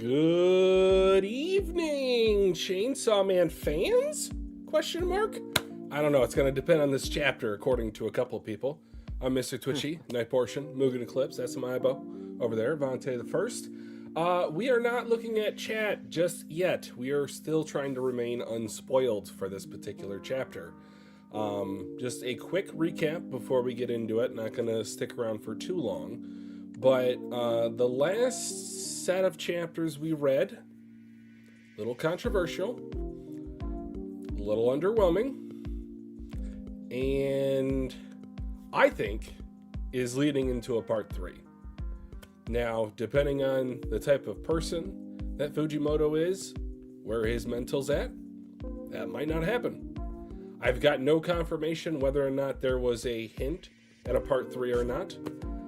Good evening, Chainsaw Man fans? Question mark? I don't know. It's going to depend on this chapter, according to a couple of people. I'm Mr. Twitchy, Night Portion, Mugen Eclipse, that's my Ibo over there, Vontae the First. We are not looking at chat just yet. We are still trying to remain unspoiled for this particular chapter. Just a quick recap before we get into it. Not going to stick around for too long. But the last set of chapters we read, a little controversial, a little underwhelming, and I think is leading into a part 3. Now, depending on the type of person that Fujimoto is, where his mental's at, that might not happen. I've got no confirmation whether or not there was a hint at a part 3 or not.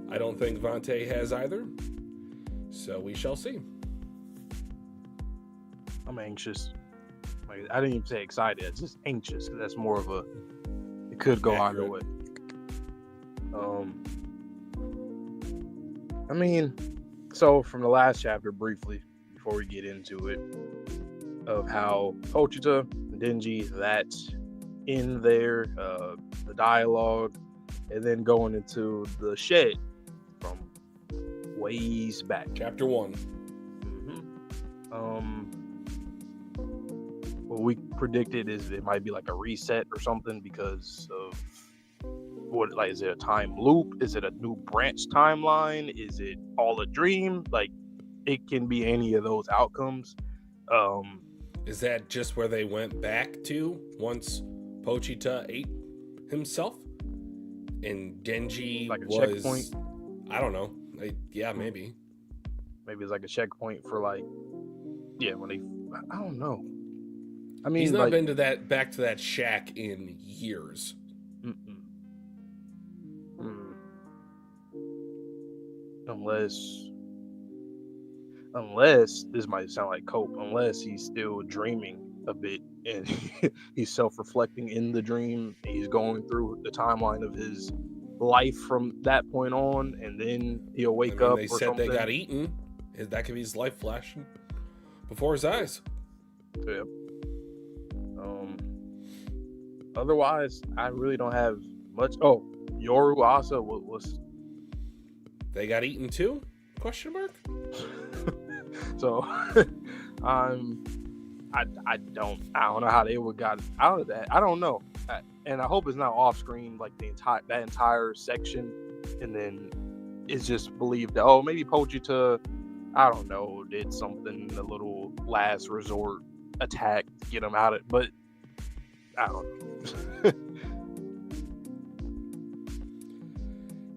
I don't think Vontae has either, so we shall see. I'm anxious. Like, I didn't even say excited. It's just anxious. That's more of a. It could go either way. I mean, so from the last chapter, briefly, before we get into it, of how Pochita and Denji, that's in there, the dialogue, and then going into the shed from ways back. Chapter 1. What we predicted is it might be like a reset or something because of what, like, is it a time loop? Is it a new branch timeline? Is it all a dream? Like, it can be any of those outcomes. Is that just where they went back to once Pochita ate himself? And Denji like a was... checkpoint? I don't know. Yeah, maybe. Maybe it's like a checkpoint for, like, yeah, when they... I don't know. I mean, he's not like, been to that back to that shack in years. Unless this might sound like Cope, unless he's still dreaming a bit and he's self-reflecting in the dream. He's going through the timeline of his life from that point on, and then he'll wake up. They or said something. They got eaten. That could be his life flashing before his eyes. Yeah. Otherwise, I really don't have much. Oh, Yoru Asa was. They got eaten too? Question mark. So, I don't know how they would got out of that. I don't know, and I hope it's not off screen like that entire section, and then it's just believed that maybe Pochita, I don't know, did something, a little last resort attack to get him out of it, but I don't know.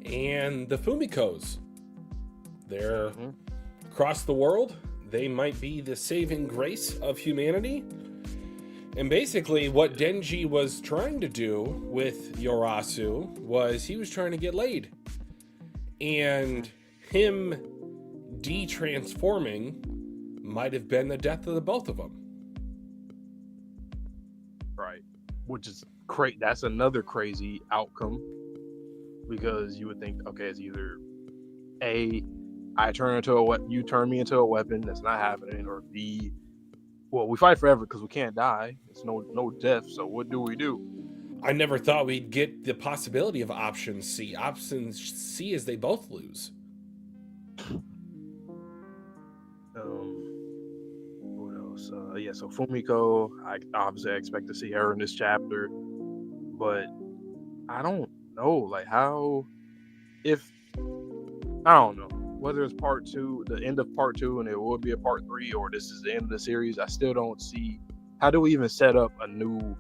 And the Fumikos, they're across the world. They might be the saving grace of humanity. And basically what Denji was trying to do with Yorasu was he was trying to get laid. And him de-transforming might have been the death of the both of them. Right. Which is that's another crazy outcome, because you would think, okay, it's either A, I turn into a weapon, you turn me into a weapon. That's not happening. Or B, well, we fight forever because we can't die. It's no death. So what do we do? I never thought we'd get the possibility of option C. Option C is they both lose. What else? Yeah. So Fumiko, I obviously expect to see her in this chapter, but I don't know, like, how, if, I don't know whether it's part 2, the end of part 2, and it will be a part 3, or this is the end of the series. I still don't see how do we even set up a new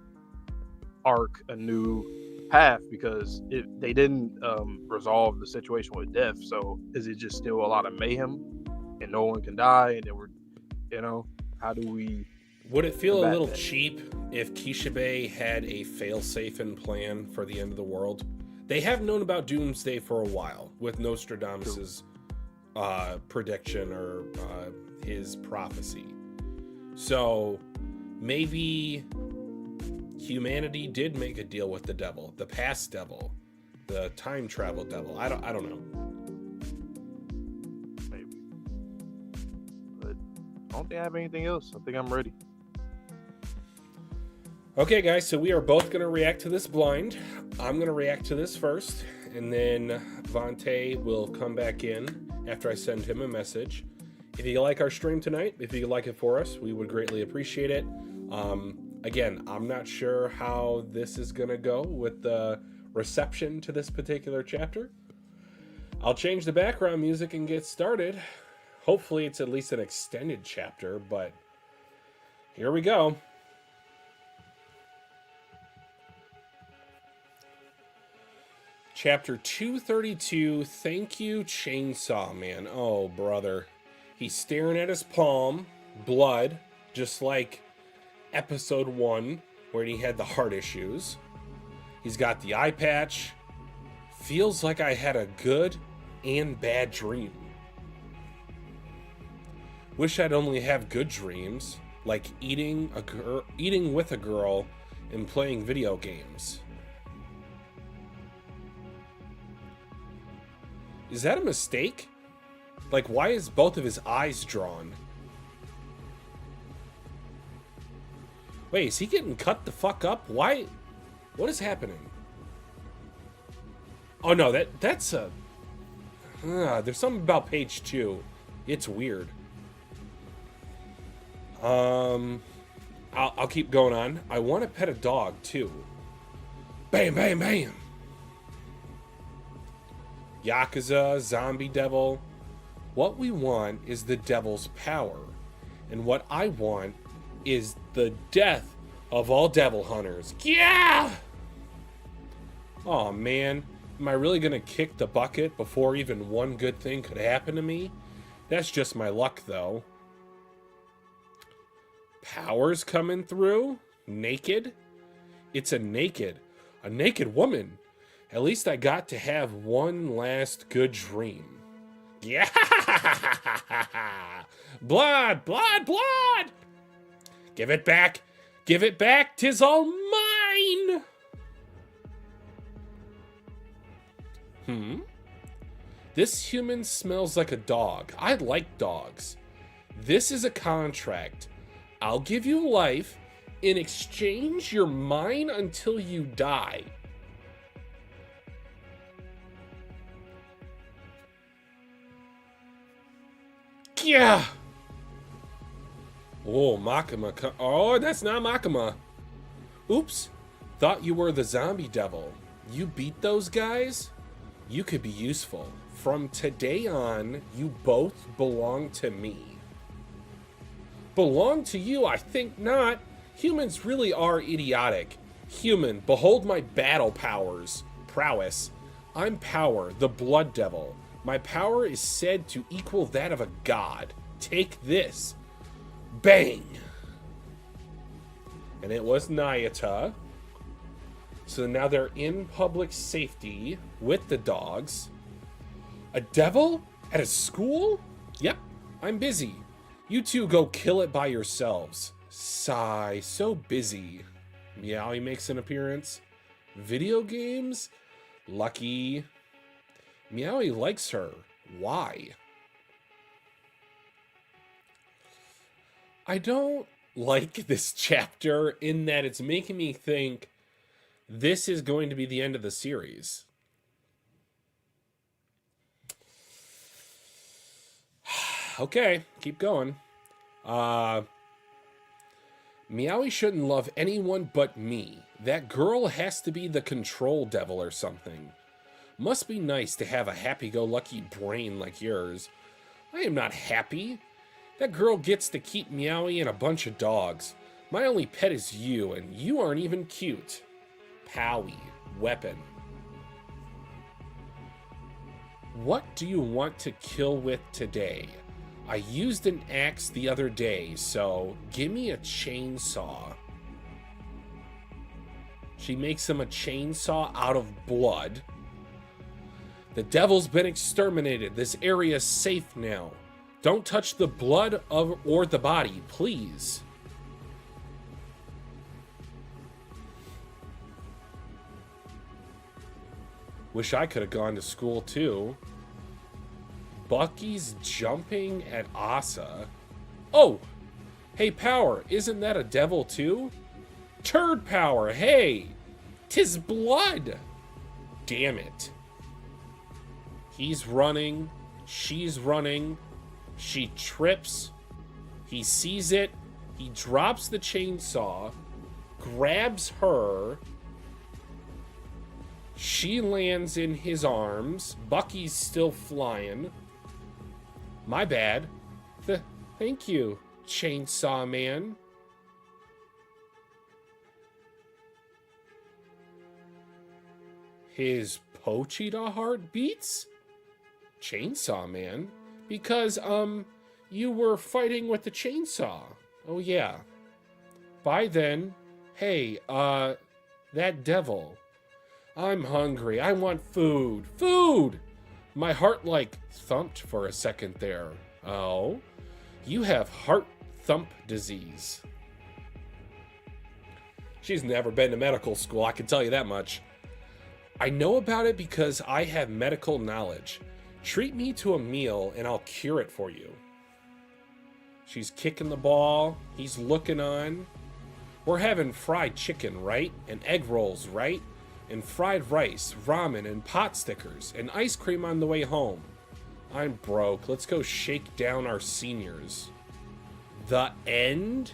arc, a new path, because they didn't resolve the situation with death. So is it just still a lot of mayhem and no one can die, and then how do we... Would it feel a little cheap if Kishibe had a fail-safe plan for the end of the world? They have known about Doomsday for a while with Nostradamus's prediction or his prophecy. So maybe humanity did make a deal with the devil, the past devil, the time travel devil. I don't know. Maybe. But I don't think I have anything else. I think I'm ready. Okay, guys, so we are both going to react to this blind. I'm going to react to this first, and then Vontae will come back in after I send him a message. If you like our stream tonight, if you like it for us, we would greatly appreciate it. Again, I'm not sure how this is going to go with the reception to this particular chapter. I'll change the background music and get started. Hopefully it's at least an extended chapter, but here we go. Chapter 232, Thank You, Chainsaw Man. Oh, brother. He's staring at his palm, blood, just like episode 1, where he had the heart issues. He's got the eye patch. Feels like I had a good and bad dream. Wish I'd only have good dreams, like eating with a girl and playing video games. Is that a mistake? Like, why is both of his eyes drawn? Wait, is he getting cut the fuck up? Why? What is happening? Oh no, that's a... there's something about page 2. It's weird. I'll keep going on. I want to pet a dog, too. Bam, bam, bam! Yakuza, zombie devil. What we want is the devil's power. And what I want is the death of all devil hunters. Yeah! Oh man, am I really gonna kick the bucket before even one good thing could happen to me? That's just my luck though. Powers coming through? Naked? It's a naked woman. At least I got to have one last good dream. Yeah! Blood, blood, blood! Give it back! Give it back! 'Tis all mine! This human smells like a dog. I like dogs. This is a contract. I'll give you life. In exchange, you're mine until you die. Yeah. Oh, Makima. Oh, that's not Makima. Oops. Thought you were the zombie devil. You beat those guys? You could be useful. From today on, you both belong to me. Belong to you? I think not. Humans really are idiotic. Human, behold my battle prowess. I'm Power, the Blood Devil. My power is said to equal that of a god. Take this. Bang! And it was Nayata. So now they're in public safety with the dogs. A devil? At a school? Yep, I'm busy. You two go kill it by yourselves. Sigh, so busy. Meowie makes an appearance. Video games? Lucky. Meowie likes her. Why? I don't like this chapter in that it's making me think this is going to be the end of the series. Okay, keep going. Meowie shouldn't love anyone but me. That girl has to be the control devil or something. Must be nice to have a happy-go-lucky brain like yours. I am not happy. That girl gets to keep Meowie and a bunch of dogs. My only pet is you, and you aren't even cute. Powie. Weapon. What do you want to kill with today? I used an axe the other day, so give me a chainsaw. She makes him a chainsaw out of blood. The devil's been exterminated. This area's safe now. Don't touch the blood or the body, please. Wish I could have gone to school too. Bucky's jumping at Asa. Oh, hey, Power, isn't that a devil too? Turd Power, hey, 'tis blood. Damn it. He's running, she's running, she trips, he sees it, he drops the chainsaw, grabs her, she lands in his arms, Bucky's still flying. My bad. Thank you, Chainsaw Man. His Pochita heart beats? Chainsaw Man? Because, you were fighting with the chainsaw. Oh, yeah. By then, hey, that devil. I'm hungry. I want food. Food! My heart, like, thumped for a second there. Oh? You have heart thump disease. She's never been to medical school, I can tell you that much. I know about it because I have medical knowledge. Treat me to a meal and I'll cure it for you. She's kicking the ball. He's looking on. We're having fried chicken, right? And egg rolls, right? And fried rice, ramen, and pot stickers, and ice cream on the way home. I'm broke. Let's go shake down our seniors. The end?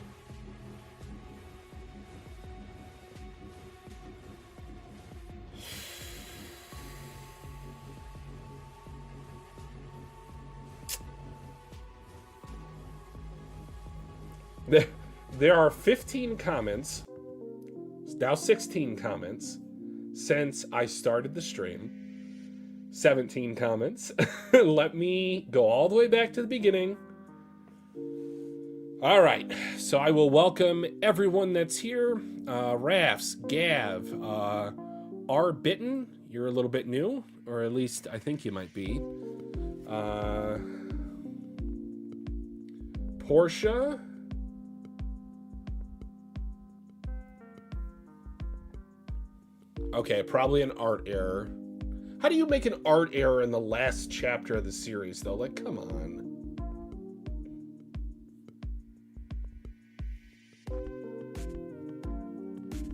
There are 15 comments, now 16 comments, since I started the stream. 17 comments. Let me go all the way back to the beginning. All right, so I will welcome everyone that's here. Rafts, Gav, R. Bitten, you're a little bit new, or at least I think you might be. Portia. Okay, probably an art error. How do you make an art error in the last chapter of the series, though? Like, come on.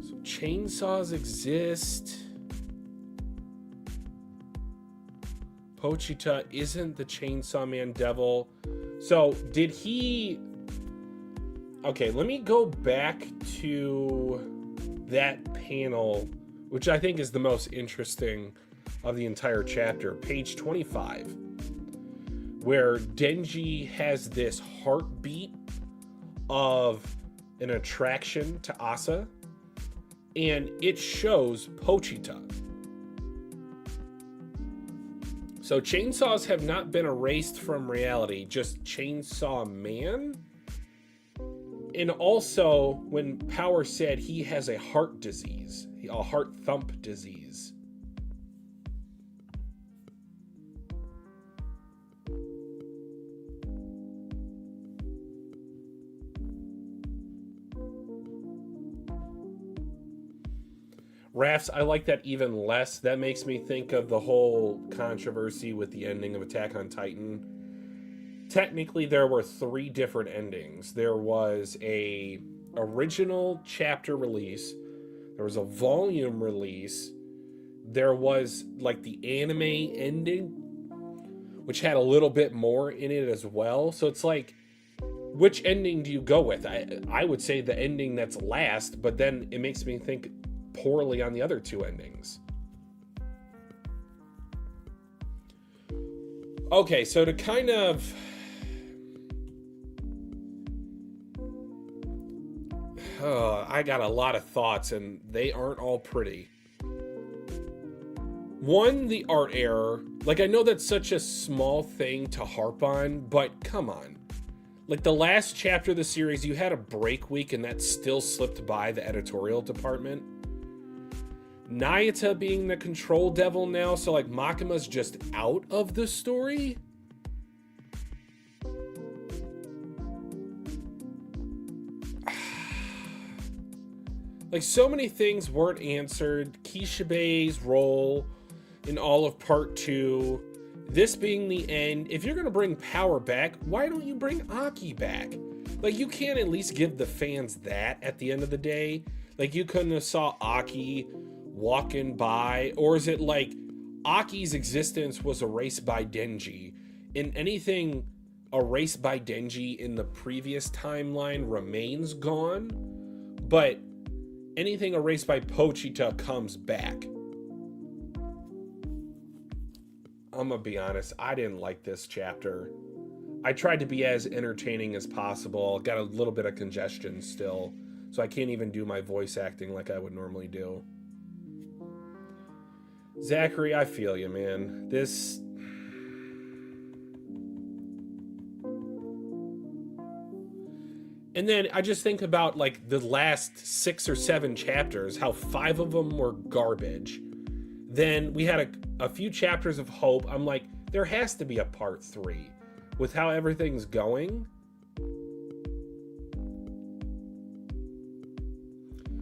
So chainsaws exist. Pochita isn't the Chainsaw Man devil. So, did he... Okay, let me go back to that panel, which I think is the most interesting of the entire chapter, page 25, where Denji has this heartbeat of an attraction to Asa, and it shows Pochita. So chainsaws have not been erased from reality, just Chainsaw Man. And also, when Power said he has a heart disease, a heart thump disease. Rafts, I like that even less. That makes me think of the whole controversy with the ending of Attack on Titan. Technically, there were 3 different endings. There was a original chapter release. There was a volume release. There was like the anime ending, which had a little bit more in it as well. So it's like, which ending do you go with? I would say the ending that's last, but then it makes me think poorly on the other 2 endings. Okay, so to kind of... I got a lot of thoughts, and they aren't all pretty. One, the art error. Like, I know that's such a small thing to harp on, but come on. Like, the last chapter of the series, you had a break week, and that still slipped by the editorial department. Nayata being the control devil now, so, like, Makima's just out of the story? Like, so many things weren't answered. Kishibe's role in all of part 2, this being the end, if you're going to bring Power back, why don't you bring Aki back? Like, you can't at least give the fans that at the end of the day. Like, you couldn't have saw Aki walking by, or is it like Aki's existence was erased by Denji, and anything erased by Denji in the previous timeline remains gone, but anything erased by Pochita comes back? I'm gonna be honest, I didn't like this chapter. I tried to be as entertaining as possible. Got a little bit of congestion still, so I can't even do my voice acting like I would normally do. Zachary, I feel you, man. This... And then I just think about, like, the last 6 or 7 chapters, how 5 of them were garbage. Then we had a few chapters of hope. I'm like, there has to be a part 3 with how everything's going.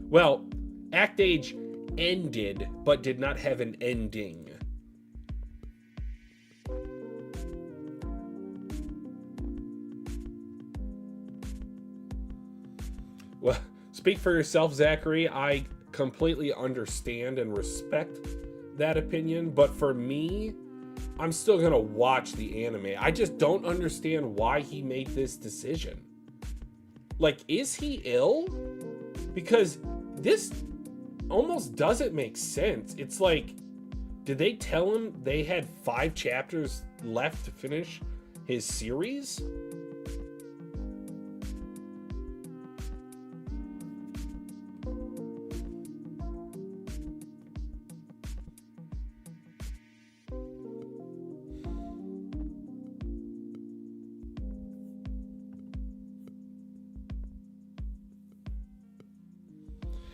Well, Act Age ended, but did not have an ending. Well, speak for yourself, Zachary. I completely understand and respect that opinion, but for me, I'm still gonna watch the anime. I just don't understand why he made this decision. Like, is he ill? Because this almost doesn't make sense. It's like, did they tell him they had 5 chapters left to finish his series?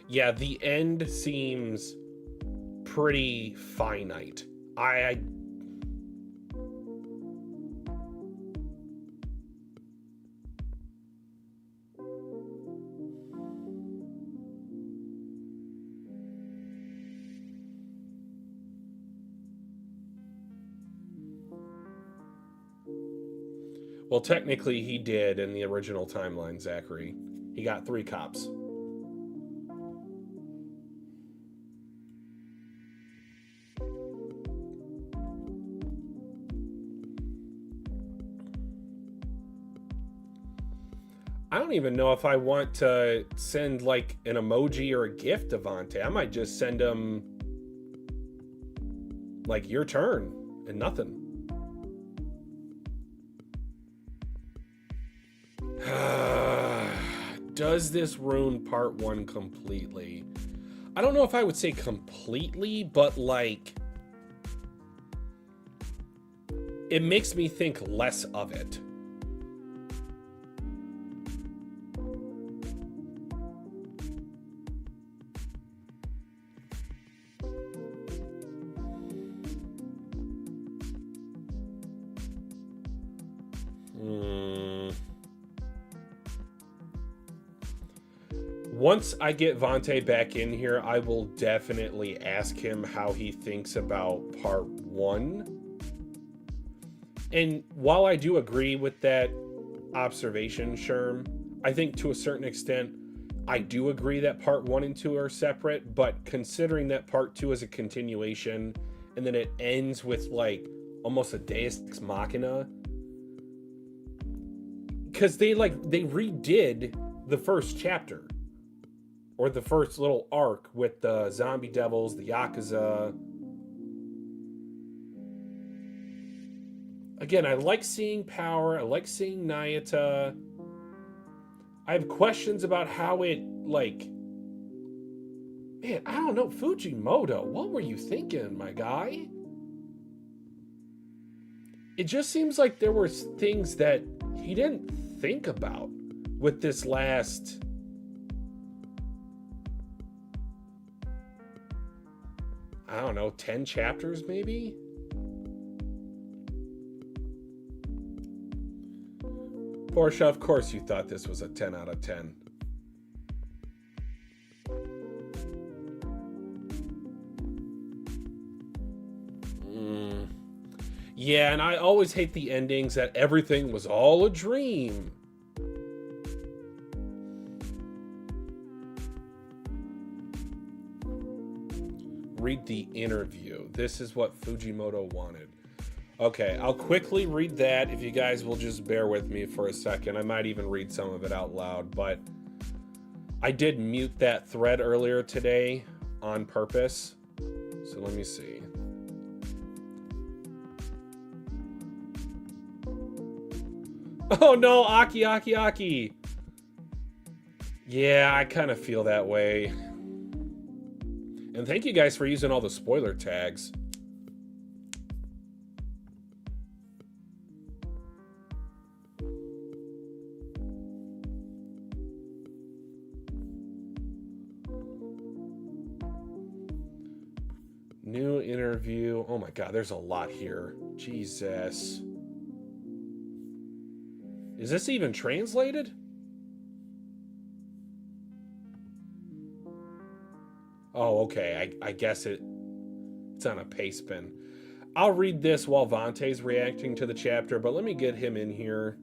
Yeah, the end seems pretty finite. Well, technically he did in the original timeline, Zachary. He got 3 cops. I don't even know if I want to send like an emoji or a gift to Vante. I might just send him like your turn and nothing. Does this ruin part 1 completely? I don't know if I would say completely, but like it makes me think less of it. Once I get Vante back in here, I will definitely ask him how he thinks about part 1. And while I do agree with that observation, Sherm, I think to a certain extent, I do agree that part 1 and 2 are separate, but considering that part 2 is a continuation, and then it ends with like almost a Deus Ex Machina, because they redid the first chapter. Or the first little arc with the zombie devils, the Yakuza. Again, I like seeing Power. I like seeing Nayata. I have questions about how it, like... Man, I don't know. Fujimoto, what were you thinking, my guy? It just seems like there were things that he didn't think about with this last... I don't know, 10 chapters maybe? Portia, of course you thought this was a 10 out of 10. Yeah, and I always hate the endings that everything was all a dream. Read the interview. This is what Fujimoto wanted. Okay, I'll quickly read that if you guys will just bear with me for a second. I might even read some of it out loud, but I did mute that thread earlier today on purpose. So let me see. Oh no, Aki. Yeah, I kind of feel that way. And thank you guys for using all the spoiler tags. New interview. Oh my god, there's a lot here. Jesus. Is this even translated? Oh, okay. I guess it's on a paste bin. I'll read this while Vante's reacting to the chapter, but let me get him in here.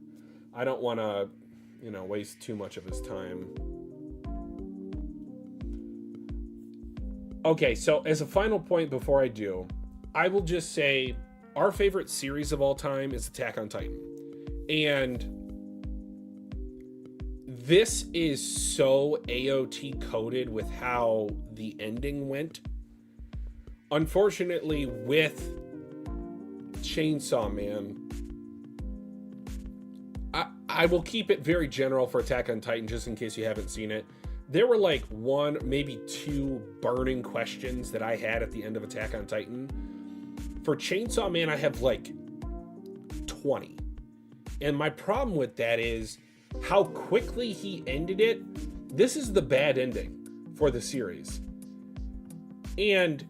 I don't want to, waste too much of his time. Okay, so as a final point before I do, I will just say our favorite series of all time is Attack on Titan. And this is so AOT coded with how the ending went. Unfortunately, with Chainsaw Man, I will keep it very general for Attack on Titan just in case you haven't seen it. There were like one, maybe two burning questions that I had at the end of Attack on Titan. For Chainsaw Man, I have like 20. And my problem with that is how quickly he ended it. This is the bad ending for the series. And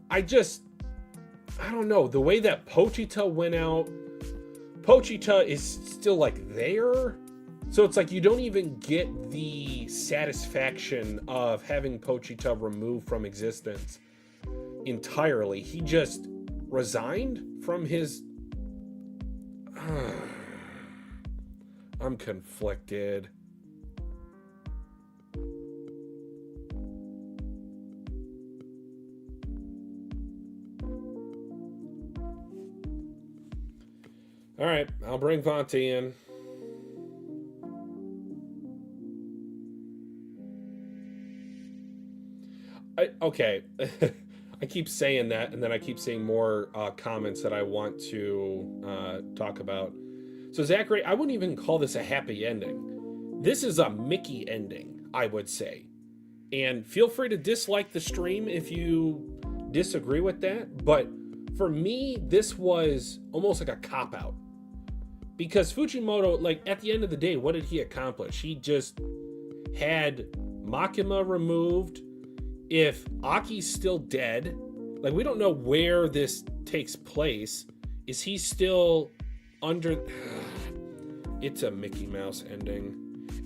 I don't know, the way that Pochita went out, Pochita is still like there. So it's like you don't even get the satisfaction of having Pochita removed from existence entirely. He just resigned from his... I'm conflicted. All right, I'll bring Vante in. Okay. I keep saying that, and then I keep seeing more comments that I want to talk about. So, Zachary, I wouldn't even call this a happy ending. This is a Mickey ending, I would say. And feel free to dislike the stream if you disagree with that. But for me, this was almost like a cop-out. Because Fujimoto, like, at the end of the day, what did he accomplish? He just had Makima removed. If Aki's still dead, like, we don't know where this takes place. Is he still under... It's a Mickey Mouse ending.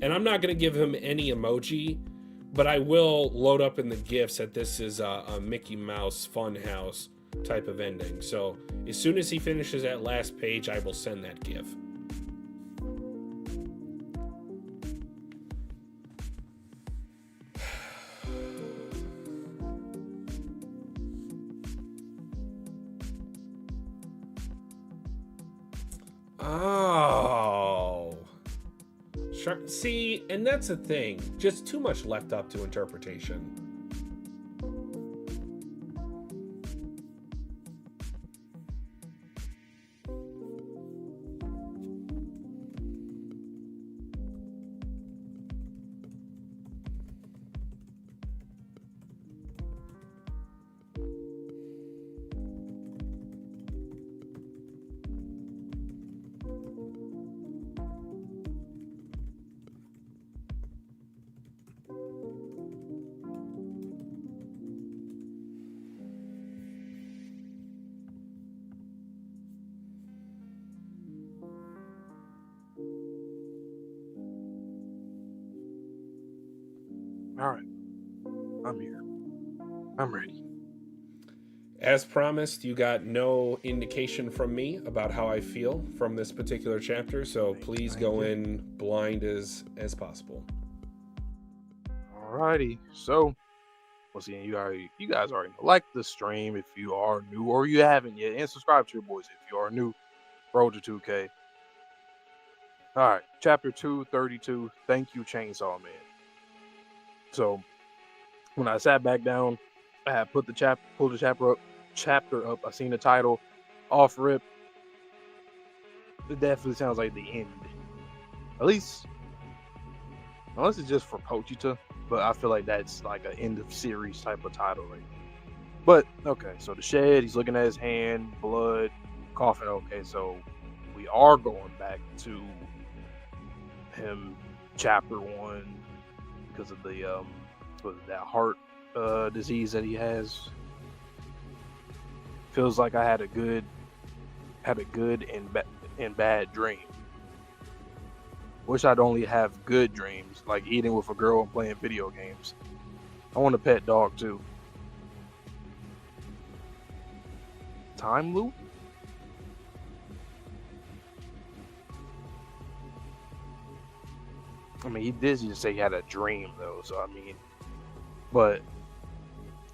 And I'm not going to give him any emoji, but I will load up in the GIFs that this is a Mickey Mouse Funhouse type of ending. So as soon as he finishes that last page, I will send that GIF. Oh. See, and that's the thing. Just too much left up to interpretation. All right, I'm here. I'm ready. as promised, you got no indication from me about how I feel from this particular chapter, so please go in blind as possible. Alrighty, so once again, you guys already know. Like the stream if you are new or you haven't yet, and subscribe to your boys if you are new. Road to 2K. All right, chapter 232. Thank you, Chainsaw Man. So when I sat back down, I had pulled the chapter up. I seen the title, off rip. It definitely sounds like the end. At least, unless it's just for Pochita, but I feel like that's like an end of series type of title, right? But okay, so the shed. He's looking at his hand, blood, coughing. Okay, so we are going back to him, chapter 1, because of the that heart disease that he has. Feels like I had a good and bad dream. Wish I'd only have good dreams, like eating with a girl and playing video games. I want a pet dog too. Time loop? I mean, he did just say he had a dream though, so I mean, but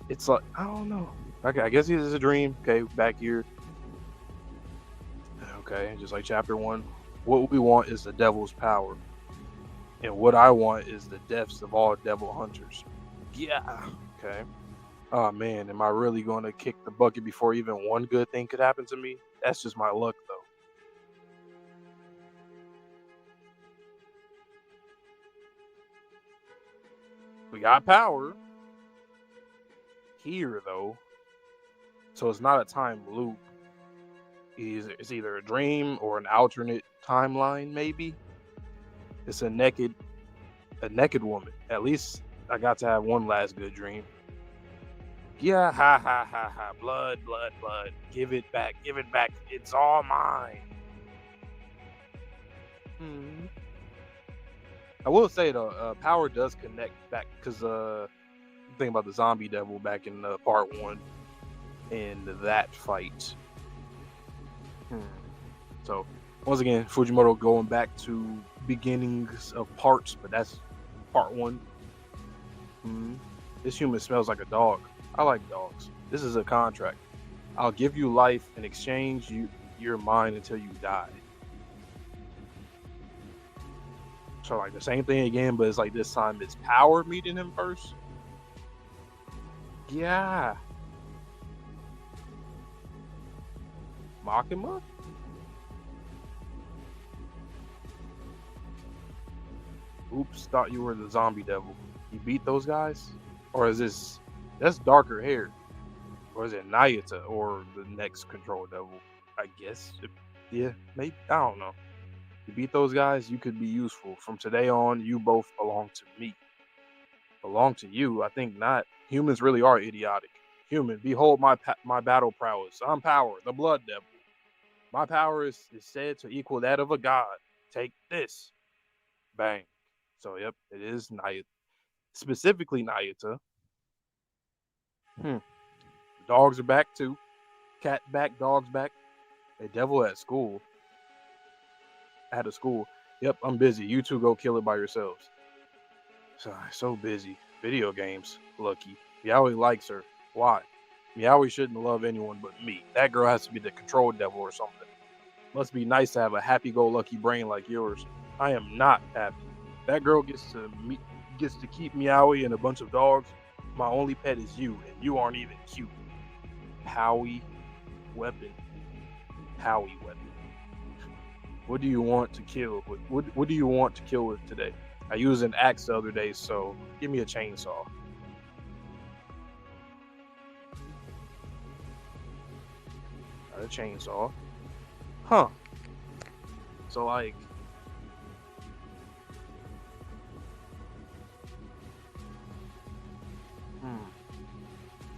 it's like, I don't know. Okay, I guess it is a dream. Okay, back here. Okay, just like chapter 1. What we want is the devil's power. And what I want is the deaths of all devil hunters. Yeah. Okay. Oh man, am I really going to kick the bucket before even one good thing could happen to me? That's just my luck though. We got power here though. So it's not a time loop. It's either a dream or an alternate timeline, maybe. It's a naked woman. At least I got to have one last good dream. Yeah, ha ha ha ha. Blood. Give it back. It's all mine. I will say though, power does connect back because think about the zombie devil back in part 1 in that fight. So once again, Fujimoto going back to beginnings of parts, but that's part 1. This human smells like a dog. I like dogs. This is a contract. I'll give you life in exchange. You're mine until you die. So like the same thing again, but it's like this time it's power meeting him first. Yeah. Makima? Oops, thought you were the zombie devil. You beat those guys? Or is that's darker hair? Or is it Nayata or the next control devil? I guess. Yeah, maybe. I don't know. You beat those guys, you could be useful. From today on, you both belong to me. Belong to you? I think not. Humans really are idiotic. Human, behold my battle prowess. I'm power, the blood devil. My power is said to equal that of a god. Take this. Bang. So, yep, it is Nayata. Specifically Nayata. The dogs are back too. Cat back, dogs back. A devil at school. At a school. Yep, I'm busy. You two go kill it by yourselves. So busy. Video games. Lucky. Yaoi likes her. Why? Yaoi shouldn't love anyone but me. That girl has to be the control devil or something. Must be nice to have a happy-go-lucky brain like yours. I am not happy. That girl gets to keep Meowie and a bunch of dogs. My only pet is you, and you aren't even cute. Howie weapon. What do you want to kill? What do you want to kill with today? I used an axe the other day, so give me a chainsaw. Got a chainsaw. Huh. So like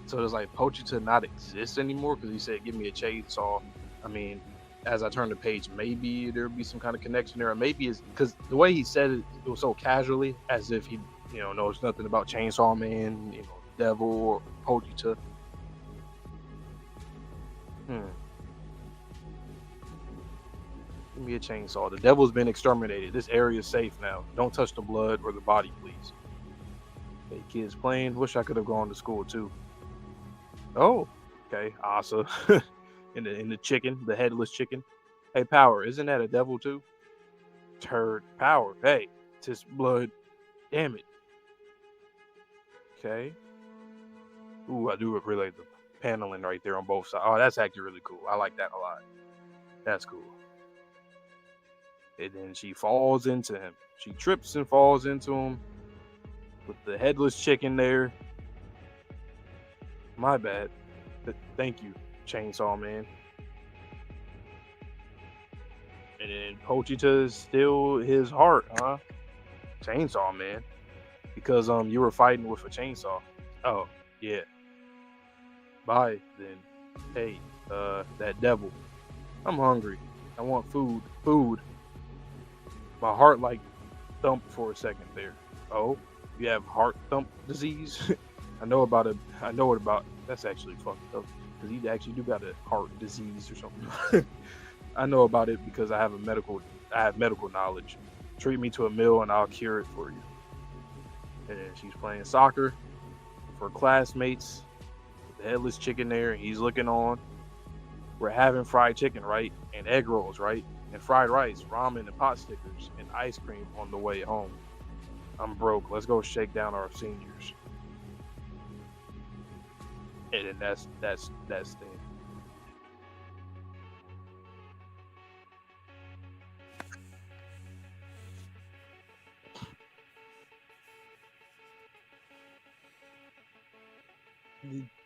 So does like Pochita not exist anymore? Because he said, give me a chainsaw. I mean, as I turn the page, maybe there'll be some kind of connection there. Or maybe it's because the way he said it, it was so casually, as if he, knows nothing about Chainsaw Man, Devil, or Pochita. Hmm. Give me a chainsaw. The devil's been exterminated. This area is safe now. Don't touch the blood or the body, please. Hey, kids playing. Wish I could have gone to school too. Oh, okay. Asa. in the chicken, the headless chicken. Hey, Power, isn't that a devil too? Turd. Power. Hey, tis blood. Damn it. Okay. Ooh, I do really like the paneling right there on both sides. Oh, that's actually really cool. I like that a lot. That's cool. And then she falls into him. She trips and falls into him with the headless chicken there. My bad. Thank you, Chainsaw Man. And then Pochita is still his heart, huh? Chainsaw Man. Because you were fighting with a chainsaw. Oh, yeah. Bye then. Hey, that devil. I'm hungry. I want food. Food. My heart like thumped for a second there. Oh, you have heart thump disease? I know about it. I know it about. That's actually fucked up because you actually do got a heart disease or something. I know about it because I have medical knowledge. Treat me to a meal and I'll cure it for you. And then she's playing soccer for classmates. The headless chicken there, and he's looking on. We're having fried chicken, right? And egg rolls, right? And fried rice, ramen, and pot stickers, and ice cream on the way home. I'm broke. Let's go shake down our seniors. And then that's thing.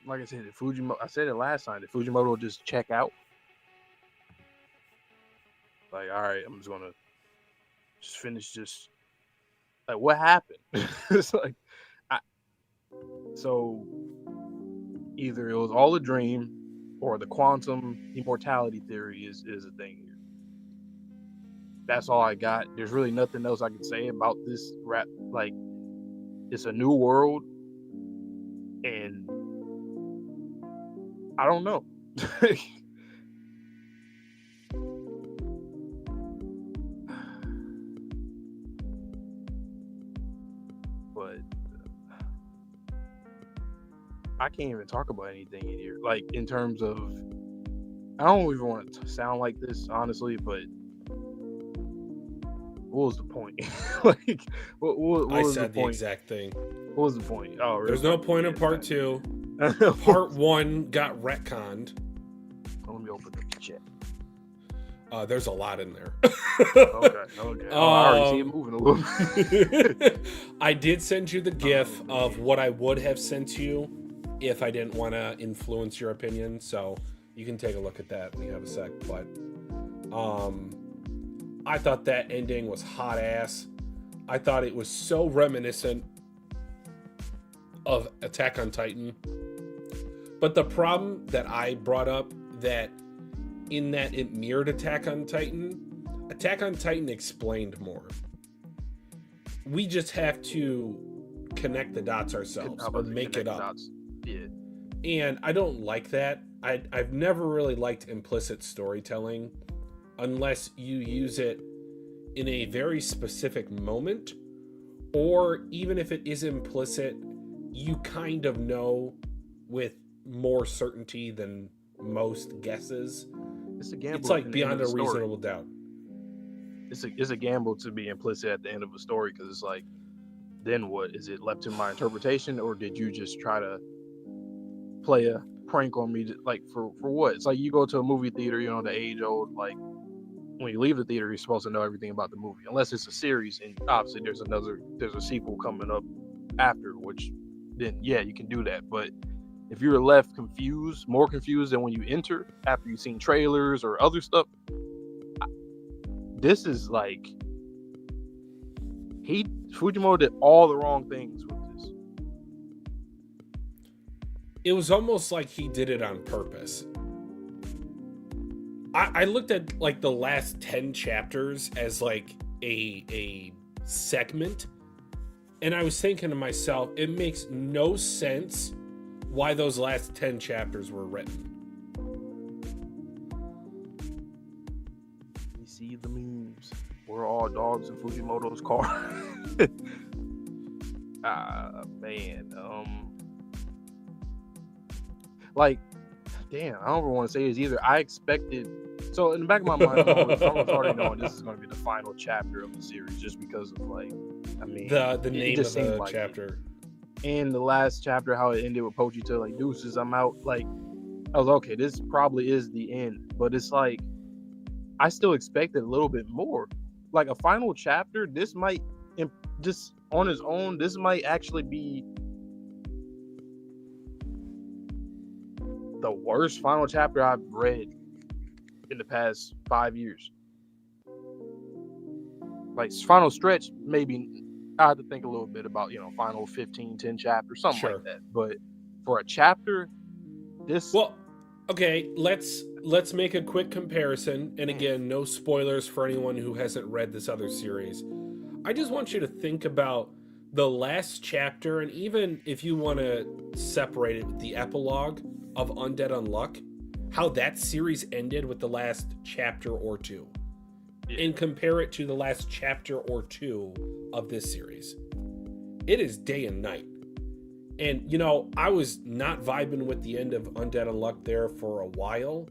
Like I said, I said it last time. Did Fujimoto just check out? Like, all right, I'm just gonna just finish this. Like, what happened? It's like, so either it was all a dream, or the quantum immortality theory is a thing here. That's all I got. There's really nothing else I can say about this rap. Like, it's a new world, and I don't know. But I can't even talk about anything in here. Like, in terms of, I don't even want to sound like this, honestly, but what was the point? Like, what I was said the the point? exact thing. What was the point? Oh, really? There's no point in part 2. Part 1 got retconned. Let me open up the chat. There's a lot in there. Okay. Oh, I already see it moving a little bit. I did send you the GIF of what I would have sent you if I didn't want to influence your opinion, so you can take a look at that when you have a sec. But I thought that ending was hot ass. I thought it was so reminiscent of Attack on Titan. But the problem that I brought up, that in that it mirrored Attack on Titan explained more. We just have to connect the dots ourselves or make it up. Dots. Yeah. And I don't like that. I've never really liked implicit storytelling unless you use it in a very specific moment, or even if it is implicit, you kind of know with more certainty than most guesses. It's a gamble. It's like beyond a reasonable doubt. It's a gamble to be implicit at the end of a story, because it's like, then what? Is it left to my interpretation, or did you just try to play a prank on me? Like, for what? It's like you go to a movie theater, the age old, like, when you leave the theater, you're supposed to know everything about the movie, unless it's a series, and obviously there's a sequel coming up after, which then yeah, you can do that. But if you're left confused, more confused than when you enter after you've seen trailers or other stuff, this is like, Fujimoto did all the wrong things with this. It was almost like he did it on purpose. I looked at like the last 10 chapters as like a segment, and I was thinking to myself, it makes no sense why those last 10 chapters were written. read the memes. We're all dogs in Fujimoto's car. Man. Like, damn, I don't even want to say this either. I expected. So in the back of my mind, I'm already knowing this is going to be the final chapter of the series, just because of like, I mean, the name just of the like chapter. And the last chapter, how it ended with Pochita, like, deuces, I'm out. Like, I was okay. This probably is the end, but it's like I still expected a little bit more. Like a final chapter, this might just on its own. This might actually be the worst final chapter I've read in the past 5 years. Like final stretch, maybe I had to think a little bit about, final 15, 10 chapters, something like that. But for a chapter, this... Well, okay, let's make a quick comparison. And again, no spoilers for anyone who hasn't read this other series. I just want you to think about the last chapter, and even if you want to separate it with the epilogue of Undead Unluck, how that series ended with the last chapter or two, and compare it to the last chapter or two of this series. It is day and night. And, I was not vibing with the end of Undead Unluck there for a while,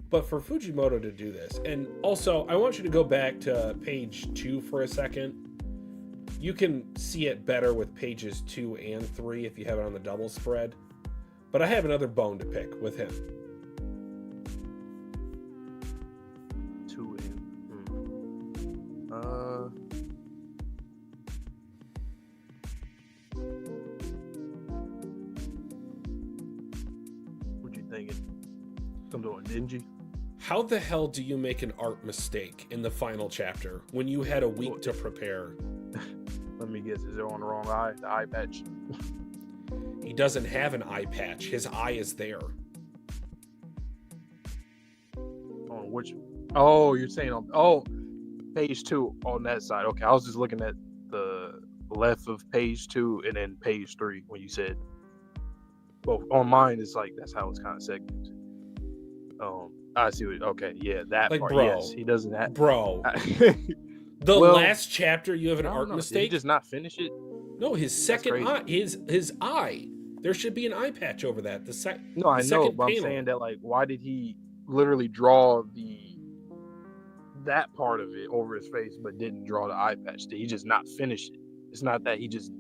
but for Fujimoto to do this, and also I want you to go back to page 2 for a second. You can see it better with pages 2 and 3 if you have it on the double spread. But I have another bone to pick with him. 2 and what you thinking? I'm doing dingy. How the hell do you make an art mistake in the final chapter when you had a week to prepare? Let me guess, is it on the wrong eye? The eye patch? He doesn't have an eye patch. His eye is there. On which? Oh, you're saying on page 2 on that side. Okay, I was just looking at the left of page 2 and then page 3 when you said. Well, on mine it's like that's how it's kind of segmented. I see what. Okay, yeah, that like, part. Bro, yes, he doesn't have. Bro, the last chapter you have an art mistake. Did he just not finish it? No, his second eye, his eye. There should be an eye patch over that. No, I know, but I'm saying that, like, why did he literally draw that part of it over his face, but didn't draw the eye patch? Did he just not finish it? It's not that he just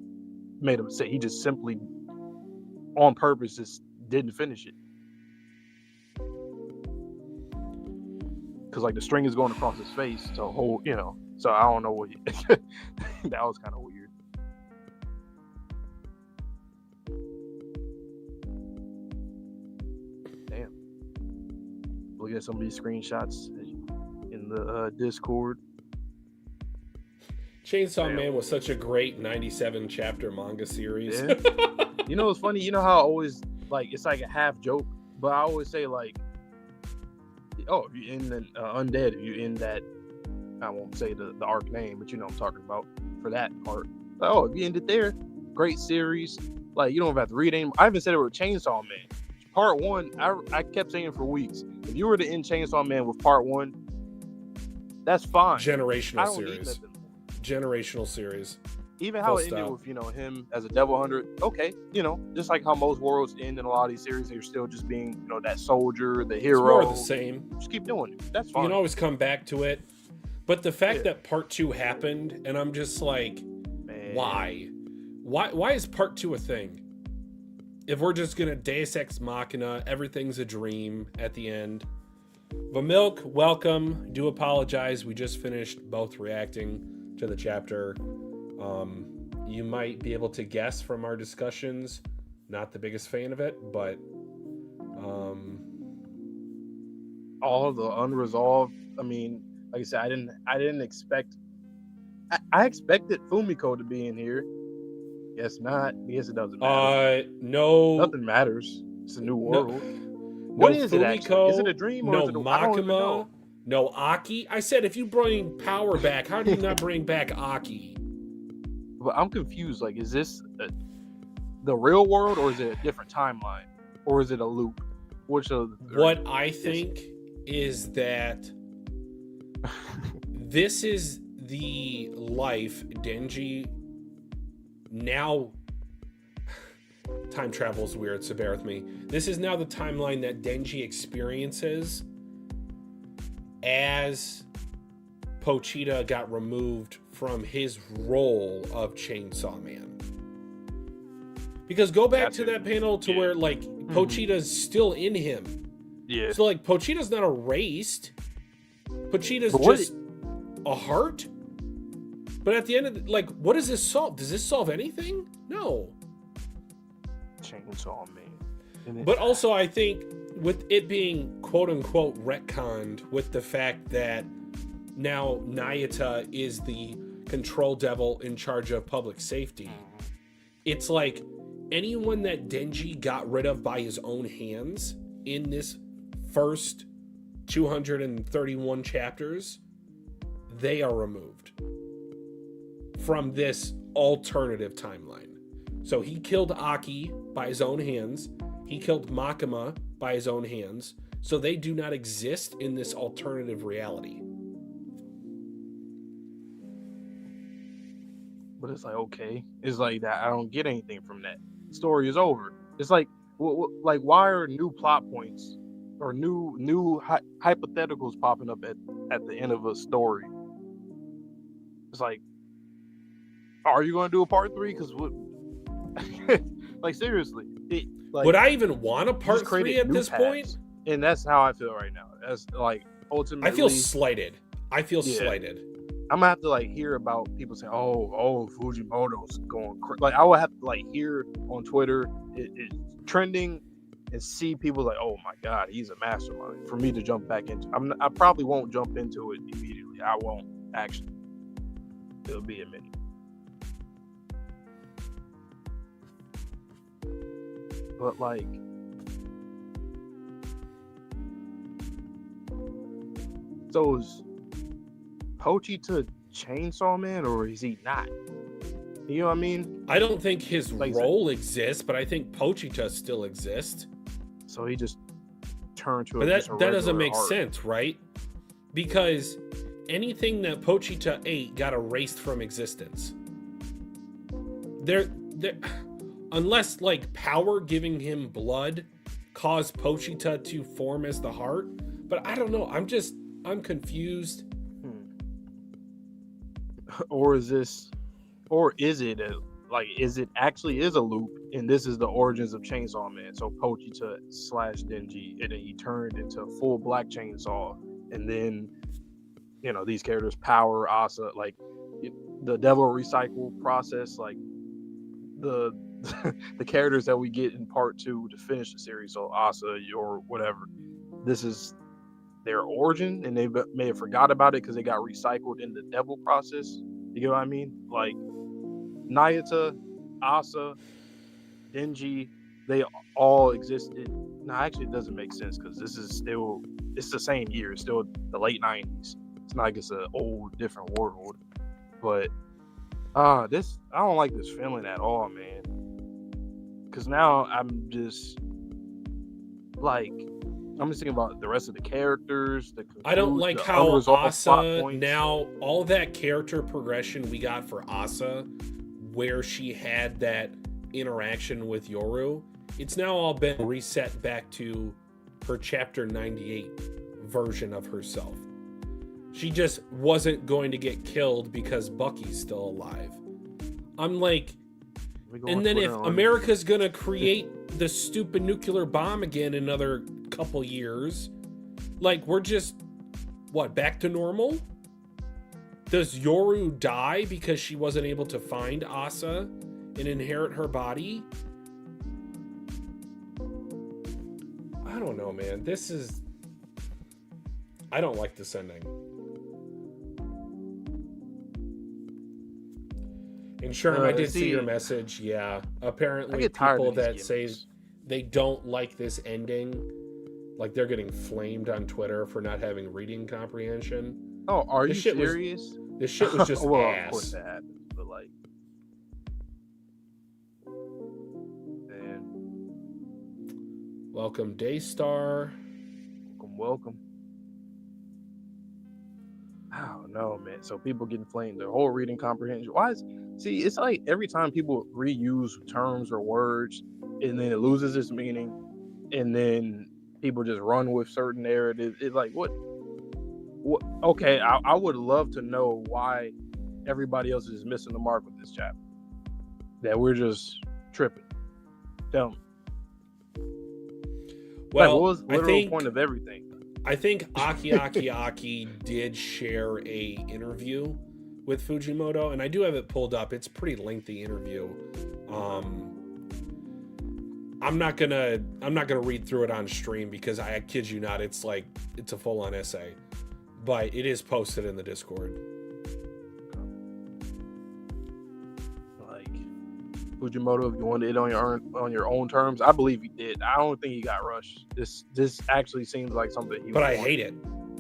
made a mistake. He just simply, on purpose, just didn't finish it. Because, like, the string is going across his face to hold, So I don't know what that was kind of weird. Damn. Look at some of these screenshots in the Discord. Chainsaw Man was such a great 97 chapter manga series. Yeah. It's funny. You know how I always, like, it's like a half joke, but I always say, like, oh, if you're in the Undead, if you're in that, I won't say the arc name, but I'm talking about for that part. Like, oh, if you ended there, great series. Like, you don't have to read any. I even said it with Chainsaw Man. Part 1, I kept saying it for weeks. If you were to end Chainsaw Man with part 1, that's fine. Generational series. Even how it ended with, him as a devil hunter. Okay, just like how most worlds end in a lot of these series, you're still just being, that soldier, the hero. It's more of the same. Just keep doing it. That's fine. You can always come back to it. But the fact that part 2 happened, and I'm just like, man. Why? Why is part 2 a thing? If we're just gonna Deus Ex Machina, everything's a dream at the end. Vamilk, welcome. Do apologize. We just finished both reacting to the chapter. You might be able to guess from our discussions. Not the biggest fan of it, but all the unresolved. I mean, like I said, I didn't expect. I expected Fumiko to be in here. Guess not. Guess it doesn't matter. No. Nothing matters. It's a new world. What is Fumiko, it actually? Is it a dream or no is it Makima? No Aki. I said if you bring power back, how do you not bring back Aki? But I'm confused. Like, is this the real world or is it a different timeline? Or is it a loop? What I think is that this is the life Denji now. Time travel is weird, so bear with me. This is now the timeline that Denji experiences as Pochita got removed from his role of Chainsaw Man. Because go back to that panel to where, like, Pochita's still in him. Yeah. So, like, Pochita's not erased. Pochita's just a heart. But at the end of the, like, what does this solve? Does this solve anything? No. Chainsaw Man. But also, I think with it being quote-unquote retconned with the fact that now Nayata is the control devil in charge of public safety, it's like anyone that Denji got rid of by his own hands in this first 231 chapters, they are removed from this alternative timeline. So he killed Aki by his own hands. He killed Makima by his own hands. So they do not exist in this alternative reality. But it's like, okay, it's like that. I don't get anything from that. The story is over. It's like, why are new plot points or new hypotheticals popping up at the end of a story? It's like, are you going to do a part 3? Because what? Like, seriously, would I even want a part 3 at this point? And that's how I feel right now. That's like ultimately. I feel slighted. Slighted. I'm gonna have to like hear about people saying, "Oh, Fujimoto's going crazy." Like, I would have to like hear on Twitter it trending and see people like, "Oh my God, he's a mastermind." For me to jump back into, I probably won't jump into it immediately. I won't actually. It'll be a minute. But like, so is Pochita Chainsaw Man, or is he not? You know what I mean? I don't think his role exists, but I think Pochita still exists. So he just turned to. But that doesn't make sense, right? Because anything that Pochita ate got erased from existence. Unless, like, power giving him blood caused Pochita to form as the heart. But I don't know. I'm confused. Or is it actually is a loop, and this is the origins of Chainsaw Man? So Pochita / Denji, and then he turned into a full black chainsaw, and then, you know, these characters, Power, Asa, like the devil recycle process, like the the characters that we get in part 2 to finish the series. So Asa or whatever, this is their origin, and they may have forgot about it because they got recycled in the devil process. You get what I mean? Like Nayata, Asa, Denji, they all existed. No, actually, it doesn't make sense because it's the same year. It's still the late 90s. It's not like it's an old, different world. But I don't like this feeling at all, man. Because now I'm just thinking about the rest of the characters. I don't like how Asa, now all that character progression we got for Asa, where she had that interaction with Yoru, it's now all been reset back to her chapter 98 version of herself. She just wasn't going to get killed because Bucky's still alive. I'm like, and then if America's gonna create the stupid nuclear bomb again in another couple years, like, we're just back to normal? Does Yoru die because she wasn't able to find Asa and inherit her body? I don't know, man. I don't like this ending. And Sherm, I did see your message. Yeah, apparently people that say they don't like this ending, like, they're getting flamed on Twitter for not having reading comprehension. Oh, are you serious? This shit was just well, ass. Of course that happens, but like, man. Welcome, Daystar. Welcome. Oh know, man. So people getting flamed. The whole reading comprehension. See, it's like every time people reuse terms or words, and then it loses its meaning, and then people just run with certain narratives. It's like what? Okay, I would love to know why everybody else is missing the mark with this chapter. That we're just tripping. Tell me. Well, like, what was the literal point of everything? I think Aki did share a interview with Fujimoto, and I do have it pulled up. It's a pretty lengthy interview. I'm not gonna read through it on stream because I kid you not, it's a full-on essay, but it is posted in the Discord. Like Fujimoto, if you wanted it on your own terms, I believe he did. I don't think he got rushed. This actually seems like something he. But I hate it.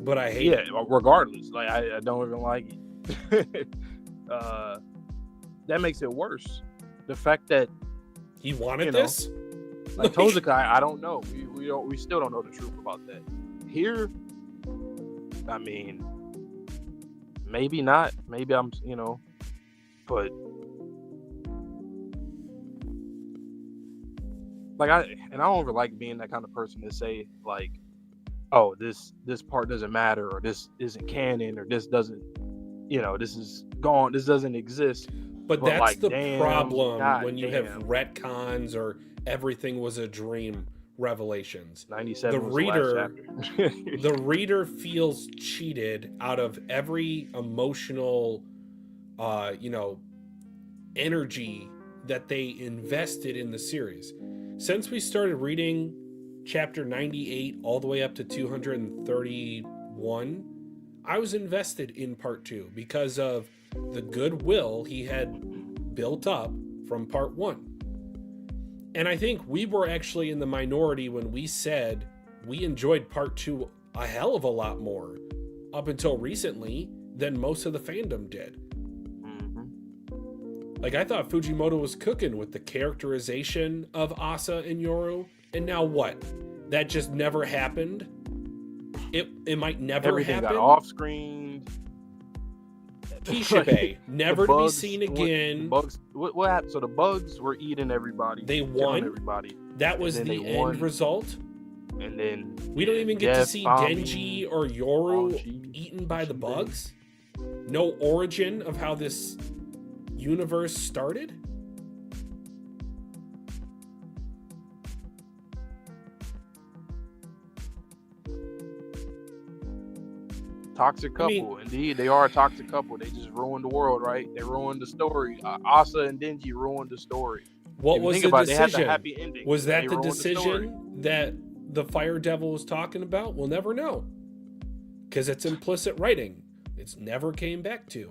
But I hate it. Yeah, regardless, like I don't even like it. That makes it worse. The fact that he wanted this. Like Tozukai, I don't know. We still don't know the truth about that. Here, I mean, maybe not. Maybe I'm, but like I don't ever like being that kind of person to say like, oh, this part doesn't matter, or this isn't canon, or this doesn't, this is gone, this doesn't exist. But that's like, the problem when you have retcons or everything was a dream revelations. 97 the was reader the last chapter. The reader feels cheated out of every emotional energy that they invested in the series. Since we started reading chapter 98 all the way up to 231, I was invested in part 2 because of the goodwill he had built up from part 1. And I think we were actually in the minority when we said we enjoyed part 2 a hell of a lot more up until recently than most of the fandom did. Like, I thought Fujimoto was cooking with the characterization of Asa and Yoru, and now what? That just never happened? It might never Everything happen? Everything got off-screened. Kishibe, never to be seen again. What happened? So the bugs were eating everybody. They won. Everybody. That was the end result. And then we don't even get to see Denji or Yoru eaten by the bugs. No origin of how this universe started. Toxic couple. Indeed, they are a toxic couple. They just ruined the world, right? They ruined the story. Asa and Denji ruined the story. What was the decision? They had the happy ending. Was that the decision that the Fire Devil was talking about? We'll never know. Because it's implicit writing. It's never came back to.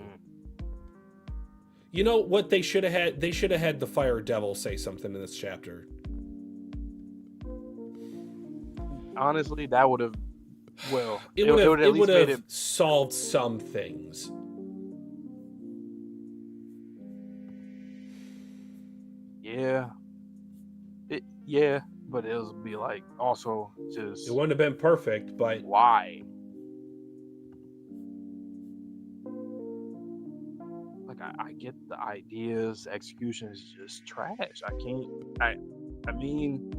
You know what they should have had? They should have had the Fire Devil say something in this chapter. Honestly, that would have... Well, it would have solved some things. Yeah, but it would be like also just. It wouldn't have been perfect, but why? Like I get the ideas, execution is just trash. I mean.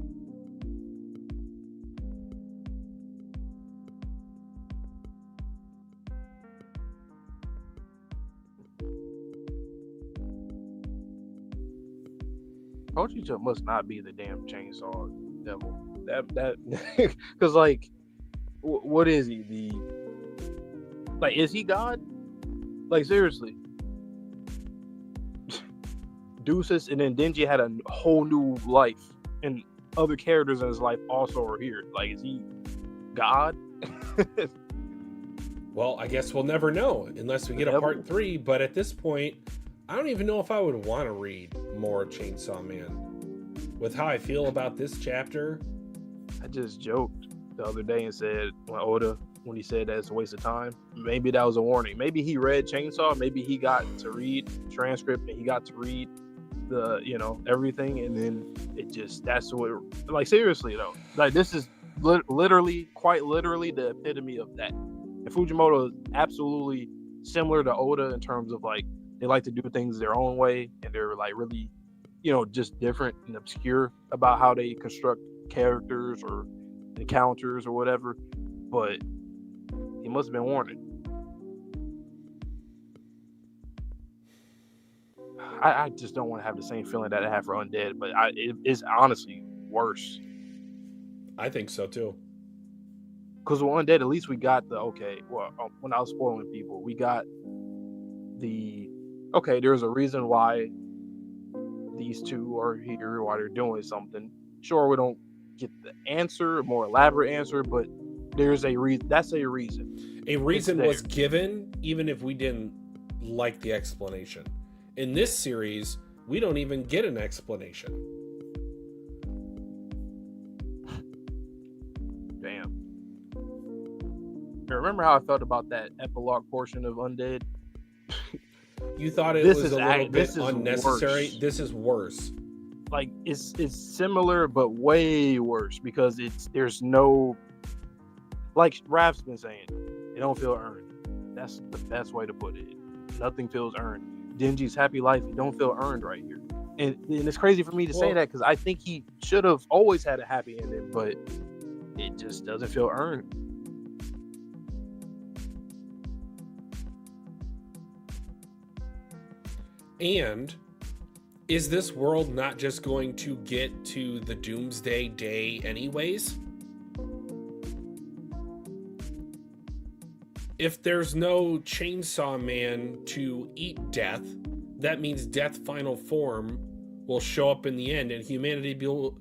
Pochita must not be the damn chainsaw devil. That because like, what is he? Is he God? Like seriously, Deuces and then Denji had a whole new life, and other characters in his life also are here. Like, is he God? Well, I guess we'll never know unless we get a part 3. But at this point, I don't even know if I would want to read more Chainsaw Man. With how I feel about this chapter. I just joked the other day and said, when he said that it's a waste of time, maybe that was a warning. Maybe he read Chainsaw, maybe he got to read transcript and he got to read the, everything, and then that's what, like, seriously though, like, this is quite literally the epitome of that. And Fujimoto is absolutely similar to Oda in terms of like they like to do things their own way, and they're like really, just different and obscure about how they construct characters or encounters or whatever. But he must have been warned. I just don't want to have the same feeling that I have for Undead, but it's honestly worse. I think so too. Because with Undead, at least we got when I was spoiling people, we got there's a reason why these two are here, why they're doing something. Sure, we don't get the answer, a more elaborate answer, but there's a reason. That's a reason. A reason was given, even if we didn't like the explanation. In this series, we don't even get an explanation. Damn. I remember how I felt about that epilogue portion of Undead? You thought it was a little bit unnecessary. Worse. This is worse. Like it's similar but way worse because there's no, like Raph's been saying, it don't feel earned. That's the best way to put it. Nothing feels earned. Denji's happy life, it don't feel earned right here. And it's crazy for me to say that because I think he should have always had a happy ending, but it just doesn't feel earned. And is this world not just going to get to the Doomsday Day anyways? If there's no Chainsaw Man to eat death, that means Death Final Form will show up in the end and humanity will...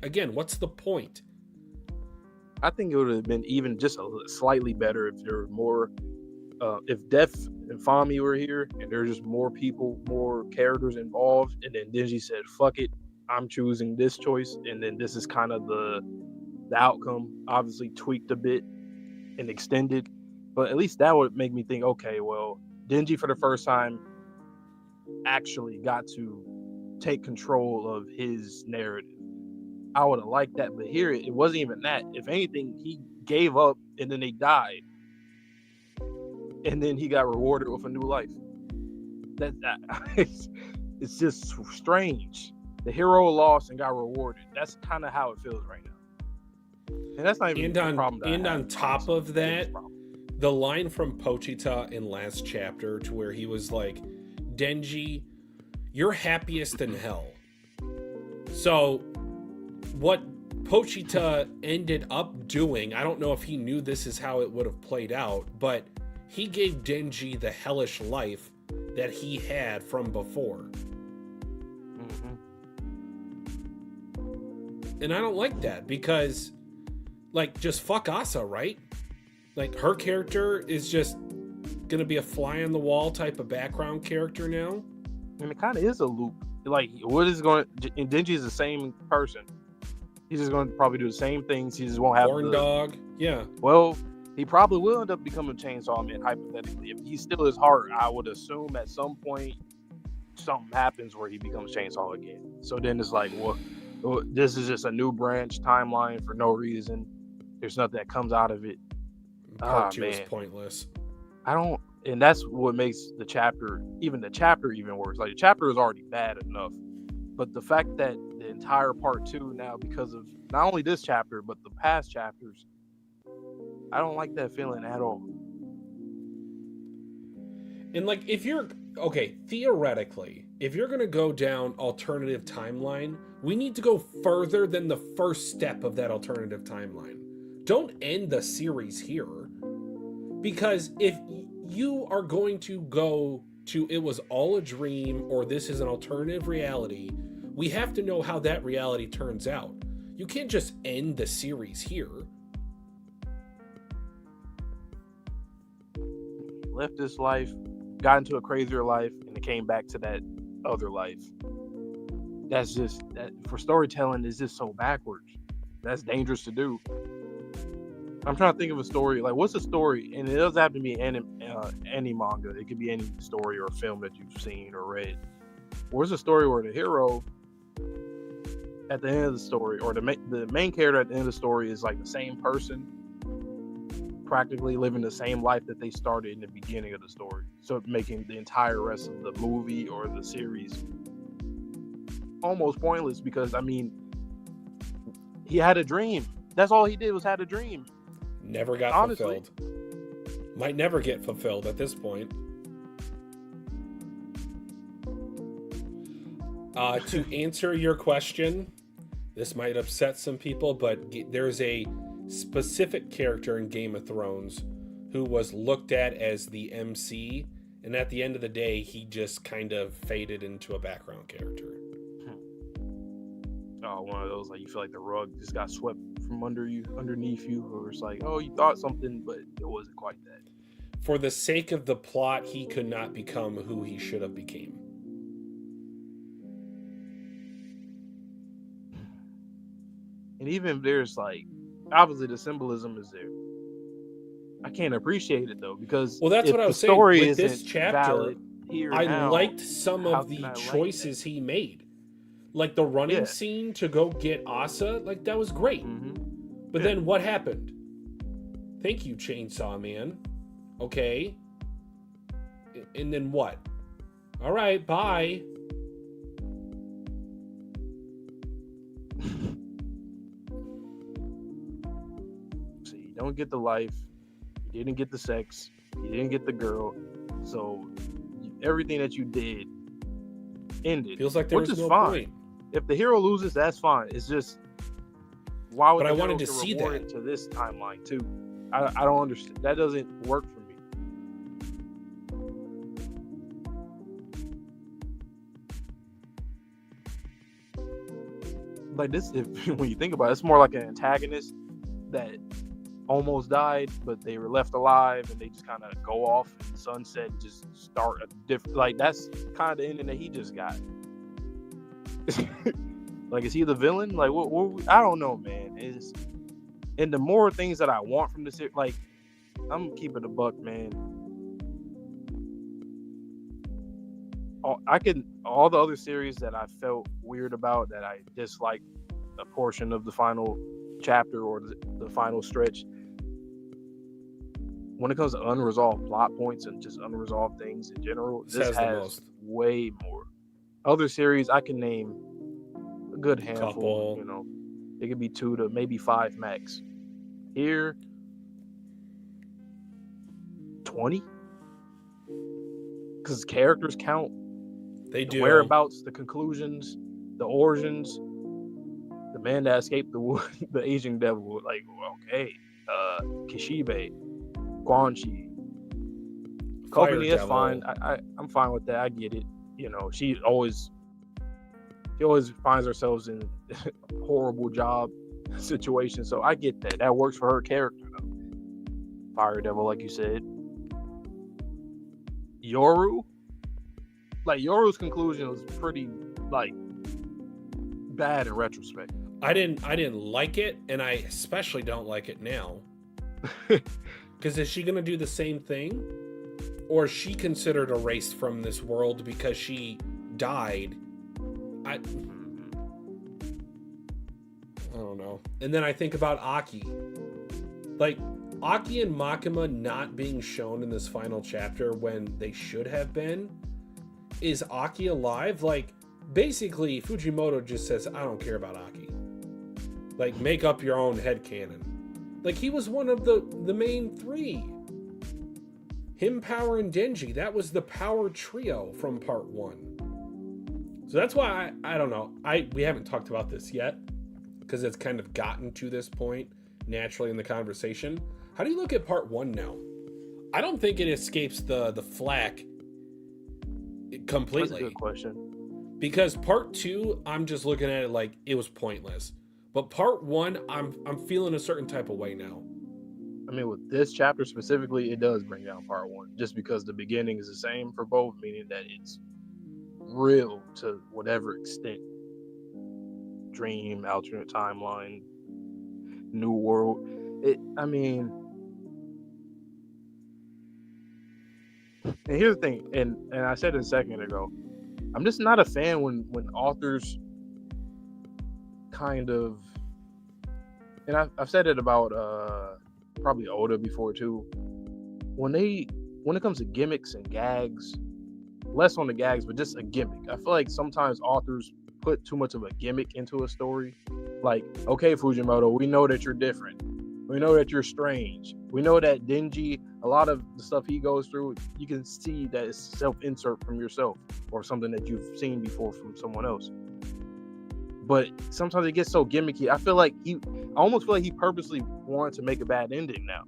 again, what's the point? I think it would have been even just slightly better if there were more... if Death and Fami were here and there's just more people, more characters involved, and then Denji said, fuck it, I'm choosing this choice, and then this is kind of the outcome, obviously tweaked a bit and extended. But at least that would make me think, okay, well, Denji for the first time actually got to take control of his narrative. I would have liked that, but here it wasn't even that. If anything, he gave up and then they died. And then he got rewarded with a new life. It's just strange. The hero lost and got rewarded. That's kind of how it feels right now. And that's not even the problem. And on top of that, the line from Pochita in last chapter to where he was like, Denji, you're happiest in hell. So what Pochita ended up doing, I don't know if he knew this is how it would have played out, but he gave Denji the hellish life that he had from before. Mm-hmm. And I don't like that because, just fuck Asa, right? Her character is just gonna be a fly on the wall type of background character now. And it kind of is a loop. What is going to... And Denji is the same person. He's just going to probably do the same things. He just won't have Horn Dog. Yeah. Well, he probably will end up becoming Chainsaw Man, hypothetically. If he's still his heart, I would assume at some point something happens where he becomes Chainsaw again. So then it's like, well, this is just a new branch timeline for no reason. There's nothing that comes out of it. Part 2 is pointless. And that's what makes the chapter even worse. The chapter is already bad enough, but the fact that the entire part 2 now, because of not only this chapter but the past chapters, I don't like that feeling at all. And if you're theoretically, if you're gonna go down alternative timeline, we need to go further than the first step of that alternative timeline. Don't end the series here, because if you are going to go to it was all a dream or this is an alternative reality, we have to know how that reality turns out. You can't just end the series here. Left this life, got into a crazier life, and it came back to that other life. That's just that for storytelling is just so backwards. That's dangerous to do. I'm trying to think of a story. What's a story? And it doesn't have to be any manga. It could be any story or film that you've seen or read. Where's a story where the hero at the end of the story, or the main character at the end of the story is the same person, practically living the same life that they started in the beginning of the story. So making the entire rest of the movie or the series almost pointless because, I mean, he had a dream. That's all he did was had a dream. Never got fulfilled. Might never get fulfilled at this point. To answer your question, this might upset some people, but there's a specific character in Game of Thrones who was looked at as the MC, and at the end of the day, he just kind of faded into a background character. Oh, one of those, like, you feel like the rug just got swept from underneath you, or it's like, oh, you thought something, but it wasn't quite that. For the sake of the plot, he could not become who he should have became. And even there's, like, obviously the symbolism is there. I can't appreciate it though, because that's what I was saying. With this chapter, I liked some of the choices he made. Like the running scene to go get Asa, like that was great. But then what happened? Thank you, Chainsaw Man. Okay. And then what? All right, bye. So you don't get the life, you didn't get the sex, you didn't get the girl, so everything that you did ended. Feels like there was no point. If the hero loses, that's fine. It's just, why would I wanted to see that to this timeline too? I don't understand. That doesn't work for me. Like this, when you think about it, it's more like an antagonist that almost died, but they were left alive, and they just kind of go off in the sunset and just start a different. Like that's kind of the ending that he just got. Like, is he the villain? Like, what I don't know, man. And the more things that I want from this, like, I'm keeping a buck, man. All the other series that I felt weird about, that I disliked a portion of the final chapter or the final stretch. When it comes to unresolved plot points and just unresolved things in general, this has way more. Other series I can name a good handful. Couple. You know, it could be 2 to maybe 5 max. Here, 20, because characters count. They do. The whereabouts, the conclusions, the origins. The man that escaped the Asian devil. Like, okay, Kishibe, Guanxi, Kobayashi, that's fine. I'm fine with that. I get it. You know, she always finds herself in horrible job situations, so I get that. That works for her character though. Fire Devil, like you said. Yoru's conclusion was pretty, like, bad in retrospect. I didn't like it, and I especially don't like it now. Because is she gonna do the same thing? Or is she considered erased from this world because she died? I don't know. And then I think about Aki. Like, Aki and Makima not being shown in this final chapter when they should have been. Is Aki alive? Like, basically, Fujimoto just says, I don't care about Aki. Like, make up your own headcanon. Like, he was one of the main 3. Him, Power, and Denji. That was the power trio from part 1. So that's why I don't know. We haven't talked about this yet, because it's kind of gotten to this point naturally in the conversation. How do you look at part 1 now? I don't think it escapes the flack completely. That's a good question. Because part 2, I'm just looking at it like it was pointless. But part 1, I'm feeling a certain type of way now. I mean, with this chapter specifically, it does bring down part 1, just because the beginning is the same for both, meaning that it's real to whatever extent. Dream, alternate timeline, new world. And here's the thing, and I said it a second ago, I'm just not a fan when authors kind of, and I've said it about probably Oda before too. When it comes to gimmicks and gags, less on the gags, but just a gimmick. I feel like sometimes authors put too much of a gimmick into a story. Like, okay, Fujimoto, we know that you're different. We know that you're strange. We know that Denji, a lot of the stuff he goes through, you can see that it's self-insert from yourself or something that you've seen before from someone else. But sometimes it gets so gimmicky. I almost feel like he purposely wanted to make a bad ending now.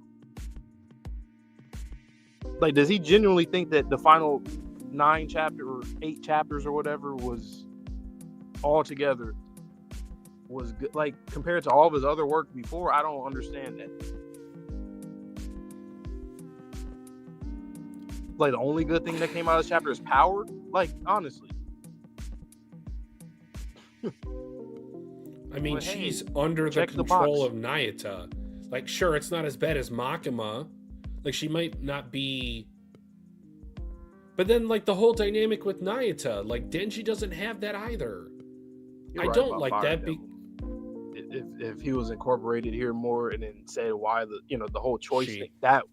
Like, does he genuinely think that the final 9 chapters or 8 chapters or whatever was all together was good? Like, compared to all of his other work before, I don't understand that. Like, the only good thing that came out of this chapter is power? Like, honestly. I mean, but she's hey, under the control of box. Nayata. Like, sure, it's not as bad as Makima. Like, she might not be... But then, like, the whole dynamic with Nayata, like, Denji doesn't have that either. You're I right don't about like Fire that. Devil. If he was incorporated here more and then said why the whole choice thing, that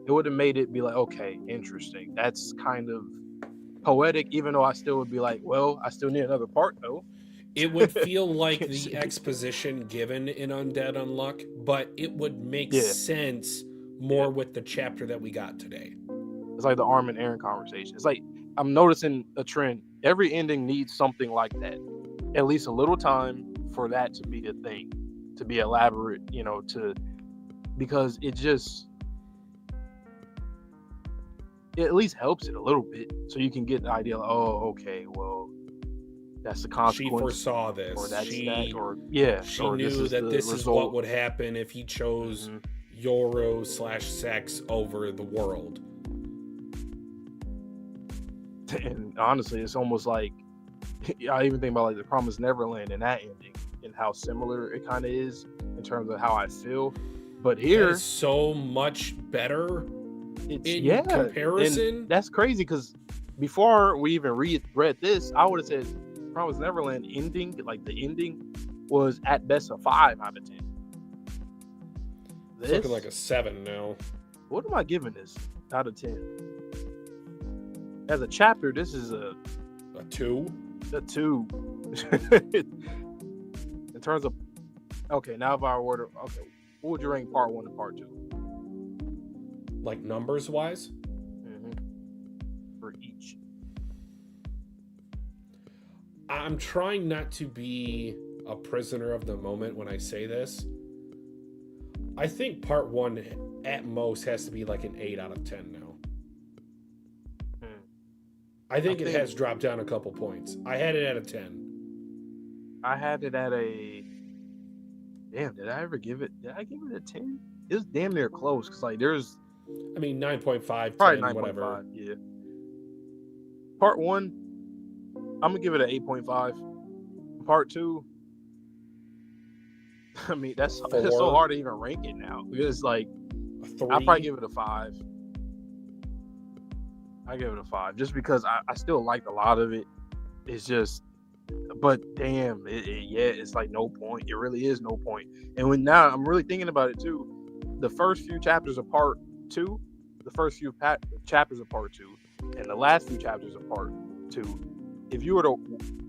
it would have made it be like, okay, interesting. That's kind of poetic, even though I still would be like, well, I still need another part though. It would feel like the exposition given in Undead Unluck, but it would make sense more with the chapter that we got today. It's like the Arm and Aaron conversation. It's like I'm noticing a trend. Every ending needs something like that. At least a little time for that to be a thing, to be elaborate, because it at least helps it a little bit, so you can get the idea. Like, oh, okay, well, that's the consequence. She foresaw this. Or that's she knew that this is what would happen if he chose Yoro/sex over the world. And honestly, it's almost like I even think about like the Promised Neverland and that ending and how similar it kind of is in terms of how I feel. But here, it's so much better. In comparison. And that's crazy because before we even read this, I would have said Promised Neverland ending, like the ending, was at best a 5 out of 10. It's looking like a 7 now. What am I giving this out of 10? As a chapter, this is a 2. A 2. In terms of now if I were to what would you rank part 1 and part 2? Like numbers wise? For each. I'm trying not to be a prisoner of the moment when I say this. I think part 1 at most has to be like an 8 out of 10 now. I think it has dropped down a couple points. I had it at a 10. I had it at a... Damn, did I give it a 10? It was damn near close because like there's... 9.5, probably 10, whatever. Yeah. Part 1, I'm gonna give it an 8.5. Part 2, I mean that's so hard to even rank it now because like I'll probably give it a 5. I give it a 5 just because I still liked a lot of it. It's just, but damn, it's like no point. It really is no point. And when now I'm really thinking about it too, the first few chapters of part 2, the first few chapters of part 2, and the last few chapters of part 2, if you were to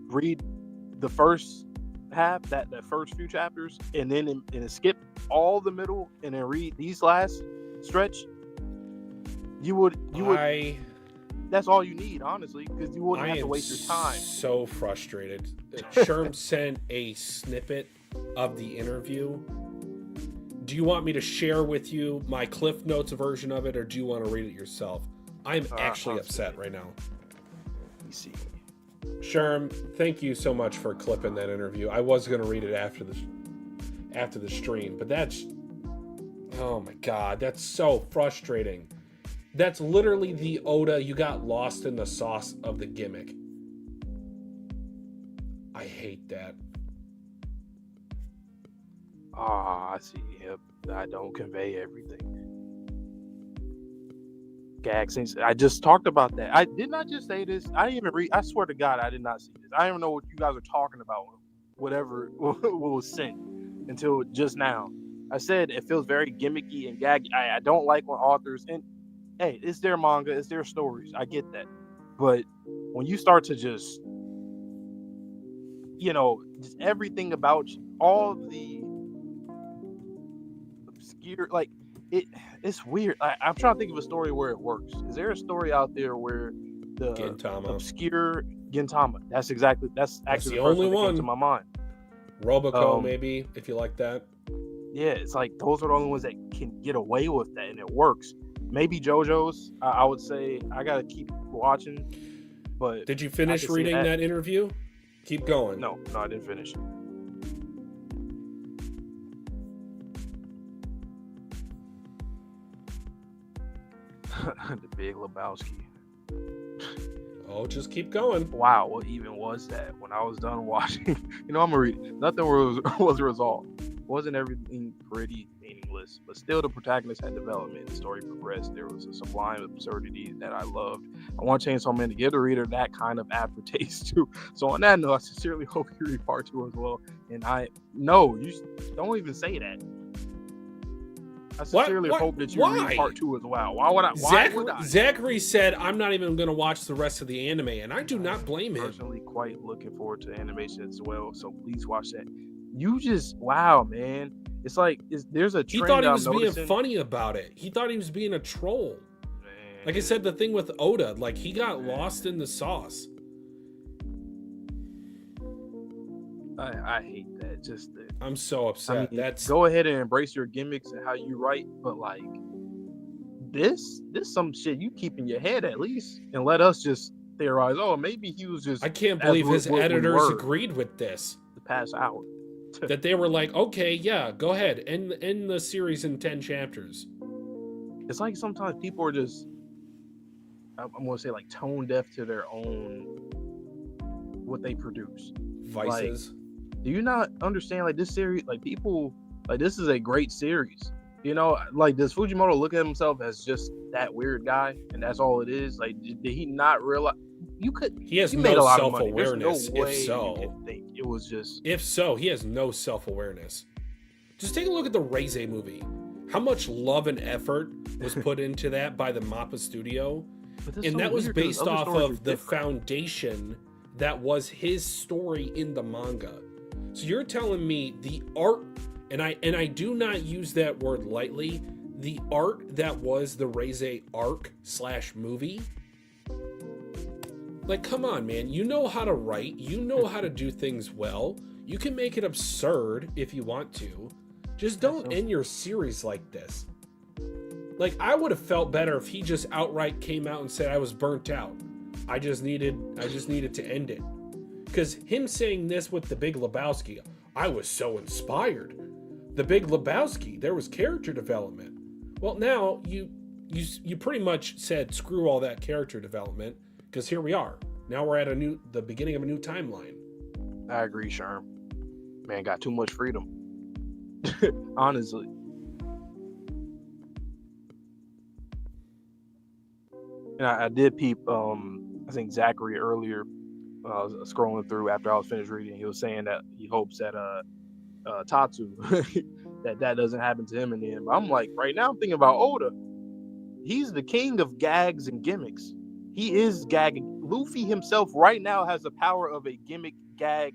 read the first half, that first few chapters, and then skip all the middle and then read these last stretch, you would. That's all you need, honestly, because you wouldn't have to waste your time. So frustrated. Sherm sent a snippet of the interview. Do you want me to share with you my Cliff Notes version of it, or do you want to read it yourself? I'm actually upset right now. Let me see. Sherm, thank you so much for clipping that interview. I was going to read it after the stream, but oh my god, that's so frustrating. That's literally the Oda, you got lost in the sauce of the gimmick. I hate that. I see. Yep. I don't convey everything. Gag scenes. I just talked about that. I did not just say this. I didn't even read. I swear to God, I did not see this. I don't even know what you guys are talking about. Whatever what was sent until just now. I said it feels very gimmicky and gaggy. I don't like when authors, and hey, it's their manga, it's their stories. I get that. But when you start to just, just everything about you, all the obscure, like, it's weird. I'm trying to think of a story where it works. Is there a story out there where the Gintama. obscure Gintama? That's actually the the only first one that one. came to my mind. Roboco, maybe, if you like that. Yeah, it's like those are the only ones that can get away with that, and it works. Maybe JoJo's. I would say I gotta keep watching. But did you finish reading that interview? Keep going. No, I didn't finish. The Big Lebowski. Oh, just keep going. Wow, what even was that? When I was done watching, I'm gonna read it. Nothing was resolved. Wasn't everything pretty meaningless, but still the protagonist had development. The story progressed. There was a sublime absurdity that I loved. I want Chainsaw Man to give the reader that kind of aftertaste too. So on that note, I sincerely hope you read part 2 as well. And you don't even say that. I sincerely hope that you read part 2 as well. Why would I? Zachary said, I'm not even going to watch the rest of the anime, and I do not blame him. I'm personally quite looking forward to animation as well, so please watch that. You just, wow, man. It's like, there's a trend. He thought he was being funny about it. He thought he was being a troll. Man. Like I said, the thing with Oda, like, he got lost in the sauce. I hate that. I'm so upset. Go ahead and embrace your gimmicks and how you write, but like this some shit you keep in your head at least, and let us just theorize. Oh, maybe he was just. I can't believe his editors agreed with this. The past hour. That they were like, okay, yeah, go ahead, end the series in 10 chapters. It's like sometimes people are just, I'm gonna say, like, tone deaf to their own what they produce. Vices. Like, do you not understand, like, this series, like, people, like, this is a great series. Like, does Fujimoto look at himself as just that weird guy, and that's all it is? Like, did he not realize? He has no self-awareness. No if so, you can think it was just. If so, he has no self-awareness. Just take a look at the Reize movie. How much love and effort was put into that by the MAPPA studio, and that was based off of the foundation that was his story in the manga. So you're telling me the art, and I do not use that word lightly, the art that was the Reize arc/movie. Like, come on, man. You know how to write. You know how to do things well. You can make it absurd if you want to. Just don't end your series like this. Like, I would have felt better if he just outright came out and said, I was burnt out. I just needed to end it. Because him saying this with the Big Lebowski, I was so inspired. The Big Lebowski, there was character development. Well, now you pretty much said screw all that character development, because here we are. Now we're at the beginning of a new timeline. I agree, Sherm. Man, got too much freedom. Honestly. And I did peep, I think Zachary earlier, scrolling through after I was finished reading, he was saying that he hopes that Tatsu, that doesn't happen to him in the end. But I'm like, right now I'm thinking about Oda. He's the king of gags and gimmicks. He is gagging. Luffy himself right now has the power of a gimmick gag.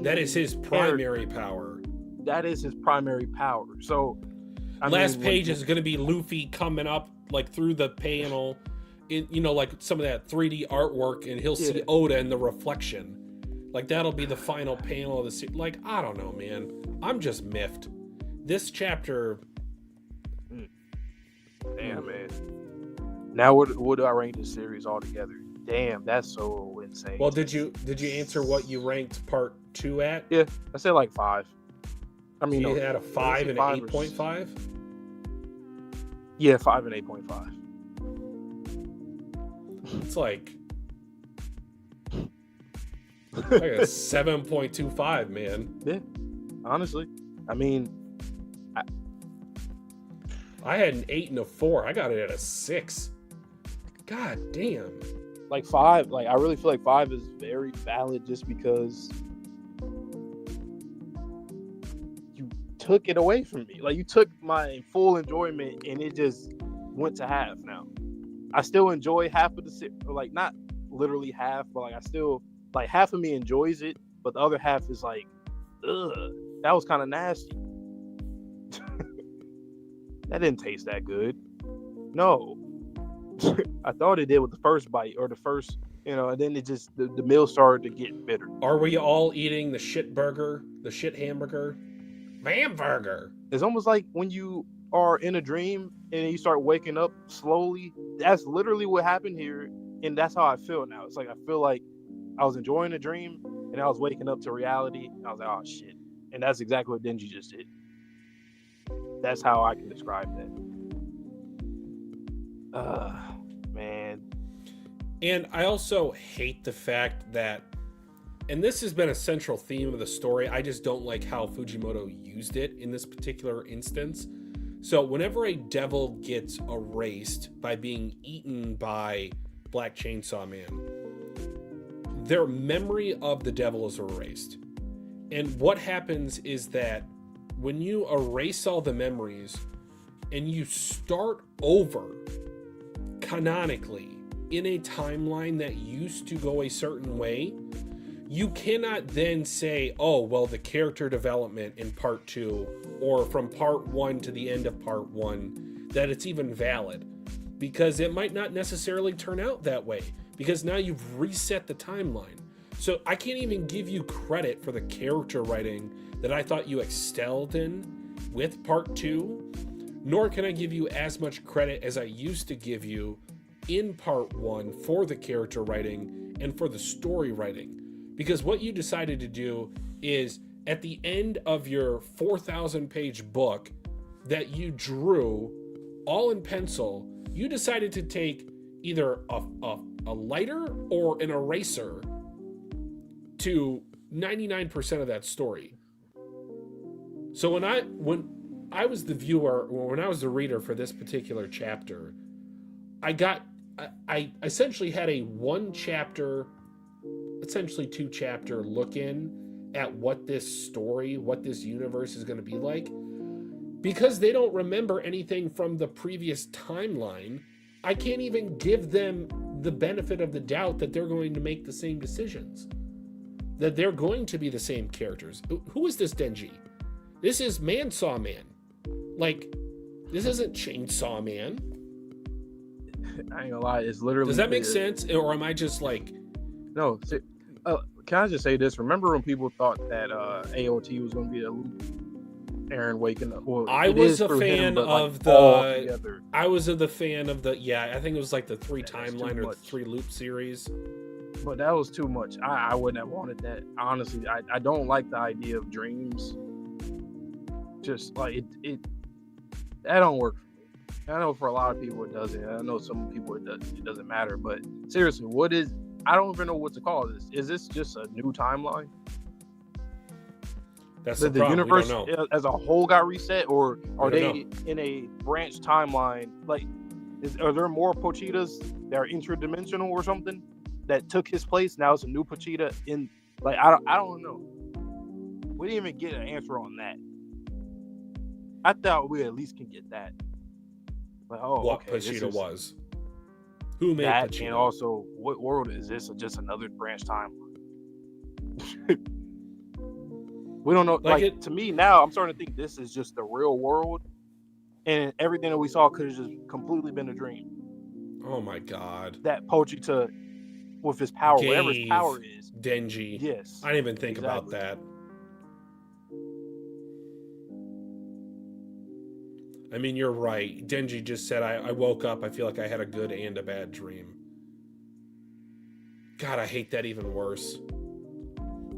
That is his primary power. That is his primary power. So, last page is going to be Luffy coming up like through the panel, in like some of that 3D artwork, and he'll see Oda in the reflection. Like, that'll be the final panel of the series. Like, I don't know, man. I'm just miffed. This chapter. Damn, man. Now, what do I rank this series altogether? Damn, that's so insane. Well, did you answer what you ranked part 2 at? Yeah, I said like 5. I mean, you had a 5 and an 8.5? Yeah, 5 and 8.5. It's like a 7.25, man. Yeah, honestly. I mean, I had an 8 and a 4. I got it at a 6. God damn. Like 5, like, I really feel like 5 is very valid just because took it away from me. Like, you took my full enjoyment, and it just went to half now. I still enjoy half of the series, like, not literally half, but, like, I still, like, half of me enjoys it, but the other half is like, ugh, that was kind of nasty. That didn't taste that good. No. I thought it did with the first bite, or the first, and then it just, the meal started to get bitter. Are we all eating the shit burger, the shit hamburger? Hamburger. It's almost like when you are in a dream and you start waking up slowly. That's literally what happened here, and that's how I feel now. It's like, I feel like I was enjoying the dream, and I was waking up to reality, and I was like, oh shit. And that's exactly what Denji just did. That's how I can describe that. Man. And I also hate the fact that, and this has been a central theme of the story, I just don't like how Fujimoto used it in this particular instance. So whenever a devil gets erased by being eaten by Black Chainsaw Man, their memory of the devil is erased. And what happens is that when you erase all the memories and you start over canonically in a timeline that used to go a certain way, you cannot then say, oh, well, the character development in part 2 or from part 1 to the end of part 1, that it's even valid, because it might not necessarily turn out that way, because now you've reset the timeline. So I can't even give you credit for the character writing that I thought you excelled in with part 2, nor can I give you as much credit as I used to give you in part 1 for the character writing and for the story writing. Because what you decided to do is, at the end of your 4,000 page book that you drew all in pencil, you decided to take either a lighter or an eraser to 99% of that story. So when I was the viewer, or when I was the reader for this particular chapter, I essentially had a 1 chapter, essentially 2 chapter look in at what this story, what this universe is going to be like. Because they don't remember anything from the previous timeline, I can't even give them the benefit of the doubt that they're going to make the same decisions, that they're going to be the same characters. Who is this Denji? This is Mansaw Man. Like, this isn't Chainsaw Man. I ain't gonna lie, it's literally... Does that make sense? Or am I just like... No, can I just say this? Remember when people thought that AOT was going to be a loop? Aaron waking up. Well, I was a fan of the... I was the fan of the... Yeah, I think it was like the 3 timeline or the 3 loop series. But that was too much. I wouldn't have wanted that. Honestly, I don't like the idea of dreams. Just like it that don't work for me. I know for a lot of people it doesn't. I know some people it doesn't matter. But seriously, I don't even know what to call this. Is this just a new timeline? That's the universe as a whole got reset, or are they in a branch timeline? Like, are there more Pochitas that are interdimensional or something that took his place? Now it's a new Pochita in, like, I don't know. We didn't even get an answer on that. I thought we at least can get that. Like, what Pochita was. Who made that, Pochita? and also, what world is this? Just another branch timeline? We don't know. Like, to me now, I'm starting to think this is just the real world, and everything that we saw could have just completely been a dream. Oh my god! That Pochita, with his power, whatever his power is, Denji. Yes, I didn't even think about that. I mean, you're right. Denji just said, I woke up, I feel like I had a good and a bad dream. God, I hate that even worse.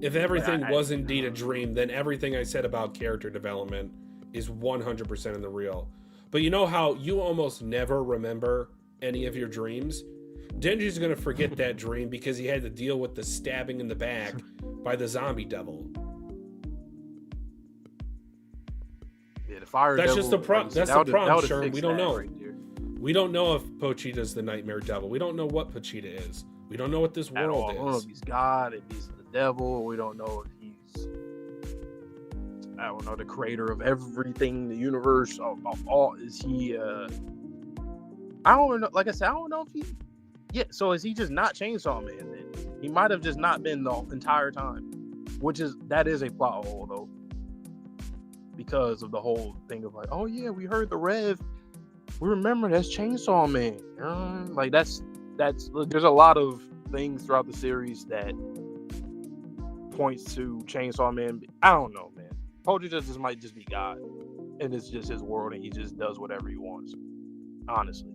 If everything was indeed a dream, then everything I said about character development is 100% in the real. But you know how you almost never remember any of your dreams? Denji's going to forget that dream because he had to deal with the stabbing in the back by the zombie devil. Yeah, the fire that's devil, just the problem. That's the problem, Sherm. We don't know. Right, we don't know if Pochita's the Nightmare Devil. We don't know what Pochita is. We don't know what this world is. We don't know if he's God, if he's the devil. We don't know if he's I don't know, the creator of everything, the universe, of all. Is he? I don't know. Like I said, I don't know if he. Yeah. So is he just not Chainsaw Man? Then he might have just not been the entire time, that is a plot hole though, because of the whole thing of like, oh yeah, we heard the Rev. We remember that's Chainsaw Man. Like that's. There's a lot of things throughout the series that points to Chainsaw Man. I don't know, man. Pochita just might just be God, and it's just his world, and he just does whatever he wants. Honestly,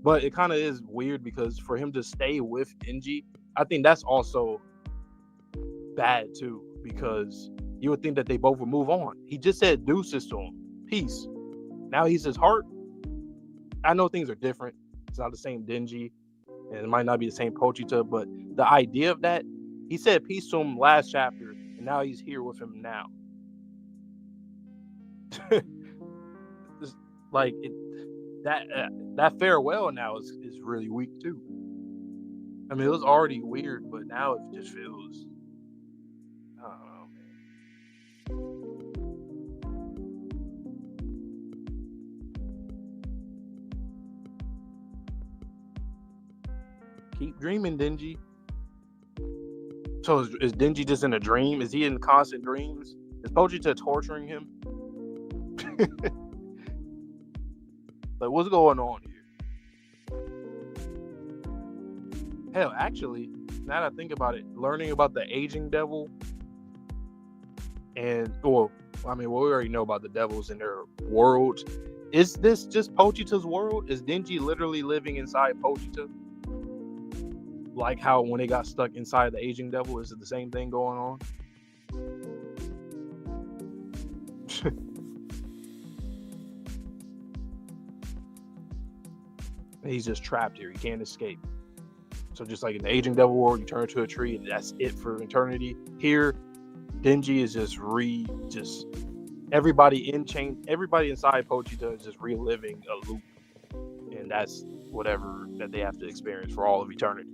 but it kind of is weird because for him to stay with Denji, I think that's also bad too, because you would think that they both would move on. He just said deuces to him, peace. Now he's his heart. I know things are different. It's not the same Denji, and it might not be the same Pochita, but the idea of that, he said peace to him last chapter, and now he's here with him now. Like that farewell now is really weak too. I mean, it was already weird, but now it just feels, I don't know, man. Keep dreaming, Denji. So is Denji just in a dream? Is he in constant dreams? Is Pochita torturing him? Like, what's going on here? Hell, actually, now that I think about it, learning about the aging devil, and we already know about the devils in their worlds. Is this just Pochita's world? Is Denji literally living inside Pochita? Like how when they got stuck inside the aging devil, is it the same thing going on? He's just trapped here. He can't escape. So just like in the aging devil world, you turn into a tree and that's it for eternity. Here, Denji is just everybody inside Pochita is just reliving a loop. And that's whatever that they have to experience for all of eternity.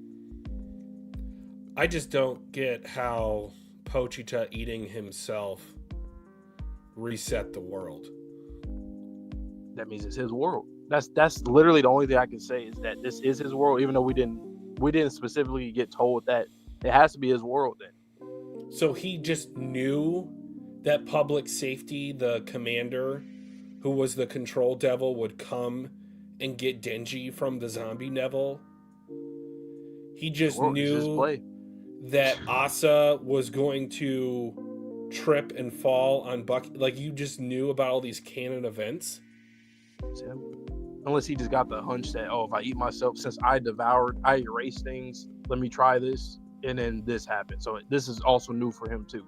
I just don't get how Pochita eating himself reset the world. That means it's his world. That's literally the only thing I can say is that this is his world, even though we didn't specifically get told that it has to be his world then. So he just knew that public safety, the commander who was the control devil, would come and get Denji from the zombie devil. He just knew that Asa was going to trip and fall on Bucky. Like, you just knew about all these canon events. It's him. Unless he just got the hunch that, if I eat myself, since I erased things, let me try this, and then this happened. So this is also new for him too.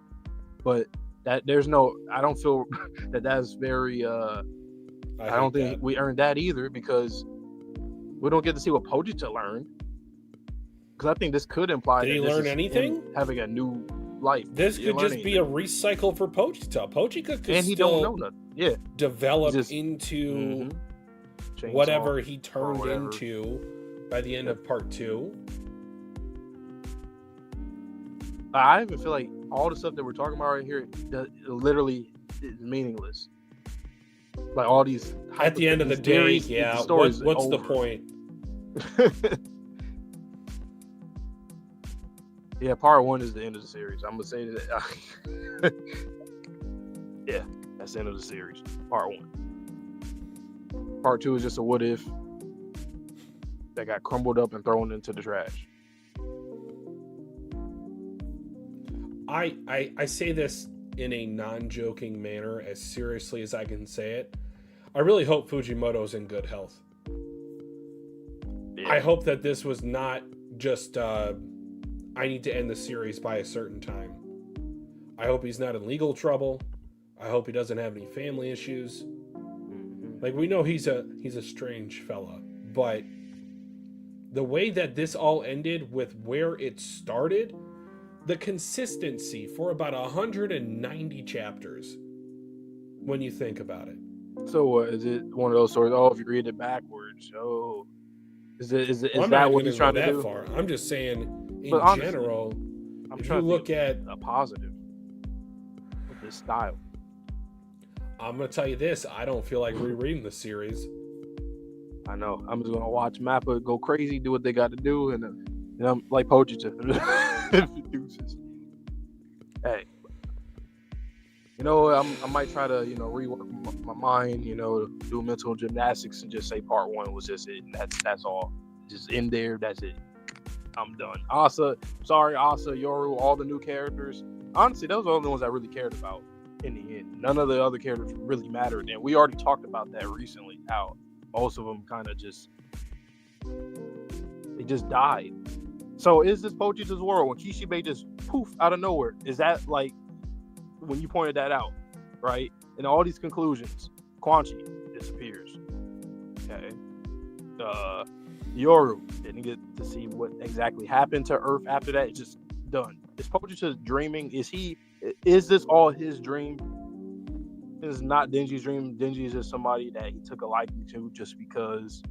But I don't feel that's very. I don't think we earned that either, because we don't get to see what Pochita learned. Because I think this could imply Did he learn anything? Having a new life. This could just be a recycle for Pochita. Pochita could still don't know nothing. Yeah. Develop into whatever he turned into by the end of part 2. I even feel like all the stuff that we're talking about right here literally is meaningless. Like all these at the end of the day, yeah. What's the point? Yeah, part 1 is the end of the series. I'm gonna say that. Yeah, that's the end of the series. Part 1. Part 2 is just a what if that got crumbled up and thrown into the trash. I say this in a non-joking manner, as seriously as I can say it. I really hope Fujimoto's in good health. Yeah. I hope that this was not just I need to end the series by a certain time. I hope he's not in legal trouble. I hope he doesn't have any family issues. Like, we know he's a strange fella, but the way that this all ended with where it started, the consistency for about 190 chapters, when you think about it. So is it one of those stories? If you read it backwards, is that what he's trying to do? Far. I'm just saying, in general, I'm if you look at a positive with this style. I'm gonna tell you this: I don't feel like rereading the series. I know. I'm just gonna watch Mappa go crazy, do what they got to do, and I'm like Pochita. Deuces. Hey, I might try to rework my mind, do mental gymnastics and just say part one was just it. And that's all. Just in there. That's it. I'm done. Asa, Yoru, all the new characters. Honestly, those are the only ones I really cared about in the end. None of the other characters really mattered, and we already talked about that recently. How most of them kind of just died. So is this Pochita's world when Kishibe just poof out of nowhere? Is that like when you pointed that out, right? And all these conclusions, Quanchi disappears. Okay. Yoru didn't get to see what exactly happened to Earth after that. It's just done. Is Pochita dreaming? Is this all his dream? This is not Denji's dream. Denji is just somebody that he took a liking to just because,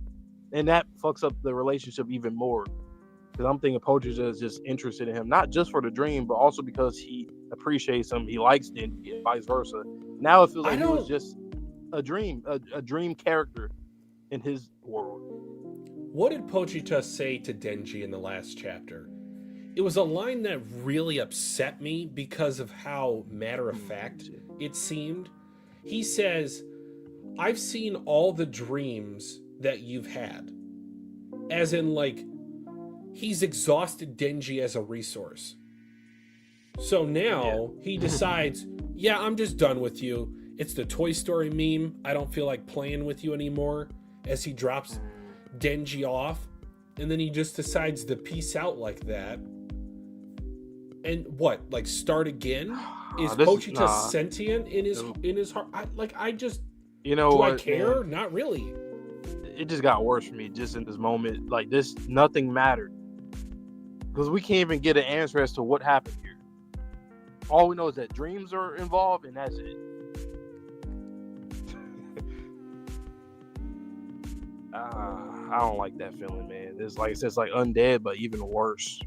and that fucks up the relationship even more. Because I'm thinking Pochita is just interested in him, not just for the dream, but also because he appreciates him, he likes Denji, and vice versa. Now it feels like he was just a dream character in his world. What did Pochita say to Denji in the last chapter? It was a line that really upset me because of how matter-of-fact it seemed. He says, I've seen all the dreams that you've had. As in, like, he's exhausted Denji as a resource. So now he decides, I'm just done with you. It's the Toy Story meme. I don't feel like playing with you anymore. As he drops Denji off. And then he just decides to peace out like that. And what? Like start again? Is Pochita sentient in his heart? Do I care? Man. Not really. It just got worse for me just in this moment. Like this, nothing mattered. Because we can't even get an answer as to what happened here. All we know is that dreams are involved, and that's it. I don't like that feeling, man. It's like undead, but even worse.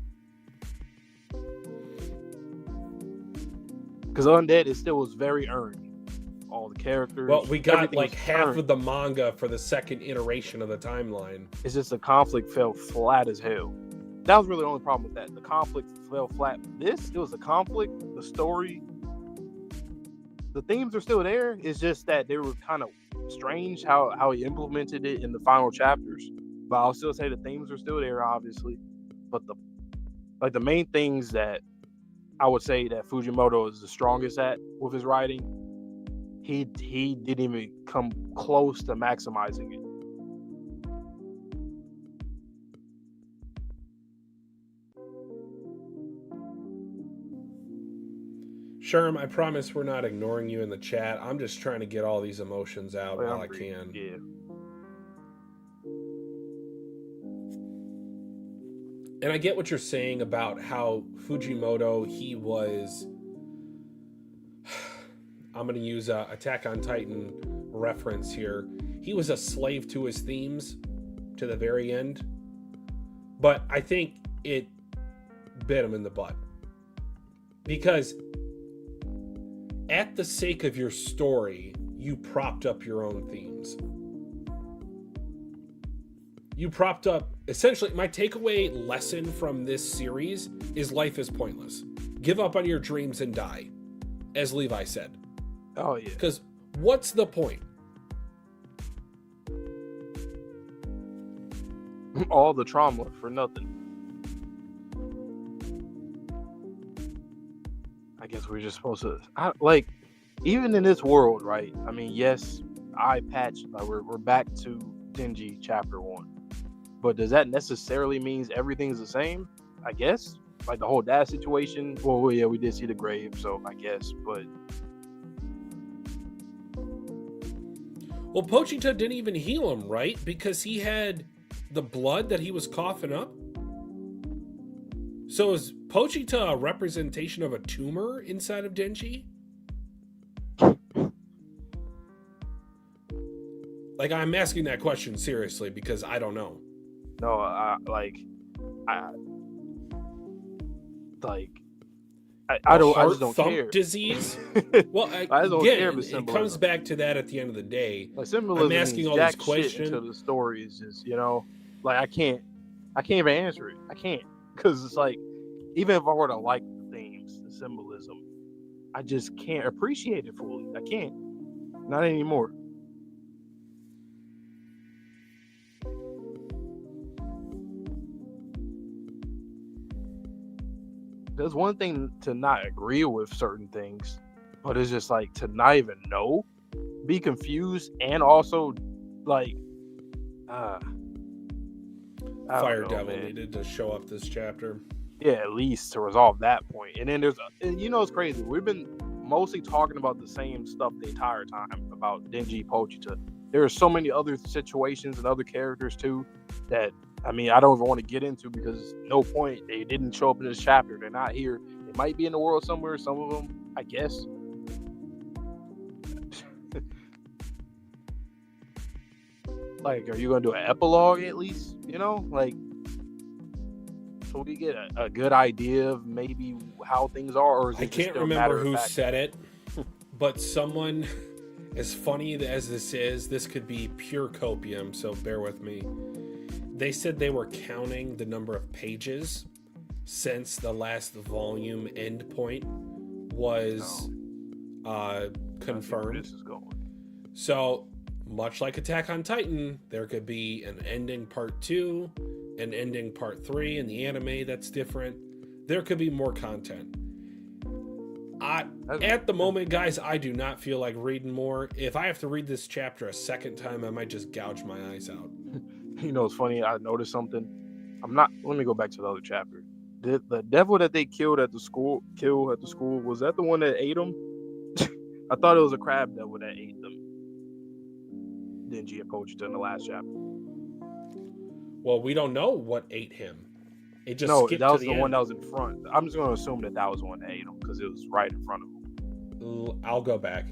Because undead, it still was very earned. All the characters. Well, we got like half of the manga for the second iteration of the timeline. It's just the conflict fell flat as hell. That was really the only problem with that. The conflict fell flat. It was a conflict. The story, the themes are still there. It's just that they were kind of strange how he implemented it in the final chapters. But I'll still say the themes are still there, obviously. But the main things that I would say that Fujimoto is the strongest at with his writing, he didn't even come close to maximizing it. Sherm, I promise we're not ignoring you in the chat. I'm just trying to get all these emotions out while I can. Yeah. And I get what you're saying about how Fujimoto, he was... I'm going to use a Attack on Titan reference here. He was a slave to his themes to the very end. But I think it bit him in the butt. Because at the sake of your story, you propped up your own themes. You propped up... Essentially, my takeaway lesson from this series is life is pointless. Give up on your dreams and die, as Levi said. Oh, yeah. Because what's the point? All the trauma for nothing. I guess we're just supposed to... even in this world, right? I mean, yes, eye patch. We're back to Denji chapter 1. But does that necessarily mean everything's the same? I guess. Like the whole dad situation. Well, yeah, we did see the grave, so I guess. But... Well, Pochita didn't even heal him, right? Because he had the blood that he was coughing up. So is Pochita a representation of a tumor inside of Denji? Like, I'm asking that question seriously because I don't know. No, I heart just don't thump care. disease. Well, I just don't care again, if it's it comes symbolism. back to that at the end of the day. Like I'm symbolism asking means all these jack shit questions. until the story is just, like I can't even answer it. I can't, because it's like, even if I were to like the themes, the symbolism, I just can't appreciate it fully. I can't, not anymore. There's one thing to not agree with certain things, but it's just like to not even know, be confused, and also like Fire know, Devil man. needed to show up this chapter. Yeah, at least to resolve that point. And then there's, it's crazy. We've been mostly talking about the same stuff the entire time about Denji Pochita. There are so many other situations and other characters too that, I mean, I don't even want to get into, because no point. They didn't show up in this chapter. They're not here. They might be in the world somewhere. Some of them, I guess. Like, are you going to do an epilogue at least? Like, so we get a good idea of maybe how things are, or is it I just can't still remember matter of who fact? said it, but someone, as funny as this is, this could be pure copium, so bear with me. They said they were counting the number of pages since the last volume end point was confirmed. This is going. So, much like Attack on Titan, there could be an ending part 2, an ending part 3 in the anime that's different. There could be more content. At the moment, guys, I do not feel like reading more. If I have to read this chapter a second time, I might just gouge my eyes out. It's funny. I noticed something. Let me go back to the other chapter. The devil that they killed at the school, was that the one that ate them? I thought it was a crab devil that ate them. Denji and Pochita in the last chapter. Well, we don't know what ate him. It just No, skipped that was to the the one end. that was in front. I'm just going to assume that was the one that ate him, because it was right in front of him. I'll go back.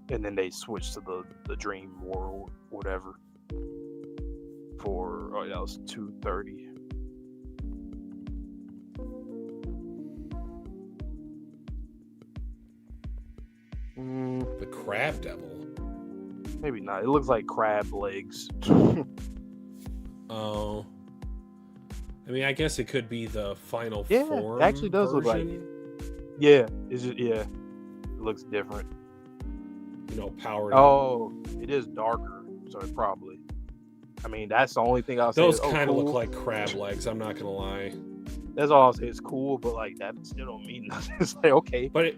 And then they switched to the dream world, whatever. That was 2:30. The crab devil. Maybe not. It looks like crab legs. Oh. I mean, I guess it could be the final form. It actually does look like it. Yeah, it looks different. Powered up. It is darker, so it probably. I mean, that's the only thing I'll say. Those kind of cool. look like crab legs, I'm not gonna lie. That's all I'll say. It's cool, but like that still don't mean nothing. It's like, okay. But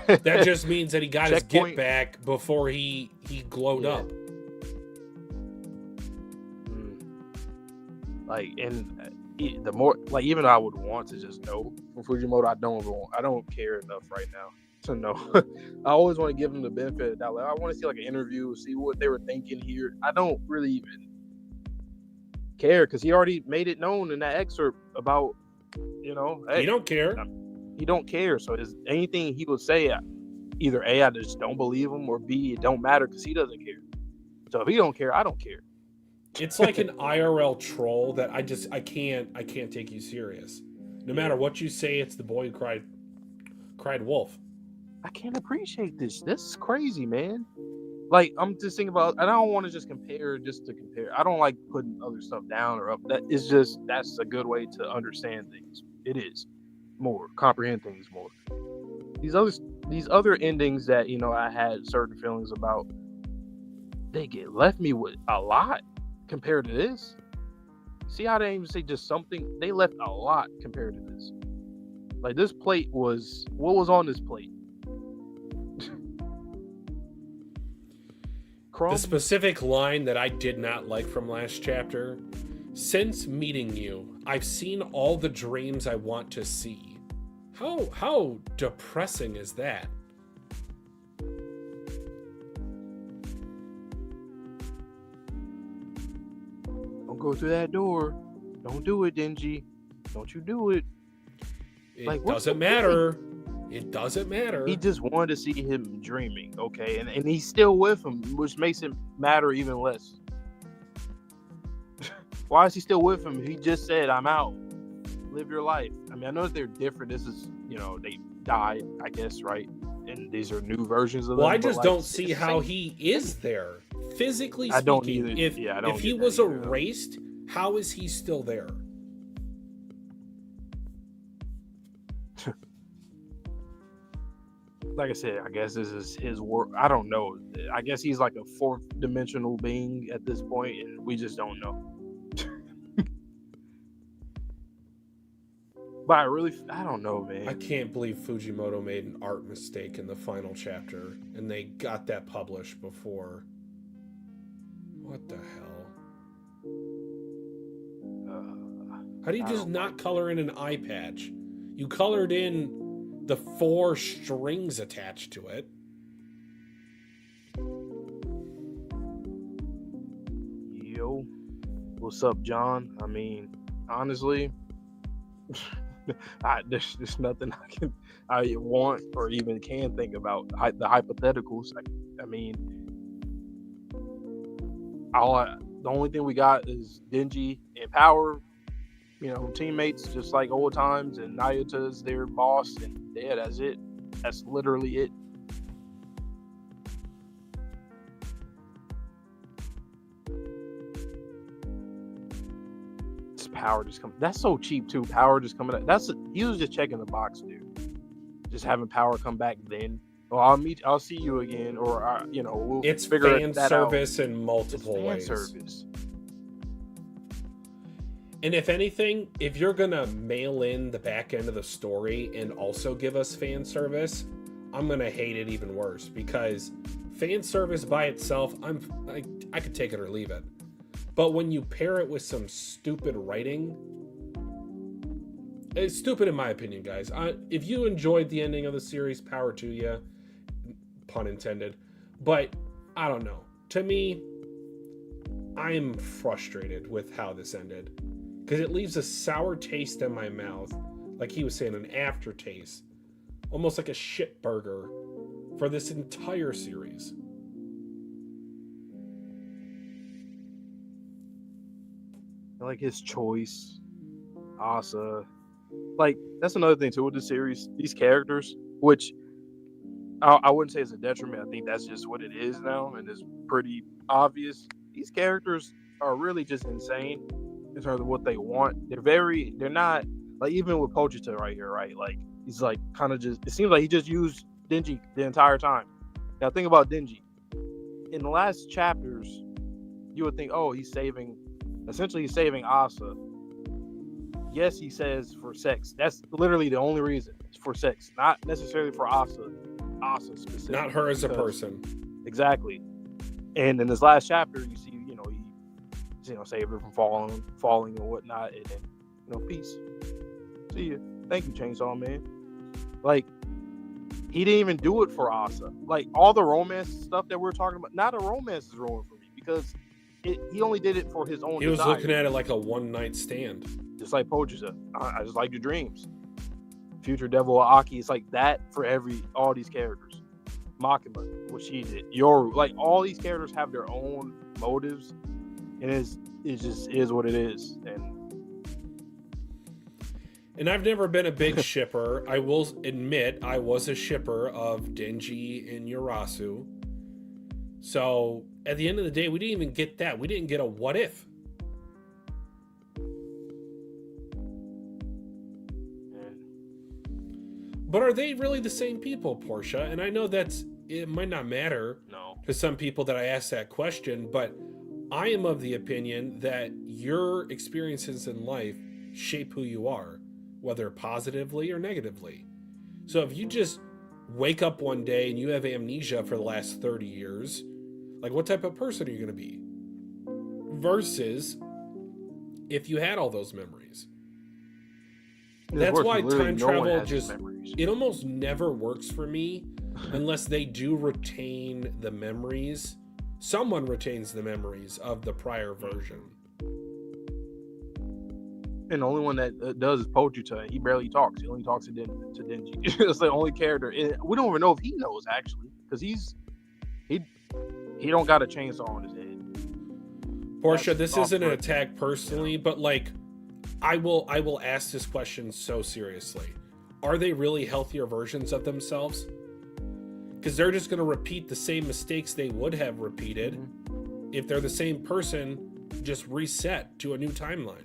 that just means that he got his get back before he glowed up. Like, and the more, like, even I would want to just know from Fujimoto, I don't care enough right now to know. I always want to give him the benefit of the doubt. Like, I want to see like an interview, see what they were thinking here. I don't really even care, because he already made it known in that excerpt about, hey, he don't care. He don't care. So is anything he would say, either A, I just don't believe him, or B, it don't matter because he doesn't care. So if he don't care, I don't care. It's like an IRL troll that I can't take you serious. No matter what you say, it's the boy who cried wolf. I can't appreciate this. This is crazy, man. Like, I'm just thinking about, and I don't want to just compare just to compare. I don't like putting other stuff down or up. That's a good way to understand things. It is more, comprehend things more. These other endings that, I had certain feelings about, they left me with a lot compared to this. See how they even say just something? They left a lot compared to this. Like, this plate what was on this plate? The specific line that I did not like from last chapter: since meeting you, I've seen all the dreams I want to see. How depressing is that? Don't go through that door. Don't do it, Denji. Don't you do it. It doesn't matter. It doesn't matter. He just wanted to see him dreaming, okay? And he's still with him, which makes it matter even less. Why is he still with him? He just said, I'm out. live your life. I mean, I know that they're different. This is, they died, I guess, right? And these are new versions of them. Well, I just but, don't see how he is there. Physically speaking, I don't either. I don't if he was erased, how is he still there? Like I said, I guess this is his work. I don't know. I guess he's like a fourth dimensional being at this point, and we just don't know. But I don't know, man. I can't believe Fujimoto made an art mistake in the final chapter, and they got that published before. What the hell? How do you just not color in an eye patch? You colored in the 4 strings attached to it. Yo, what's up, John? I mean, honestly, there's nothing I want or even can think about the hypotheticals. I mean, the only thing we got is Denji and Power, teammates just like old times, and Nayuta's their boss, and yeah, that's it. That's literally it. This Power just coming. That's so cheap too. Power just coming out. He was just checking the box, dude. Just having Power come back then. Well, I'll see you again, or we'll it's figure fan that service out. in multiple ways. Service. And if anything, if you're gonna mail in the back end of the story and also give us fan service, I'm gonna hate it even worse, because fan service by itself, I could take it or leave it. But when you pair it with some stupid writing, it's stupid in my opinion, guys. If you enjoyed the ending of the series, power to you, pun intended. But I don't know. To me, I'm frustrated with how this ended, because it leaves a sour taste in my mouth, like he was saying, an aftertaste, almost like a shit burger for this entire series. Like his choice, Asa. Like, that's another thing too with the series. These characters, which I wouldn't say it's a detriment. I think that's just what it is now, and it's pretty obvious. These characters are really just insane in terms of what they want. They're not, like, even with Pochita right here, right? Like, he's like kind of just, it seems like he just used Denji the entire time. Now think about Denji. In the last chapters, you would think, oh, he's saving Asa. Yes, he says for sex. That's literally the only reason. It's for sex, not necessarily for Asa specifically. Not her as a person. Exactly. And in this last chapter, you see, he saved her from falling and whatnot, and then, peace. See ya. Thank you, Chainsaw Man. Like, he didn't even do it for Asa. Like, all the romance stuff that we're talking about, not a romance is ruined for me, because he only did it for his own He was desire. looking at it like a one-night stand. Just like Pochita. I just like your dreams. Future Devil Aki, it's like that for all these characters. Makima, what she did. Like, all these characters have their own motives, and it just is what it is. And I've never been a big shipper. I will admit I was a shipper of Denji and Urasu. So at the end of the day, we didn't even get that. We didn't get a what if. But are they really the same people, Portia? And I know it might not matter to some people that I ask that question, but I am of the opinion that your experiences in life shape who you are, whether positively or negatively. So if you just wake up one day and you have amnesia for the last 30 years, like, what type of person are you going to be? Versus if you had all those memories. That's why time travel it almost never works for me unless they do retain the memories. Someone retains the memories of the prior version. And the only one that does is Pochita. He barely talks. He only talks to Denji. It's the only character. We don't even know if he knows, actually, because he don't got a chainsaw on his head. Portia, this isn't an attack personally, but like, I will ask this question so seriously. Are they really healthier versions of themselves? Because they're just going to repeat the same mistakes they would have repeated if they're the same person, just reset to a new timeline.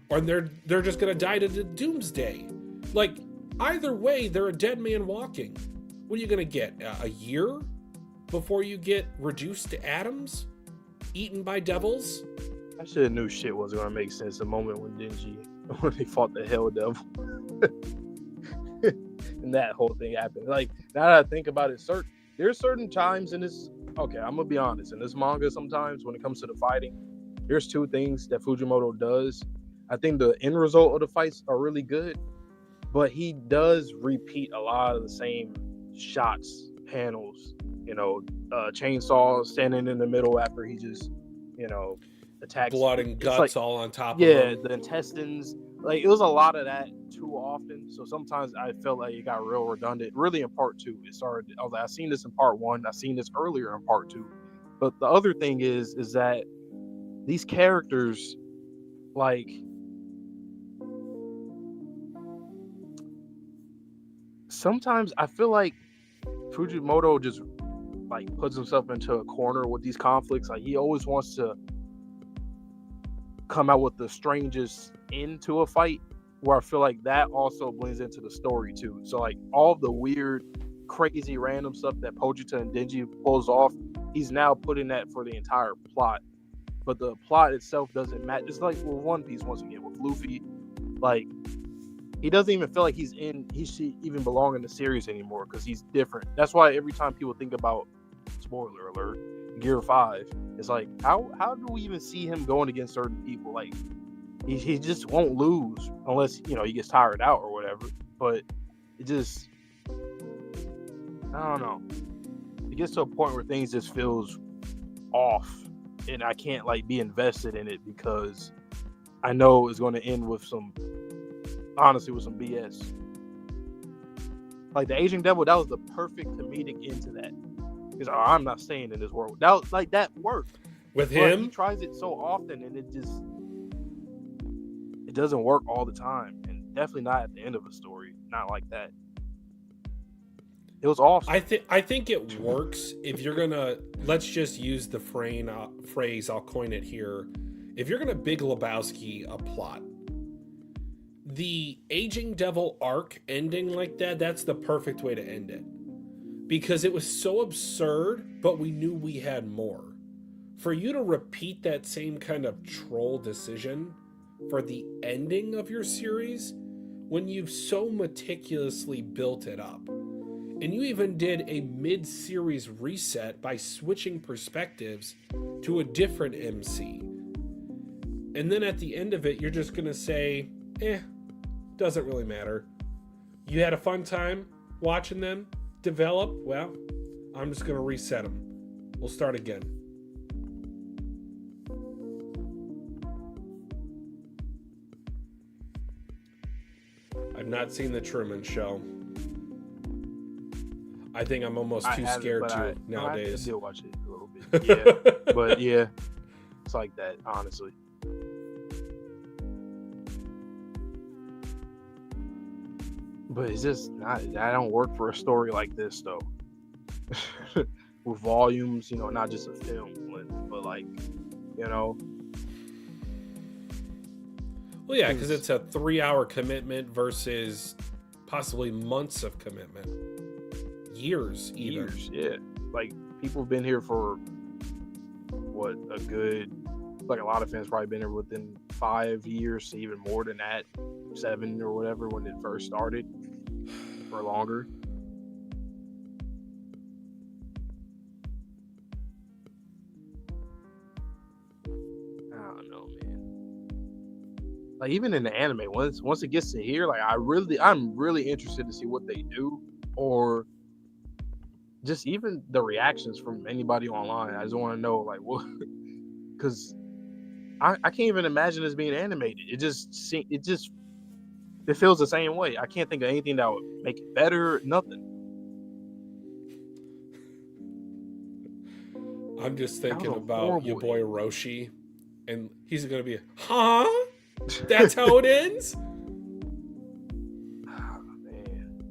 Or they're just going to die to the doomsday. Like, either way, they're a dead man walking. What are you going to get? A year before you get reduced to atoms? Eaten by devils? I should have knew shit wasn't gonna make sense the moment when they fought the Hell Devil, and that whole thing happened. Like, now that I think about it, there's certain times in this. Okay, I'm gonna be honest. In this manga, sometimes when it comes to the fighting, there's two things that Fujimoto does. I think the end result of the fights are really good, but he does repeat a lot of the same shots, panels. Chainsaw standing in the middle after he just, attacks. Blood and guts like, all on top of him. him. The intestines. Like, it was a lot of that too often. So sometimes I felt like it got real redundant. Really, in part 2, it started. I was like, I've seen this in part 1. I've seen this earlier in part 2. But the other thing is that these characters, like, sometimes I feel like Fujimoto just like puts himself into a corner with these conflicts. Like, he always wants to come out with the strangest end to a fight, where I feel like that also blends into the story too. So like all the weird, crazy, random stuff that Pochita and Denji pulls off, he's now putting that for the entire plot. But the plot itself doesn't match. Just like with One Piece, once again, with Luffy, like, he doesn't even feel like he should even belong in the series anymore because he's different. That's why every time people think about, spoiler alert, Gear 5, it's like, how do we even see him going against certain people? Like, he just won't lose unless, he gets tired out or whatever. But it just, I don't know. It gets to a point where things just feels off, and I can't like be invested in it because I know it's going to end with some BS. Like the Aging Devil, that was the perfect comedic end to that. Because I'm not staying in this world. That worked with him. But he tries it so often, and it doesn't work all the time, and definitely not at the end of a story. Not like that. It was awesome. I think it works if you're gonna, let's just use the phrase, I'll coin it here. If you're gonna Big Lebowski a plot, the Aging Devil arc ending like that, that's the perfect way to end it. Because it was so absurd, but we knew we had more. For you to repeat that same kind of troll decision for the ending of your series, when you've so meticulously built it up, and you even did a mid-series reset by switching perspectives to a different MC. And then at the end of it, you're just going to say, doesn't really matter. You had a fun time watching them develop. Well, I'm just going to reset them. We'll start again. I've not seen The Truman Show. I think I'm almost too scared to nowadays. I did watch it a little bit. Yeah. But yeah, it's like that, honestly. But it's just not, I don't work for a story like this though. With volumes, not just a film, but like, Well, yeah, because it's a 3-hour commitment versus possibly months of commitment. Years, even. Years, yeah. Like, people have been here for what, a good, like, a lot of fans probably been here within 5 years, even more than that, 7 or whatever, when it first started, or longer. I don't know, man. Like, even in the anime, once it gets to here, like, I'm really interested to see what they do, or just even the reactions from anybody online. I just want to know, like, what, because I can't even imagine this being animated. It feels the same way. I can't think of anything that would make it better. Nothing. I'm just thinking about your boy Roshi, and he's gonna be, huh? That's how it ends? Oh, man.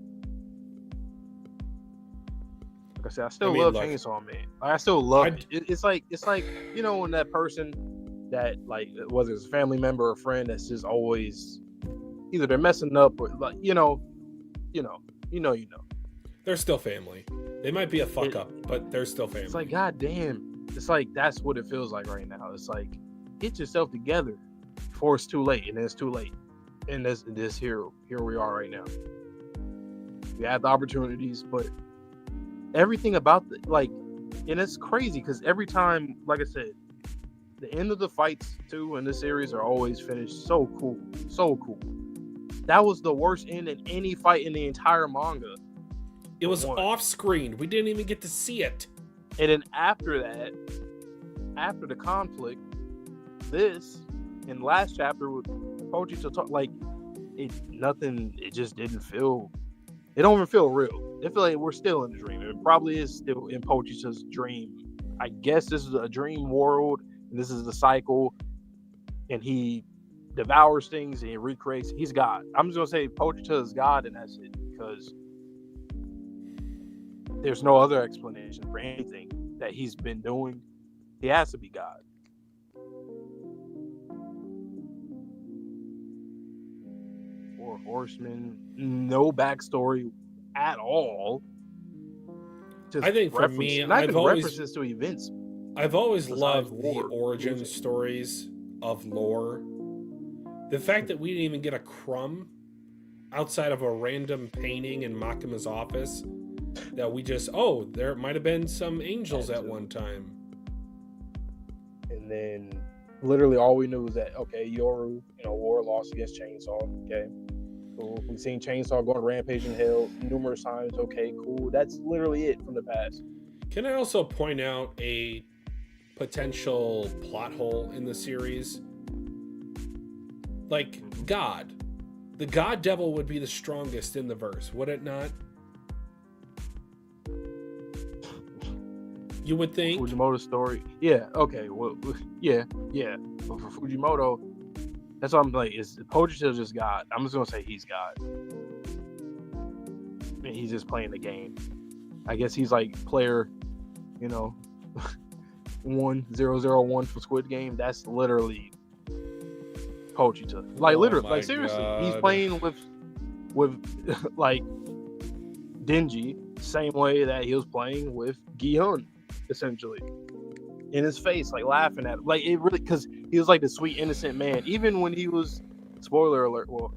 Like I said, I still love Chainsaw Man. I still love it. It's like when that person that like whether it's a family member or a friend that's just always either they're messing up or like you know. They're still family. They might be a fuck up, but they're still family. It's like, goddamn. It's like that's what it feels like right now. It's like, get yourself together before it's too late, and then it's too late. And this here we are right now. We had the opportunities, but everything about and it's crazy because every time, like I said, the end of the fights too in this series are always finished so cool. That was the worst end in any fight in the entire manga. It was off screen. We didn't even get to see it. And then after that, after the conflict, this in last chapter with Pochita talk it just didn't feel. It don't even feel real. It feel like we're still in a dream. It probably is still in Pochita's dream. I guess this is a dream world, and this is the cycle, and he devours things and he recreates. He's God. I'm just gonna say Pochita is God, and that's it, because there's no other explanation for anything that he's been doing. He has to be God. Four Horsemen, no backstory at all. Just I think for me, references to events. I've always loved the origin stories of lore. The fact that we didn't even get a crumb outside of a random painting in Makima's office, that we just, there might have been some angels at one time. And then literally all we knew was that, okay, Yoru, war lost against Chainsaw. Okay, cool. We've seen Chainsaw go on rampage in hell numerous times. Okay, cool. That's literally it from the past. Can I also point out a potential plot hole in the series? Like, God. The God Devil would be the strongest in the verse, would it not? You would think. Fujimoto's story. Yeah, okay. Well, yeah. But for Fujimoto, that's what I'm like. Is Pochita just God? I'm just going to say he's God. And he's just playing the game. I guess he's like player, 1001 for Squid Game. That's literally Pochita. Like, literally. Like, seriously. God. He's playing with like, Denji, same way that he was playing with Gi-hun, essentially, in his face, like laughing at him, like it really, because he was like the sweet innocent man. Even when he was, spoiler alert, well,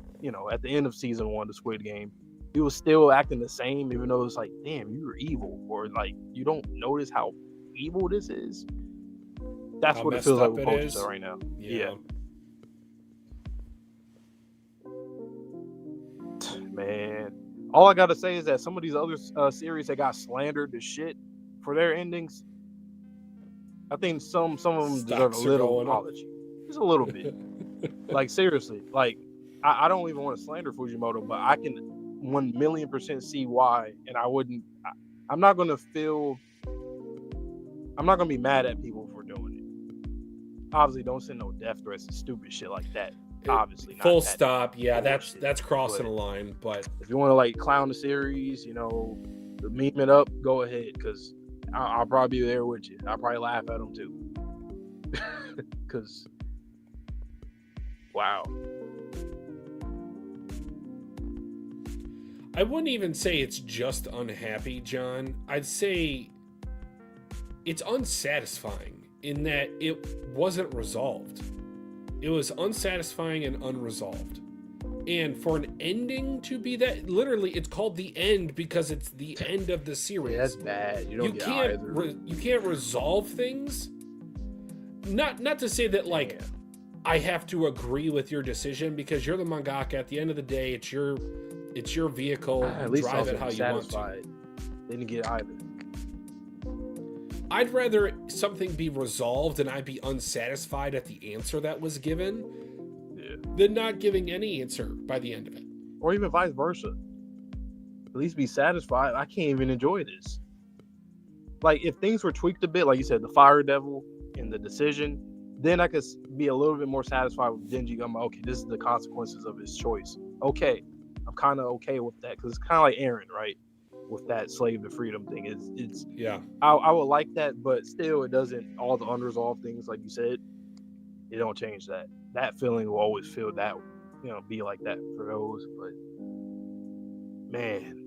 at the end of season 1, the Squid Game, he was still acting the same, even though it's like, damn, you were evil, or like you don't notice how evil this is. That's what it feels like with Pochita right now. Yeah. Man, all I gotta say is that some of these other series that got slandered to shit for their endings, I think some of them deserve a little apology. Just a little bit. Like, seriously. Like, I don't even want to slander Fujimoto, but I can 1,000,000% see why, and I'm not gonna be mad at people for doing it. Obviously, don't send no death threats and stupid shit like that. Obviously, full stop. Yeah, that's crossing a line. But if you want to like clown the series, meme it up, go ahead, because I'll probably be there with you. I'll probably laugh at them too. Because, wow. I wouldn't even say it's just unhappy, John. I'd say it's unsatisfying in that it wasn't resolved. It was unsatisfying and unresolved. And for an ending to be that, literally, it's called the end because it's the end of the series. Yeah, that's bad. You can't resolve things. Not to say that, like, I have to agree with your decision, because you're the mangaka. At the end of the day, it's your vehicle. At least drive it how you want to. Didn't get either. I'd rather something be resolved and I be unsatisfied at the answer that was given than not giving any answer by the end of it. Or even vice versa. At least be satisfied. I can't even enjoy this. Like, if things were tweaked a bit, like you said, the Fire Devil and the decision, then I could be a little bit more satisfied with Denji. I'm like, okay, this is the consequences of his choice. Okay, I'm kind of okay with that because it's kind of like Eren, right? With that slave to freedom thing, it's Yeah. I would like that, but still, it doesn't. All the unresolved things, like you said, it don't change that. That feeling will always feel that, be like that for those. But man,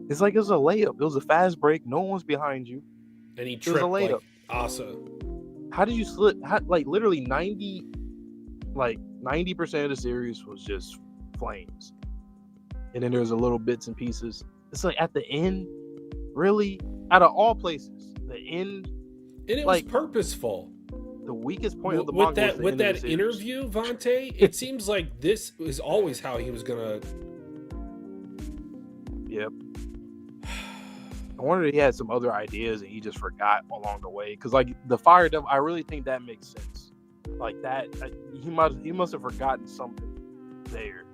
it's like it was a layup. It was a fast break. No one's behind you. And he It was a tripped like layup. Asa. How did you slip? Like literally 90% of the series was just flames, and then there's a little bits and pieces. It's like at the end, really, out of all places, the end, And it was purposeful. The weakest point of the manga with that interview, Vontae, it seems like this is always how he was gonna. Yep. I wonder if he had some other ideas and he just forgot along the way. Because like the Fire Devil, I really think that makes sense. Like that, he must have forgotten something there.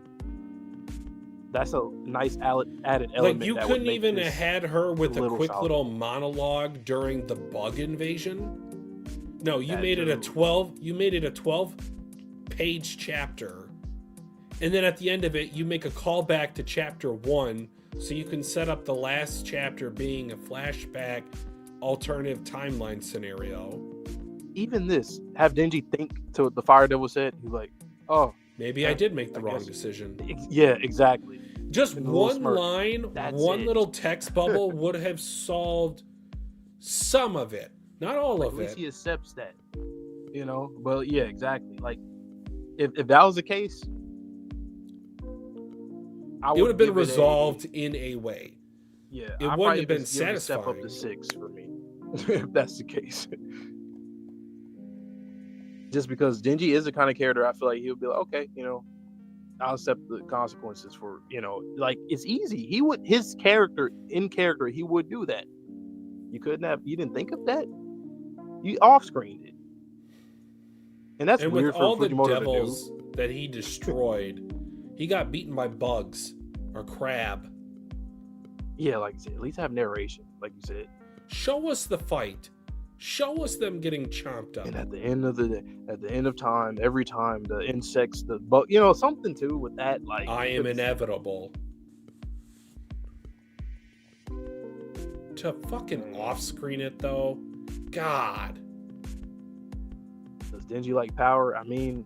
That's a nice added element. Like you couldn't even have had her with a quick little monologue during the bug invasion. No, you made it a 12. You made it a 12-page chapter, and then at the end of it, you make a callback to chapter 1, so you can set up the last chapter being a flashback, alternative timeline scenario. Even this, have Denji think to what the Fire Devil said. He's like, "Oh, maybe I did make the wrong decision." Yeah, exactly. Just one line, one little text bubble would have solved some of it. Not all of it. At least he accepts that, But yeah, exactly. Like, if that was the case, it would have been resolved in a way. Yeah, it wouldn't have been satisfying. Step up to 6 for me, if that's the case. Just because Denji is the kind of character, I feel like he'll be like, okay, I'll accept the consequences for, like it's easy. He would he would do that. You didn't think of that. You off-screened it, and that's weird with for all the Fujimoto devils that he destroyed. He got beaten by bugs or crab. Yeah, like I said, at least have narration, like you said. Show us the fight. Show us them getting chomped up. And at the end of time, every time the insects, the bug, something too with that. Like I am inevitable. To fucking off-screen it though. God. Does Denji like power? I mean,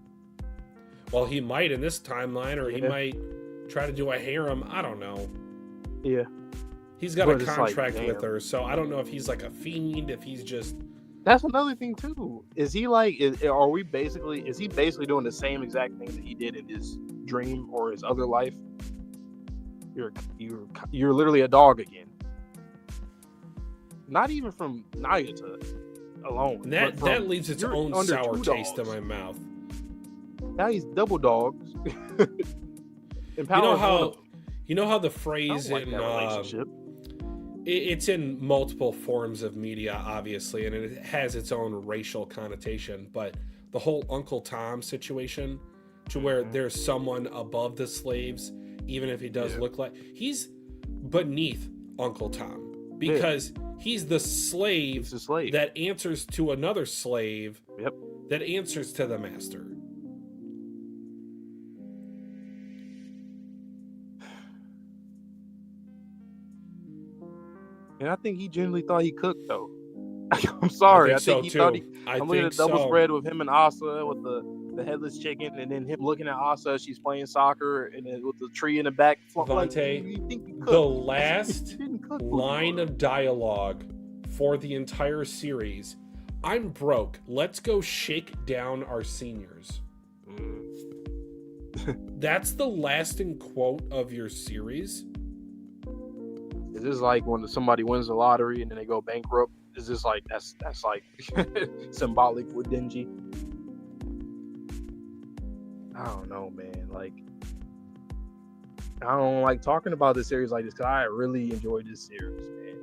well, he might in this timeline, or he might try to do a harem. I don't know. Yeah. He's got a contract with her, so I don't know if he's like a fiend, if he's just. That's another thing too. Is he basically doing the same exact thing that he did in his dream or his other life? You're literally a dog again. Not even from Nayuta alone. And that leaves its own sour taste in my mouth. Now he's double dogs. You know how the phrase in relationship. It's in multiple forms of media, obviously, and it has its own racial connotation. But the whole Uncle Tom situation, to where there's someone above the slaves, even if he does look like he's beneath Uncle Tom, because he's the slave that answers to another slave that answers to the master. And I think he genuinely thought he cooked, though. I'm sorry. I think he thought I'm looking at a double spread with him and Asa with the headless chicken, and then him looking at Asa, she's playing soccer, and then with the tree in the back. Vontae, the last line of dialogue for the entire series, I'm broke. Let's go shake down our seniors. That's the lasting quote of your series. Is this like when somebody wins the lottery and then they go bankrupt? Is this like that's like symbolic with Denji? I don't know, man. Like, I don't like talking about this series like this because I really enjoyed this series, man.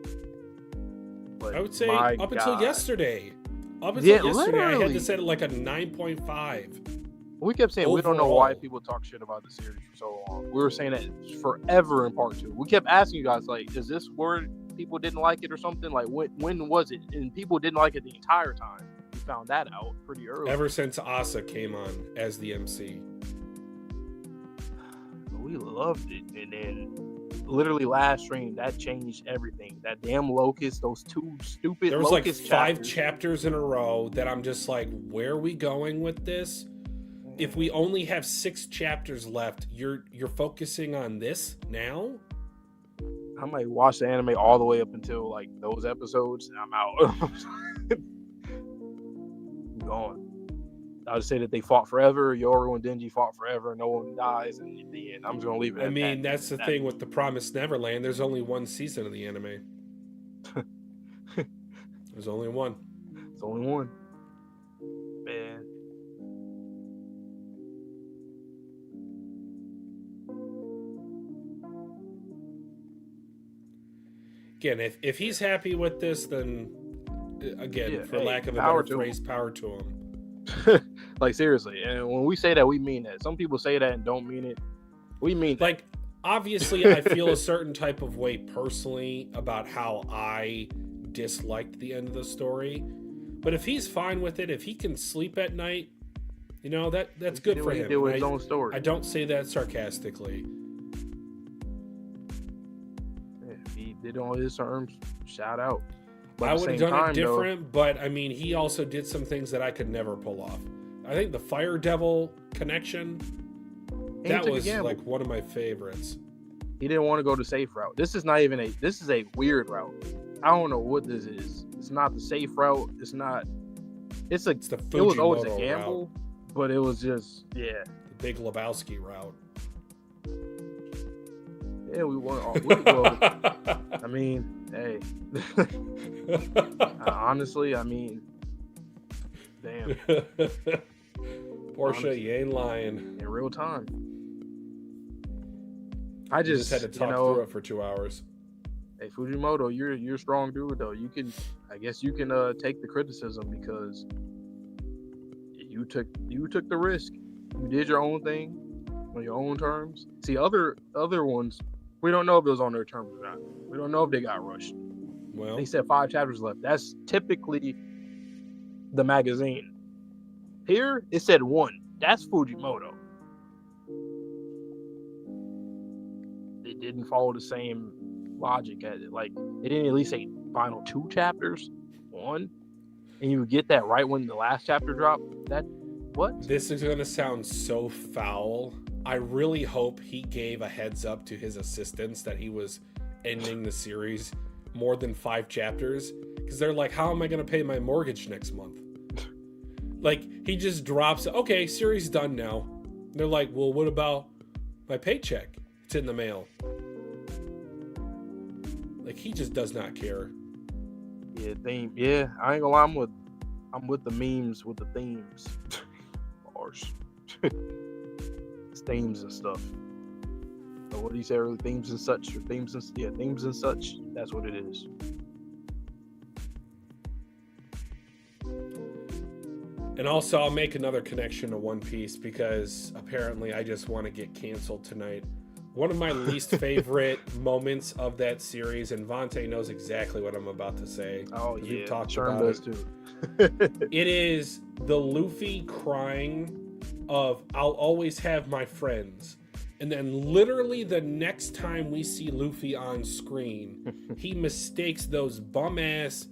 But I would say up until yesterday. I had this at like a 9.5. We kept saying we don't know why people talk shit about the series for so long. We were saying that forever in part 2. We kept asking you guys, like, is this where people didn't like it or something? Like when was it? And people didn't like it the entire time. We found that out pretty early. Ever since Asa came on as the MC. We loved it, and then literally last stream that changed everything. That damn locust, those two stupid. There was like locust 5 chapters in a row that I'm just like, where are we going with this? If we only have 6 chapters left, you're focusing on this now? I might watch the anime all the way up until like those episodes, and I'm out. I'm gone. I would say that they fought forever. Yoru and Denji fought forever. No one dies, and in the end, I'm just gonna leave it. I mean, that's the thing with the Promised Neverland. There's only 1 season of the anime. There's only one. It's only one. Man. Again, if he's happy with this, then again, for lack of a better phrase, power to him. Like seriously, and when we say that, we mean that. Some people say that and don't mean it. We mean that. Like, obviously, I feel a certain type of way personally about how I disliked the end of the story. But if he's fine with it, if he can sleep at night, you know, that's good for him. He did with his own story. I don't say that sarcastically. Yeah, he did it on his terms. Shout out. But I would have done it different, but I mean, he also did some things that I could never pull off. I think the Fire Devil connection, that was like one of my favorites. He didn't want to go the safe route. This is not even this is a weird route. I don't know what this is. It's not the safe route. It's not. It's the Fujimoto. It was always a gamble, route. But it was just the Big Lebowski route. Yeah, we won. Well, I mean, hey. Honestly, I mean, damn. Portia, you ain't lying. In real time. I just had to talk through it for 2 hours. Hey, Fujimoto, you're a strong dude though. I guess you can take the criticism because you took the risk. You did your own thing on your own terms. See, other ones, we don't know if it was on their terms or not. We don't know if they got rushed. Well, they said 5 chapters left. That's typically the magazine. Here it said 1. That's Fujimoto. It didn't follow the same logic as it. Like, it didn't at least say final 2 chapters, 1, and you get that right when the last chapter dropped. That what? This is gonna sound so foul. I really hope he gave a heads up to his assistants that he was ending the series more than 5 chapters, because they're like, how am I gonna pay my mortgage next month? Like, he just drops, okay, series done now. And they're like, well, what about my paycheck? It's in the mail. Like, he just does not care. Yeah, I ain't gonna lie, I'm with the memes with the themes. Bars. It's themes and stuff. So what do you say earlier? Themes and such, or themes and such. That's what it is. And also, I'll make another connection to One Piece because apparently I just want to get canceled tonight. One of my least favorite moments of that series, and Vontae knows exactly what I'm about to say. Oh, yeah. We've talked Sherm about does it. Too. It is the Luffy crying of, I'll always have my friends. And then literally the next time we see Luffy on screen, he mistakes those bum-ass,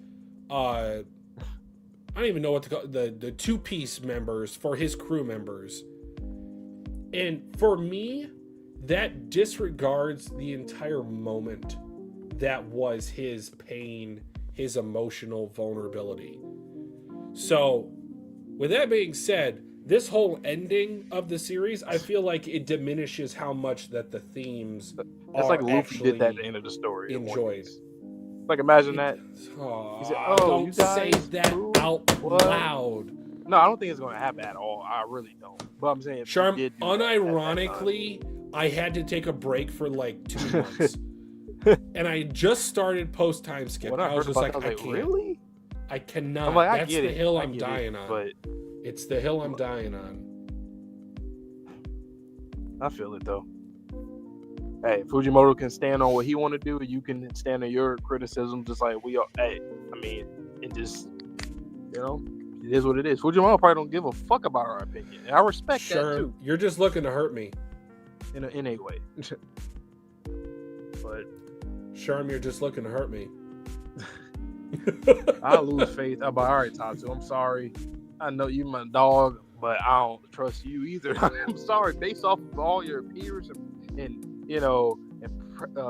I don't even know what to call the two-piece members for his crew members. And for me, that disregards the entire moment that was his pain, his emotional vulnerability. So, with that being said, this whole ending of the series, I feel like it diminishes how much that the themes That's are like Luffy actually did that at the end of the story. enjoyed. Like, imagine that. Oh, said, don't you guys, say that out loud. No, I don't think it's going to happen at all. I really don't. But I'm saying, Sharm, unironically, I had to take a break for like 2 months. And I just started post time skip. I was just like, I can't. Really? I cannot. I'm like, That's the hill I'm dying on. But it's the hill I'm dying on. I feel it though. Hey, Fujimoto can stand on what he want to do. You can stand on your criticism, just like we are. Hey, I mean, it just, it is what it is. Fujimoto probably don't give a fuck about our opinion, and I respect that too. You're just looking to hurt me. In a way. But Sherm, you're just looking to hurt me. I lose faith. I'm all right, Tatsu. I'm sorry. I know you my dog, but I don't trust you either. I'm sorry. Based off of all your peers and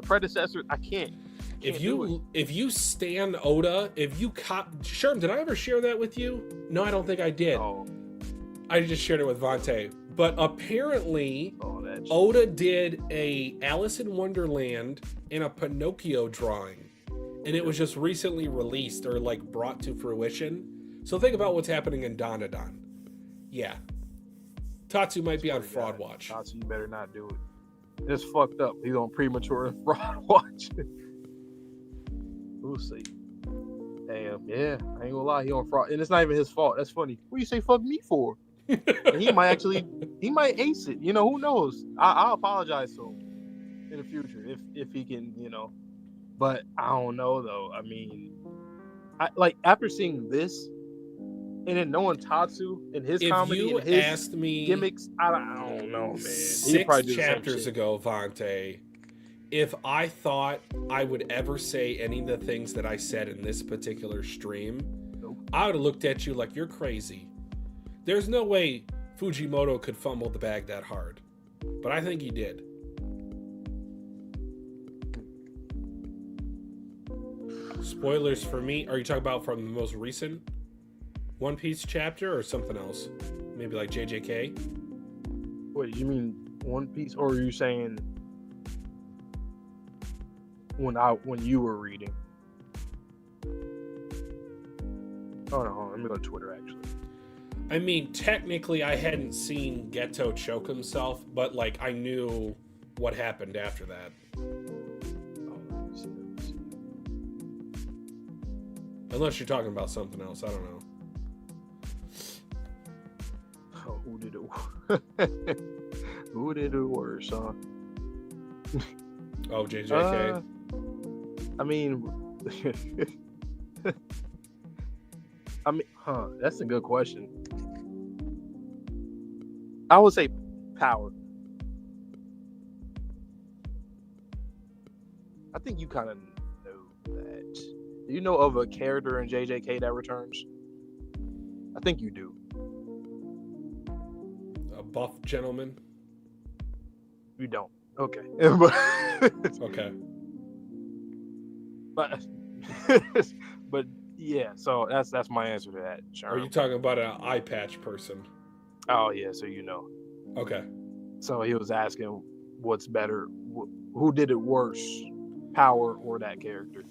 predecessors, I can't. If you stan Oda, Sherm, did I ever share that with you? No, I don't think I did. Oh. I just shared it with Vontae. But apparently, Oda did a Alice in Wonderland and a Pinocchio drawing. And it was just recently released or like brought to fruition. So think about what's happening in Dandadan. Yeah. Tatsu might be on Fraud Watch. Tatsu, you better not do it. It's fucked up. He's on premature Fraud Watch. We'll see. Damn, yeah. I ain't gonna lie, he on fraud. And it's not even his fault. That's funny. What do you say fuck me for? And he might ace it. Who knows? I'll apologize to him in the future if he can, But I don't know though. I mean, after seeing this and then knowing Tatsu and his comedy and his asked me gimmicks, I don't know, man. 6 chapters ago, Vontae, if I thought I would ever say any of the things that I said in this particular stream, I would have looked at you like you're crazy. There's no way Fujimoto could fumble the bag that hard. But I think he did. Spoilers for me. Are you talking about from the most recent One Piece chapter or something else? Maybe like JJK? Wait, you mean One Piece, or are you saying when you were reading? Oh no, let me go to Twitter actually. I mean, technically I hadn't seen Geto choke himself, but like I knew what happened after that. Let me see. Unless you're talking about something else, I don't know. Oh, who did it? Who did it worse, huh? Oh, JJK. I mean, that's a good question. I would say power. I think you kind of know that. Do you know of a character in JJK that returns? I think you do. A buff gentleman? You don't. Okay. Okay. But yeah, so that's my answer to that. Sure. Are you talking about an eye patch person? Oh yeah, so you know. Okay. So he was asking what's better, who did it worse, Power or that character.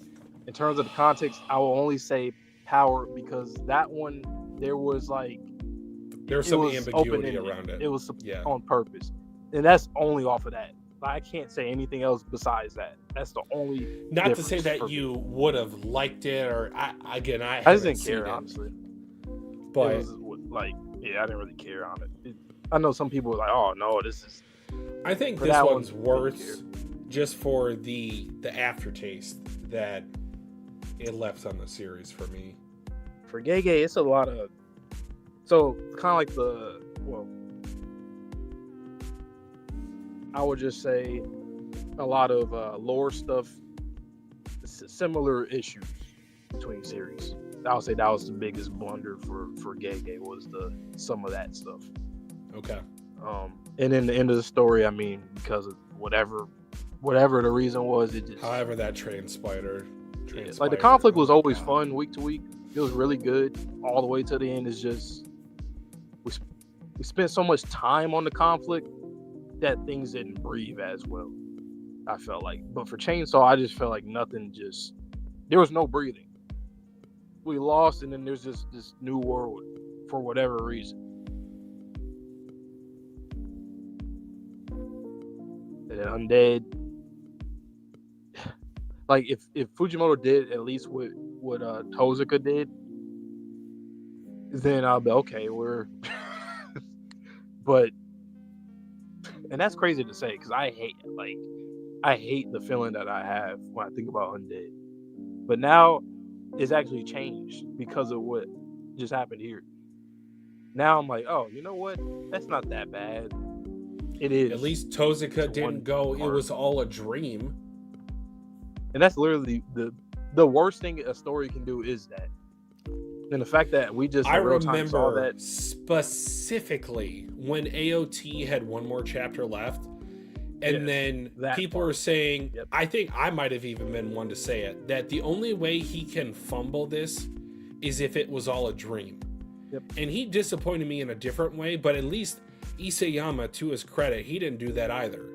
In terms of the context, I will only say Power because that one there was some ambiguity around it. It was on purpose, and that's only off of that. I can't say anything else besides that. That's the only. Not to say that you would have liked it, or I just didn't care honestly. But it was I didn't really care on it. I know some people were like, "Oh no, this is." I think this one's worse just for the aftertaste that it left on the series for me. For Gege, it's a lot of kind of like I would just say a lot of lore stuff, similar issues between series. I would say that was the biggest blunder for Gege was some of that stuff. Okay. And then the end of the story, I mean, because of whatever the reason was, it just however that transpired. Like the conflict was always fun week to week. It was really good all the way to the end. It's just we spent so much time on the conflict that things didn't breathe as well. I felt like, but for Chainsaw, I just felt like there was no breathing. We lost, and then there's just this new world for whatever reason. And then Undead, like if Fujimoto did at least what Tozuka did, then I'll be okay. But and that's crazy to say because I hate I hate the feeling that I have when I think about undead. But now it's actually changed because of what just happened here. Now I'm like, oh, you know what? That's not that bad. It is. At least Tozuka didn't go, it was all a dream. And that's literally the worst thing a story can do is that. And the fact that we just I in real time saw remember that specifically when AOT had one more chapter left, and then people were saying, I think I might have even been one to say it, that the only way he can fumble this is if it was all a dream. And he disappointed me in a different way, but at least Isayama, to his credit, he didn't do that either.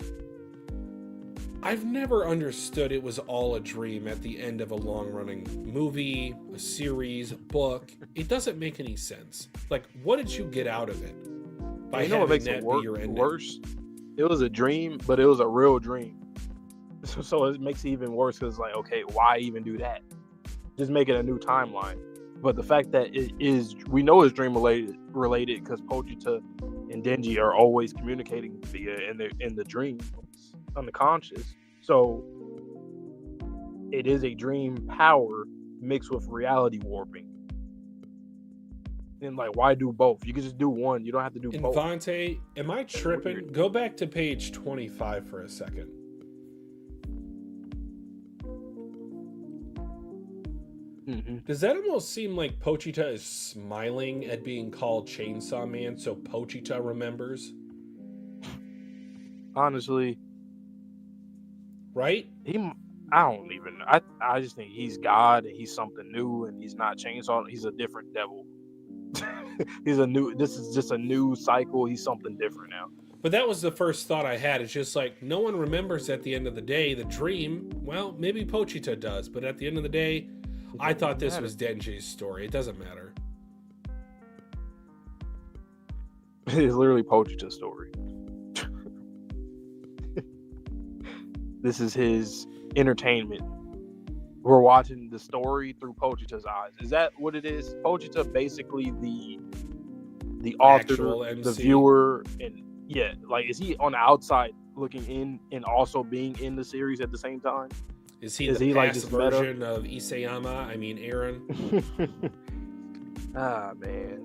I've never understood it was all a dream at the end of a long-running movie, a series, a book. It doesn't make any sense. Like, what did you get out of it? By you know what makes it worse? It was a dream, but it was a real dream. So it makes it even worse because, like, okay, why even do that? Just make it a new timeline. But the fact that it is, we know it's dream related because Pochita and Denji are always communicating via in the dream, unconscious. So it is a dream power mixed with reality warping. And like, why do both? You can just do one. You don't have to do both. Invante, am I tripping? Go back to page 25 for a second. Does that almost seem like Pochita is smiling at being called Chainsaw Man so Pochita remembers? Honestly. Right? I just think he's God and he's something new and he's not Chainsaw. He's a different devil. This is just a new cycle. He's something different now. But that was the first thought I had. It's just like, no one remembers at the end of the day the dream. Well, maybe Pochita does, but at the end of the day, I thought this was Denji's story. It doesn't matter. It's literally Pochita's story. This is his entertainment. We're watching the story through Pochita's eyes. Is that what it is? Pochita basically the author, the viewer, and like, is he on the outside looking in and also being in the series at the same time? Is he the past version of Isayama? I mean, Aaron. Man.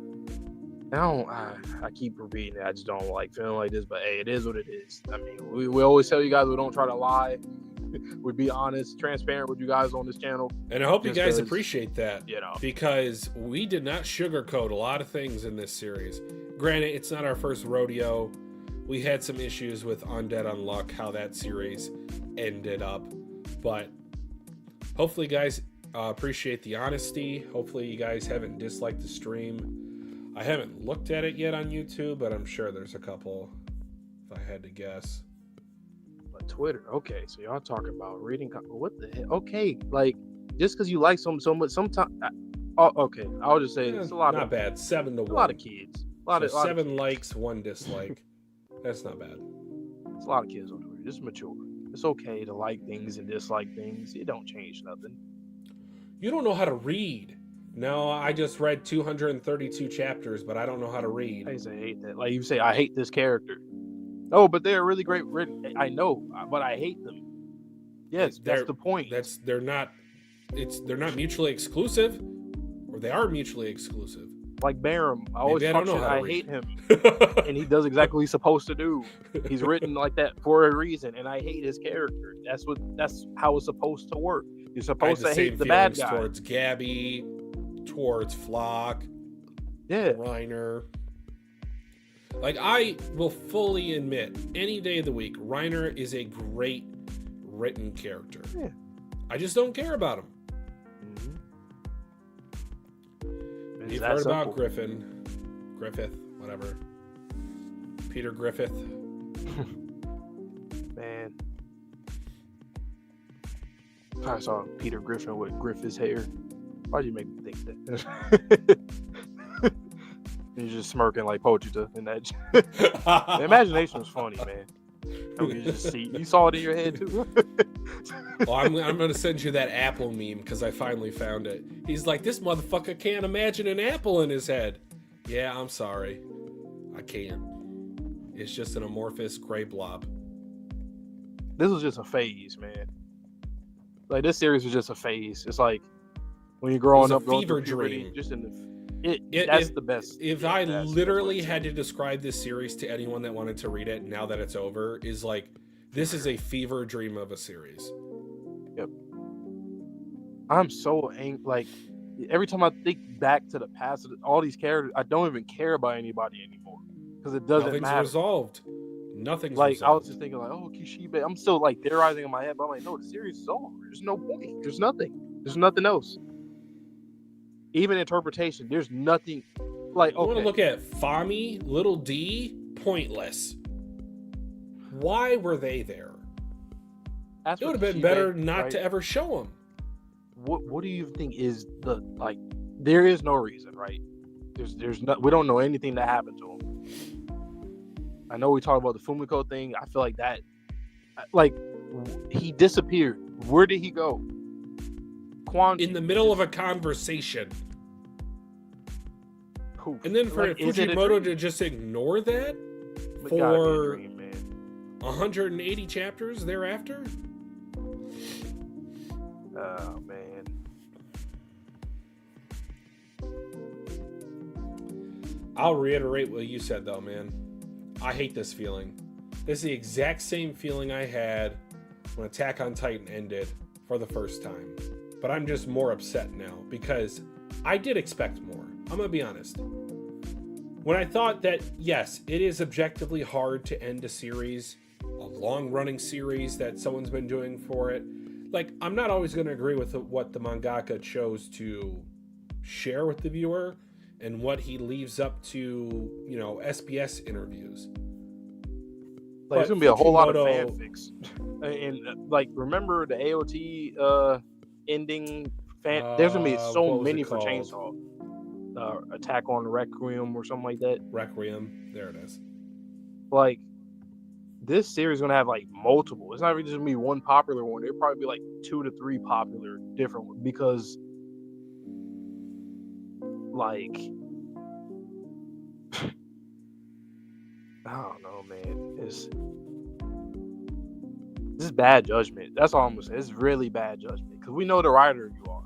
I keep repeating it. I just don't like feeling like this, but hey, it is what it is. I mean, we always tell you guys we don't try to lie. We be honest, transparent with you guys on this channel. And I hope you guys appreciate that. You know, because we did not sugarcoat a lot of things in this series. Granted, it's not our first rodeo. We had some issues with Undead Unluck, how that series ended up. But hopefully, guys, appreciate the honesty. Hopefully, you guys haven't disliked the stream. I haven't looked at it yet on YouTube, but I'm sure there's a couple, if I had to guess. But Twitter, okay, so y'all talking about reading. What the hell? Okay, like, just because you like so much, sometimes. Okay, I'll just say it's a lot. Not bad. 7 to 1. A lot of kids. A lot of 7 likes, 1 dislike. That's not bad. It's a lot of kids on Twitter. Just mature. It's okay to like things and dislike things. It don't change nothing. You don't know how to read. No, I just read 232 chapters, but I don't know how to read. I say I hate that. Like, you say, I hate this character. Oh, but they're really great written. I know, but I hate them. Yes, that's the point. They're not mutually exclusive, or they are mutually exclusive. Like Barum, I hate him, and he does exactly what he's supposed to do. He's written like that for a reason, and I hate his character. That's how it's supposed to work. You're supposed to hate the bad guy. Towards Gabby, towards Flock, Reiner. Like, I will fully admit, any day of the week, Reiner is a great written character. Yeah. I just don't care about him. You've heard about Griffith, whatever. Peter Griffith. Man. I saw Peter Griffin with Griffith's hair. Why'd you make me think that? You're just smirking like Pochita in that. The imagination was funny, man. You saw it in your head too. Well, I'm going to send you that apple meme because I finally found it. He's like, this motherfucker can't imagine an apple in his head. Yeah, I'm sorry. I can't. It's just an amorphous gray blob. this was just a phase, man. Like this series was just a phase. It's like when you're growing up, going fever through puberty, dream. just in the that's the best. If I literally had to describe this series to anyone that wanted to read it now that it's over, is like this is a fever dream of a series. Yep. I'm so angry. Like every time I think back to the past, all these characters, I don't even care about anybody anymore because it doesn't matter. Resolved. Nothing's like resolved. I was just thinking like, oh, Kishibe. I'm still like theorizing in my head, but I'm like, no, the series is over. There's no point. There's nothing else. Even interpretation, there's nothing. Like, okay. I want to look at Fami, Little D, pointless. Why were they there? It would have been better not to ever show them. What do you think is the like? There is no reason, right? There's no. We don't know anything that happened to him. I know we talked about the Fumiko thing. I feel like that, like, he disappeared. Where did he go? In the middle of a conversation. Poof. And then for Fujimoto to just ignore that for 180 chapters thereafter? Oh, man. I'll reiterate what you said, though, man. I hate this feeling. This is the exact same feeling I had when Attack on Titan ended for the first time. But I'm just more upset now because I did expect more. I'm going to be honest. When I thought that, yes, it is objectively hard to end a series, a long-running series that someone's been doing for it. Like, I'm not always going to agree with what the mangaka chose to share with the viewer and what he leaves up to, you know, SBS interviews. Like, there's going to be a whole lot of fanfics. And, like, remember the AOT ending? There's going to be so many for Chainsaw. Attack on Requiem or something like that. Requiem. There it is. Like, this series is going to have, like, multiple. It's not even just going to be one popular one. It'll probably be, like, 2 to 3 popular different ones because, like, I don't know, man. This is bad judgment. That's all I'm going to say. It's really bad judgment because we know the writer you are.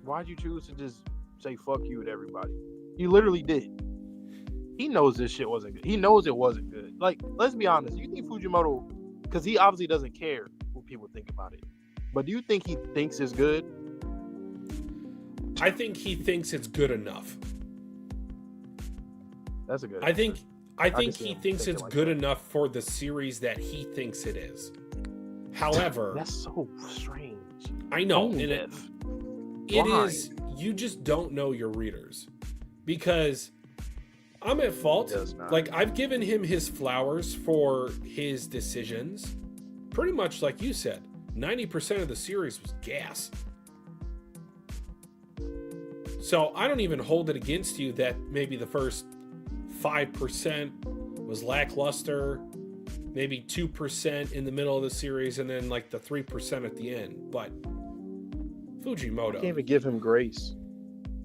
Why'd you choose to just say fuck you to everybody? You literally did. He knows this shit wasn't good. He knows it wasn't good. Like, let's be honest. You think Fujimoto, because he obviously doesn't care what people think about it, but do you think he thinks it's good? I think he thinks it's good enough. That's a good I think he thinks it's good enough for the series that he thinks it is. However, that's so strange. I know, and it is. You just don't know your readers, because I'm at fault. Like, I've given him his flowers for his decisions. Pretty much like you said, 90% of the series was gas. So I don't even hold it against you that maybe the first 5% was lackluster, maybe 2% in the middle of the series, and then like the 3% at the end. But Fujimoto, I can't even give him grace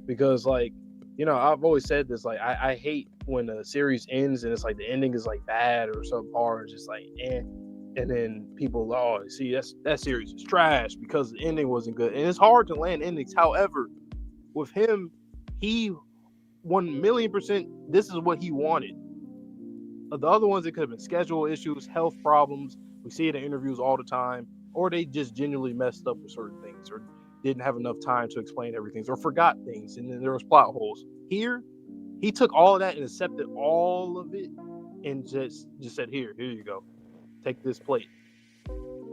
because, like, you know, I've always said this. Like, I hate when a series ends and it's like the ending is like bad or subpar, it's just like and then people, oh, see, that series is trash because the ending wasn't good, and it's hard to land endings. However, with him, he 1,000,000%. This is what he wanted. The other ones, it could have been schedule issues, health problems. We see it in interviews all the time, or they just genuinely messed up with certain things, or didn't have enough time to explain everything, or forgot things, and then there was plot holes. Here, he took all of that and accepted all of it, and just said, "Here you go, take this plate."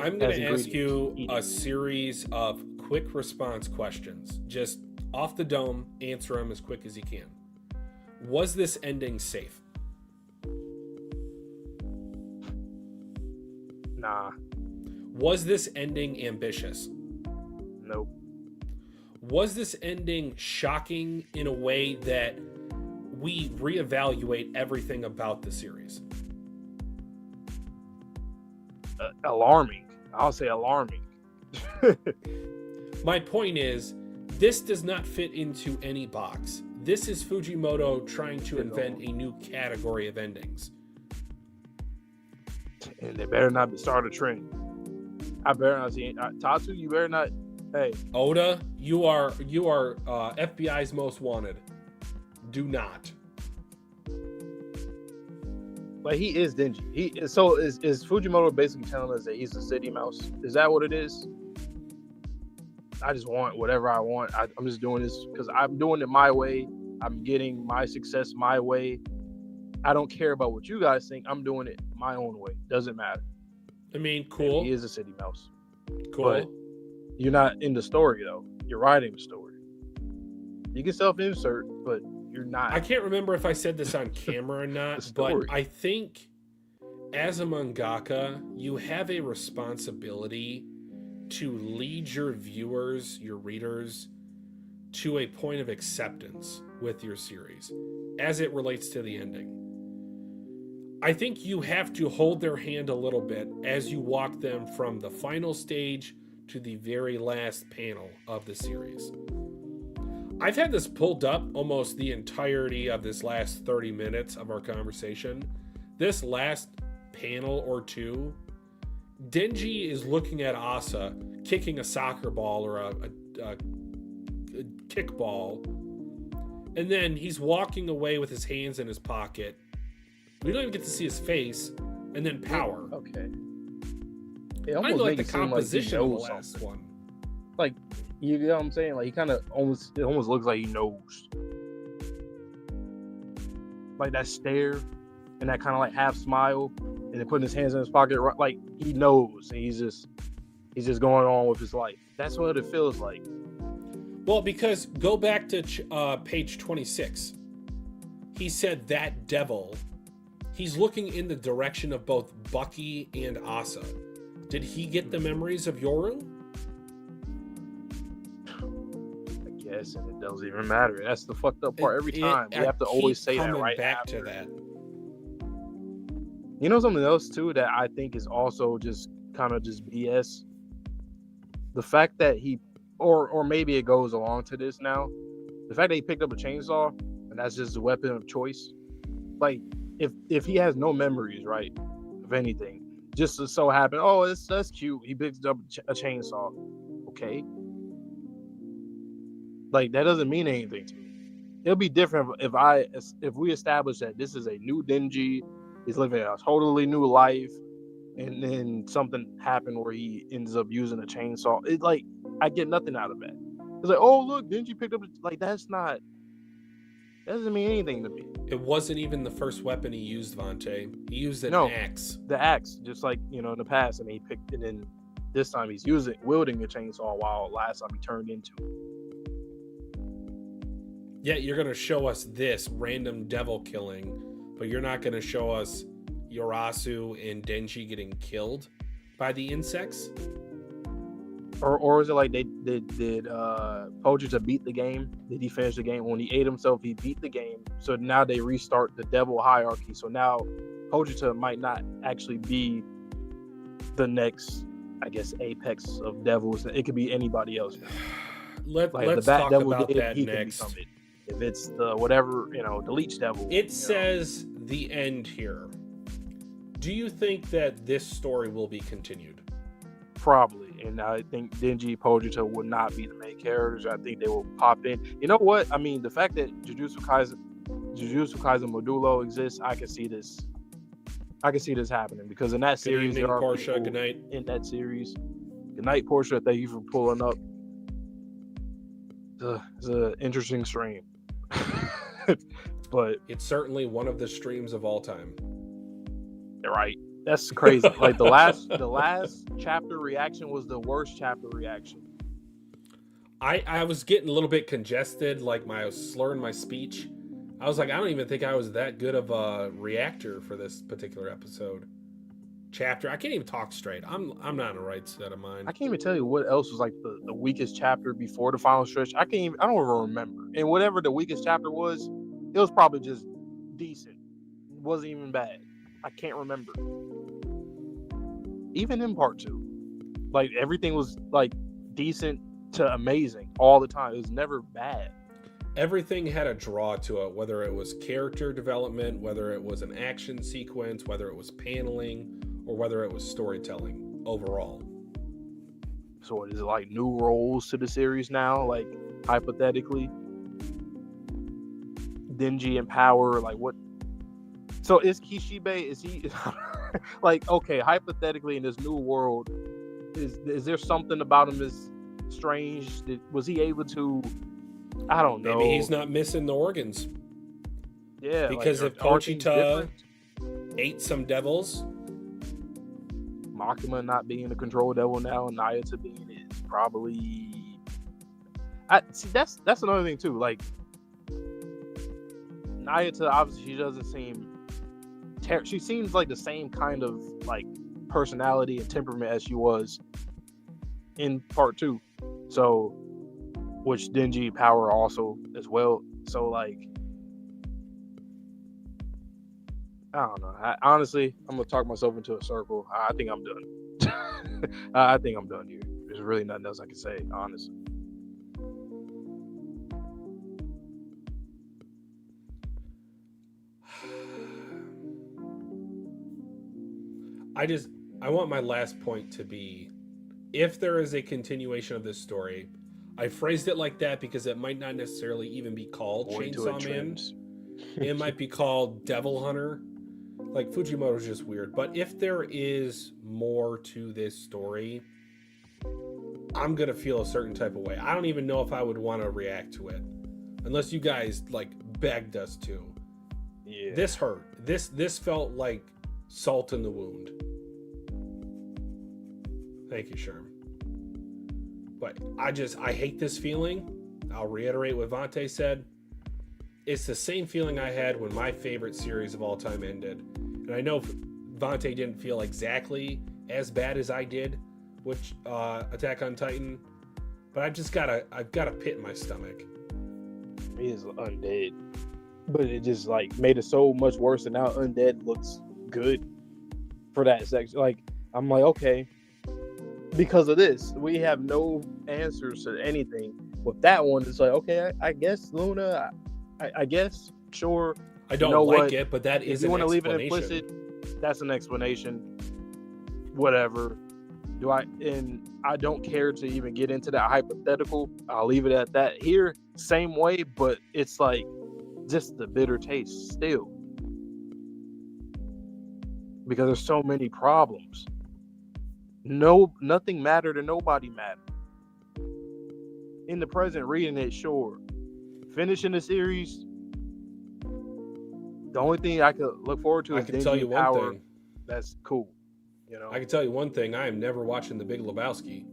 I'm going to ask you a series of quick response questions. Just off the dome, answer them as quick as you can. Was this ending safe? Nah. Was this ending ambitious? Nope. Was this ending shocking in a way that we reevaluate everything about the series? Alarming. I'll say alarming. My point is, this does not fit into any box. This is Fujimoto trying to invent a new category of endings. and they better not start a trend. I better not see Tatsu. You better not. Hey, Oda, you are FBI's most wanted. Do not. Like, he is dingy. So is Fujimoto basically telling us that he's a city mouse? Is that what it is? I just want whatever I want. I'm just doing this because I'm doing it my way. I'm getting my success my way. I don't care about what you guys think. I'm doing it my own way. Doesn't matter. I mean, cool. And he is a city mouse. Cool. But you're not in the story, though. You're writing the story. You can self-insert, but you're not. I can't remember if I said this on camera or not, but I think as a mangaka, you have a responsibility to lead your viewers, your readers, to a point of acceptance with your series as it relates to the ending. I think you have to hold their hand a little bit as you walk them from the final stage to the very last panel of the series. I've had this pulled up almost the entirety of this last 30 minutes of our conversation. This last panel or two, Denji is looking at Asa kicking a soccer ball or a kickball, and then he's walking away with his hands in his pocket. We don't even get to see his face, and then power. Okay. It almost like the composition of the last one. Like, you know what I'm saying? Like, he kind of almost looks like he knows. Like that stare and that kind of like half smile, and then putting his hands in his pocket, like he knows. And he's just going on with his life. That's what it feels like. Well, because go back to page 26. He said that devil. He's looking in the direction of both Bucky and Asa. Did he get the memories of Yoru? I guess, and it doesn't even matter. That's the fucked up part. Every time we have to always say that right back after. to that. You know something else too that I think is also just kind of just BS. The fact that he, or maybe it goes along to this now. The fact that he picked up a chainsaw and that's just a weapon of choice. Like, if he has no memories, right, of anything, just so happen, oh, that's cute. He picked up a chainsaw. Okay. Like, that doesn't mean anything to me. It'll be different if we establish that this is a new Denji, he's living a totally new life, and then something happened where he ends up using a chainsaw. It's like, I get nothing out of that. It's like, oh, look, Denji picked up, like, that doesn't mean anything to me. It wasn't even the first weapon he used, Vante. He used an axe. The axe, just like, in the past, and he picked it in. This time he's wielding a chainsaw, while last time he turned into it. Yeah, you're going to show us this random devil killing, but you're not going to show us Yorasu and Denji getting killed by the insects? Or is it like did Pochita beat the game? Did he finish the game? When he ate himself, he beat the game. So now they restart the devil hierarchy. So now Pochita might not actually be the next, I guess, apex of devils. It could be anybody else. Let's talk about that next. If it's the whatever, the leech devil. It says the end here. Do you think that this story will be continued? Probably. And I think Denji, Pochita would not be the main characters. I think they will pop in. You know what? I mean, the fact that Jujutsu Kaisen Modulo exists, I can see this happening, because in that series, good evening, Portia. Good night. In that series, good night, Portia. Thank you for pulling up. It's an interesting stream, but it's certainly one of the streams of all time. Right. That's crazy. Like the last chapter reaction was the worst chapter reaction. I was getting a little bit congested, like I was slurring my speech. I was like, I don't even think I was that good of a reactor for this particular episode. Chapter. I can't even talk straight. I'm not in the right set of mind. I can't even tell you what else was like the weakest chapter before the final stretch. I don't even remember. And whatever the weakest chapter was, it was probably just decent. It wasn't even bad. I can't remember. Even in part 2, like everything was like decent to amazing all the time. It was never bad. Everything had a draw to it, whether it was character development, whether it was an action sequence, whether it was paneling, or whether it was storytelling overall. So is it like new roles to the series now? Like hypothetically, Denji and Power, like what? So is Kishibe? Is he like okay? Hypothetically, in this new world, is there something about him that's strange? Was he able to? I don't know. Maybe he's not missing the organs. Yeah, because like, if are things Pochita different? ate some devils, Makima not being the control devil now, and Nayata being it is probably. See, that's another thing too. Like Nayata, obviously, she doesn't seem. She seems like the same kind of like personality and temperament as she was in part 2. So, which Denji Power also as well. So like, I don't know. Honestly, I'm gonna talk myself into a circle. I think I'm done. I think I'm done here. There's really nothing else I can say, honestly. I want my last point to be, if there is a continuation of this story, I phrased it like that because it might not necessarily even be called Chainsaw Man. It might be called Devil Hunter. Like, Fujimoto's just weird. But if there is more to this story, I'm going to feel a certain type of way. I don't even know if I would want to react to it. Unless you guys, like, begged us to. Yeah. This hurt. This felt like salt in the wound. Thank you, Sherm. But I hate this feeling. I'll reiterate what Vante said. It's the same feeling I had when my favorite series of all time ended. And I know Vante didn't feel exactly as bad as I did with Attack on Titan, but I've got a pit in my stomach. He is undead, but it just like made it so much worse. And now undead looks good for that section. Like I'm like, okay, because of this, we have no answers to anything. With that one, it's like, okay, I guess Luna. I guess, sure. I don't it, but that is an explanation. If you want to leave it implicit, that's an explanation. Whatever. I don't care to even get into that hypothetical. I'll leave it at that. Here, same way, but it's like just the bitter taste still. Because there's so many problems. Nothing mattered and nobody mattered. In the present, reading it, sure. Finishing the series, the only thing I could look forward to is Denji Power. That's cool. You know, I can tell you one thing: I am never watching The Big Lebowski.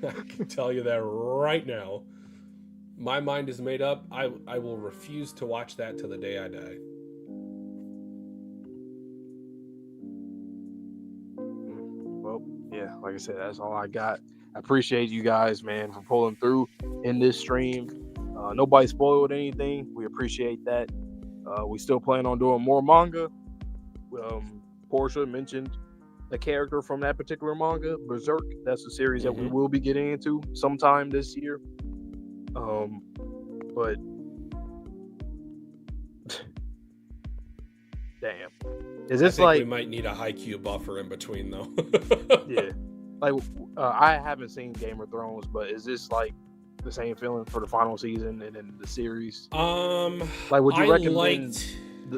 I can tell you that right now. My mind is made up. I will refuse to watch that till the day I die. Well, yeah, like I said, that's all I got. I appreciate you guys, man, for pulling through in this stream. Nobody spoiled anything. We appreciate that. We still plan on doing more manga. Portia mentioned the character from that particular manga, Berserk. That's a series that we will be getting into sometime this year. But damn, is this like we might need a Haikyuu buffer in between though? Yeah, like I haven't seen Game of Thrones, but is this like the same feeling for the final season and then the series? Like, would you recommend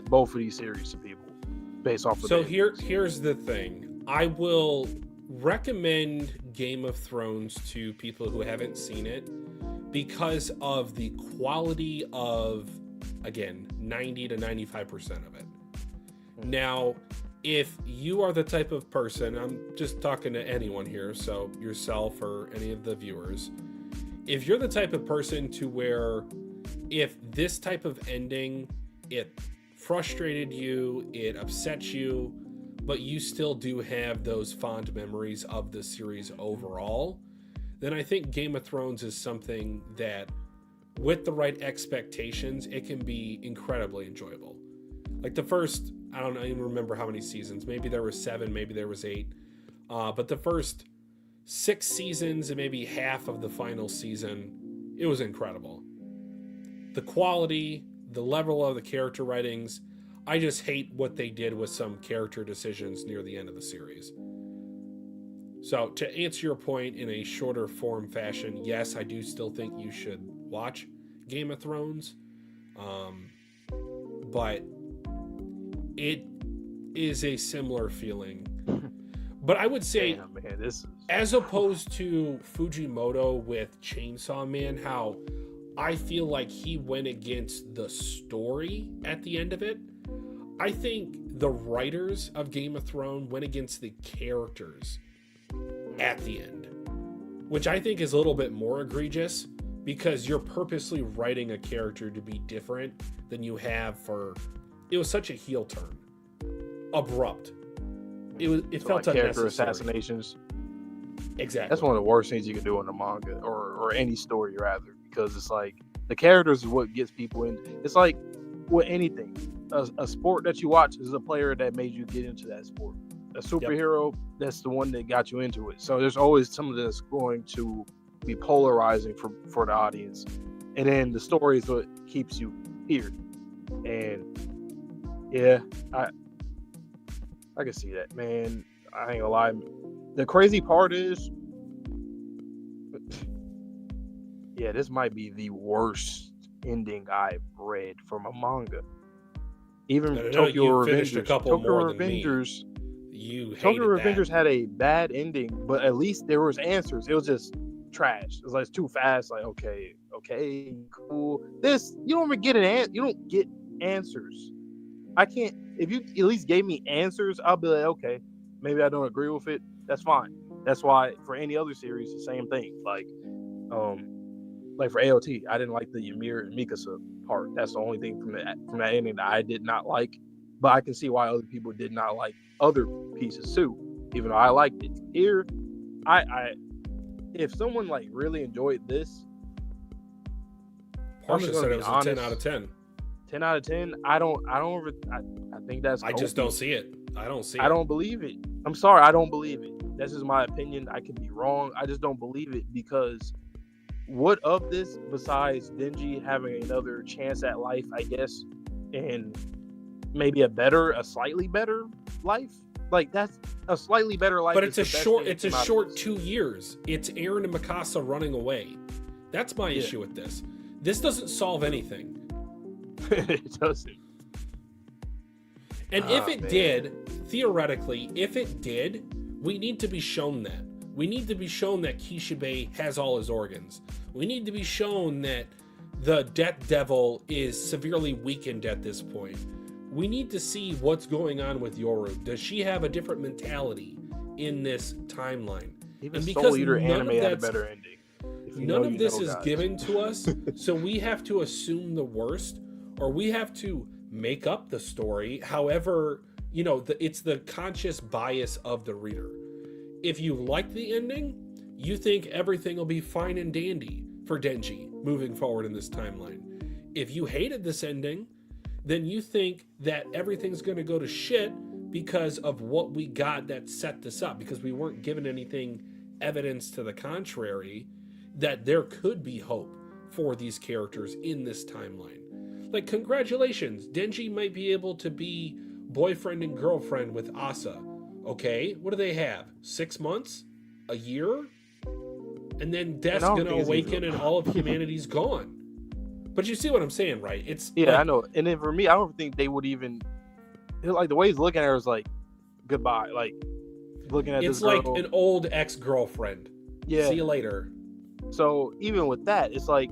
both of these series to people based off of? So here's the thing: I will recommend Game of Thrones to people who haven't seen it because of the quality of, again, 90 to 95% of it. Now, if you are the type of person, I'm just talking to anyone here, so yourself or any of the viewers, if you're the type of person to where if this type of ending, it frustrated you, it upsets you, but you still do have those fond memories of the series overall, then I think Game of Thrones is something that, with the right expectations, it can be incredibly enjoyable. Like the first, I don't even remember how many seasons. Maybe there were 7, maybe there was 8. But the first 6 seasons and maybe half of the final season, it was incredible. The quality, the level of the character writings, I just hate what they did with some character decisions near the end of the series. So, to answer your point in a shorter form fashion, yes, I do still think you should watch Game of Thrones. But it is a similar feeling. But I would say, damn, man, this is... as opposed to Fujimoto with Chainsaw Man, how I feel like he went against the story at the end of it, I think the writers of Game of Thrones went against the characters at the end, which I think is a little bit more egregious, because you're purposely writing a character to be different than you have for... It was such a heel turn. Abrupt. It so felt like character unnecessary. assassinations. Exactly. That's one of the worst things you can do in a manga or any story, rather, because it's like the characters is what gets people in. It's like with anything. A sport that you watch is a player that made you get into that sport. A superhero, that's the one that got you into it. So there's always something that's going to be polarizing for the audience. And then the story is what keeps you here. And yeah, I can see that, man. I ain't gonna lie. The crazy part is, yeah, this might be the worst ending I've read from a manga. Even Tokyo Revengers. A couple Tokyo more Revengers. Than me. You hated Tokyo Revengers that. had a bad ending, but at least there was answers. It was just trash. It was like it's too fast. Like okay, cool. This you don't even get you don't get answers. I can't. If you at least gave me answers, I'll be like, okay, maybe I don't agree with it. That's fine. That's why for any other series, the same thing. Like for AOT, I didn't like the Ymir and Mikasa part. That's the only thing from that ending that I did not like. But I can see why other people did not like other pieces too, even though I liked it. Here, I if someone like really enjoyed this, Portia said it was a 10 out of 10. 10 out of 10. I think that's I just don't see it. I don't believe it. I'm sorry, I don't believe it. This is my opinion. I could be wrong. I just don't believe it, because what of this besides Denji having another chance at life, I guess, and maybe a slightly better life? Like that's a slightly better life. But it's a short 2 years. It's Eren and Mikasa running away. That's my issue with this. This doesn't solve anything. It doesn't. And if it did, theoretically, if it did, we need to be shown that. We need to be shown that Kishibe has all his organs. We need to be shown that the Death Devil is severely weakened at this point. We need to see what's going on with Yoru. Does she have a different mentality in this timeline? Even Soul Eater anime had a better ending. None of this is given to us, so we have to assume the worst, or we have to make up the story. However, it's the conscious bias of the reader. If you like the ending, you think everything will be fine and dandy for Denji moving forward in this timeline. If you hated this ending, then you think that everything's going to go to shit because of what we got that set this up, because we weren't given anything evidence to the contrary that there could be hope for these characters in this timeline. Like, congratulations, Denji might be able to be boyfriend and girlfriend with Asa. Okay, what do they have? 6 months? A year? And then Death's gonna awaken and all of humanity's gone. But you see what I'm saying, right? It's I know. And then for me, I don't think they would even, like, the way he's looking at her is like goodbye. Like looking at this girl. It's like an old ex-girlfriend. Yeah. See you later. So even with that, it's like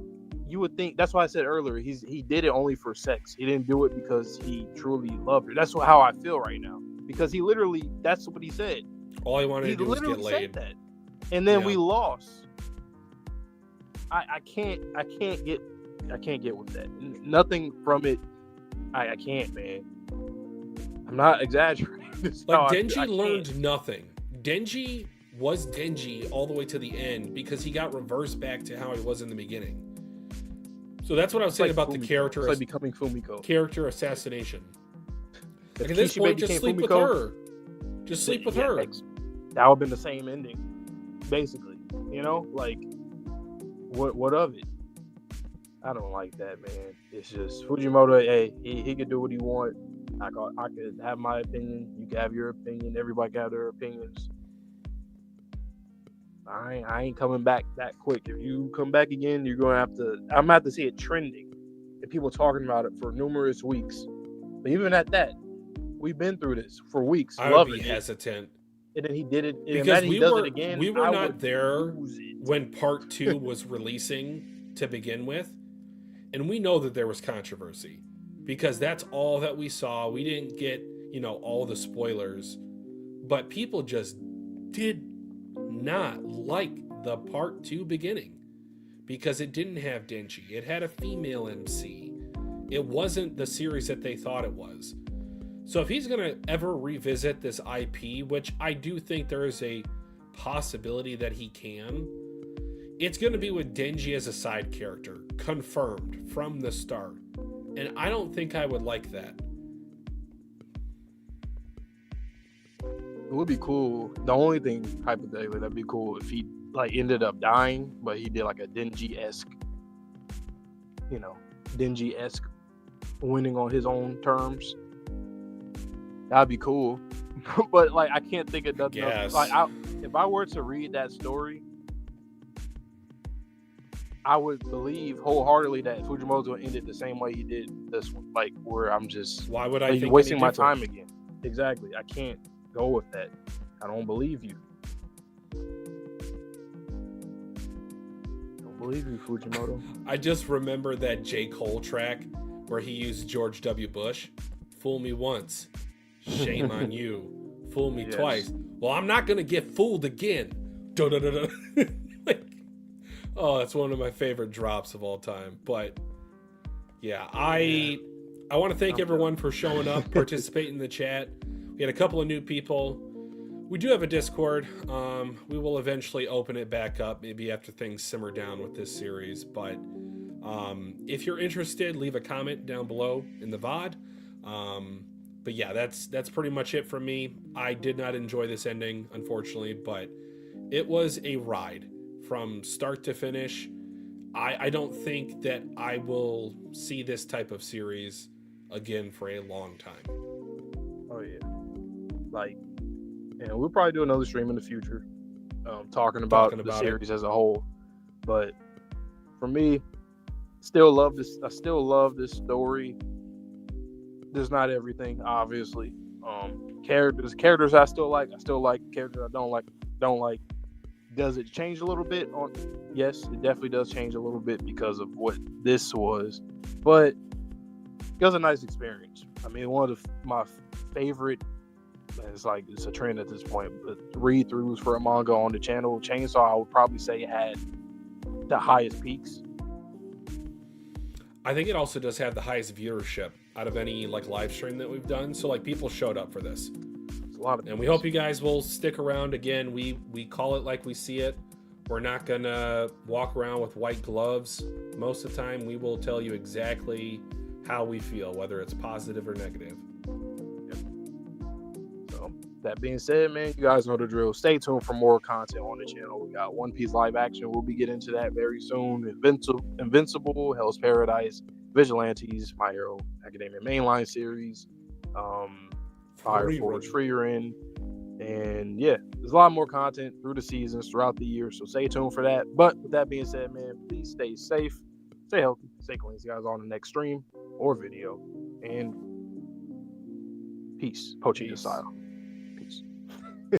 you would think. That's why I said earlier, he did it only for sex. He didn't do it because he truly loved her. That's how I feel right now, because he literally, that's what he said. All he wanted to do was get laid. Said that. And then we lost. I can't get with that. Nothing from it. I can't, man. I'm not exaggerating. Like, Denji learned nothing. Denji was Denji all the way to the end because he got reversed back to how he was in the beginning. So that's what I was saying about Fumiko. The character. It's like becoming Fumiko. Character assassination. Like, at this point, just sleep with her. Just sleep with her. That would have been the same ending, basically. Like, what of it? I don't like that, man. It's just Fujimoto. Hey, he can do what he want. I could have my opinion. You can have your opinion. Everybody can have their opinions. I ain't coming back that quick. If you come back again, you're gonna have to. I'm gonna have to see it trending and people talking about it for numerous weeks. But even at that, we've been through this for weeks. I would Loving be it. hesitant And then he did it. And because imagine he does it again. we were I not would there lose it. when part 2 was releasing to begin with, and we know that there was controversy because that's all that we saw. We didn't get, all the spoilers, but people just did not like the part 2 beginning because it didn't have Denji. It had a female MC. It wasn't the series that they thought it was. So if he's going to ever revisit this IP, which I do think there is a possibility that he can, it's going to be with Denji as a side character, confirmed from the start. And I don't think I would like that. It would be cool. The only thing, hypothetically, that'd be cool if he ended up dying, but he did like a Denji-esque, Denji-esque winning on his own terms. That'd be cool. But I can't think of nothing else. If I were to read that story, I would believe wholeheartedly that Fujimoto ended the same way he did this one. Where I'm just why would I think wasting my time again? Exactly. I can't go with that. I don't believe you. Don't believe you, Fujimoto. I just remember that J. Cole track where he used George W. Bush. Fool me once, shame on you. Fool me twice. Well, I'm not gonna get fooled again. Oh, that's one of my favorite drops of all time. But yeah, I want to thank everyone for showing up, participating in the chat. We had a couple of new people. We do have a Discord. We will eventually open it back up, maybe after things simmer down with this series. But if you're interested, leave a comment down below in the VOD. But yeah, that's pretty much it from me. I did not enjoy this ending, unfortunately, but it was a ride from start to finish. I don't think that I will see this type of series again for a long time. Oh yeah. And we'll probably do another stream in the future, talking about the series as a whole. But for me, still love this. I still love this story. There's not everything, obviously. Characters I still like. I still like characters I don't like. Does it change a little bit? Yes, it definitely does change a little bit because of what this was, but it was a nice experience. I mean, one of my favorite. It's a trend at this point, but read-throughs for a manga on the channel. Chainsaw, I would probably say, had the highest peaks. I think it also does have the highest viewership out of any live stream that we've done. So people showed up for this. It's a lot of, and we hope you guys will stick around. Again, we call it like we see it. We're not gonna walk around with white gloves. Most of the time, we will tell you exactly how we feel, whether it's positive or negative. That being said, man, you guys know the drill. Stay tuned for more content on the channel. We got One Piece live action. We'll be getting into that very soon. Invincible, Hell's Paradise, Vigilantes, My Hero Academia mainline series, Fire Force Frieren, and yeah, there's a lot more content through the seasons throughout the year. So stay tuned for that. But with that being said, man, please stay safe, stay healthy, stay clean. See you guys on the next stream or video, and peace, Pochita style.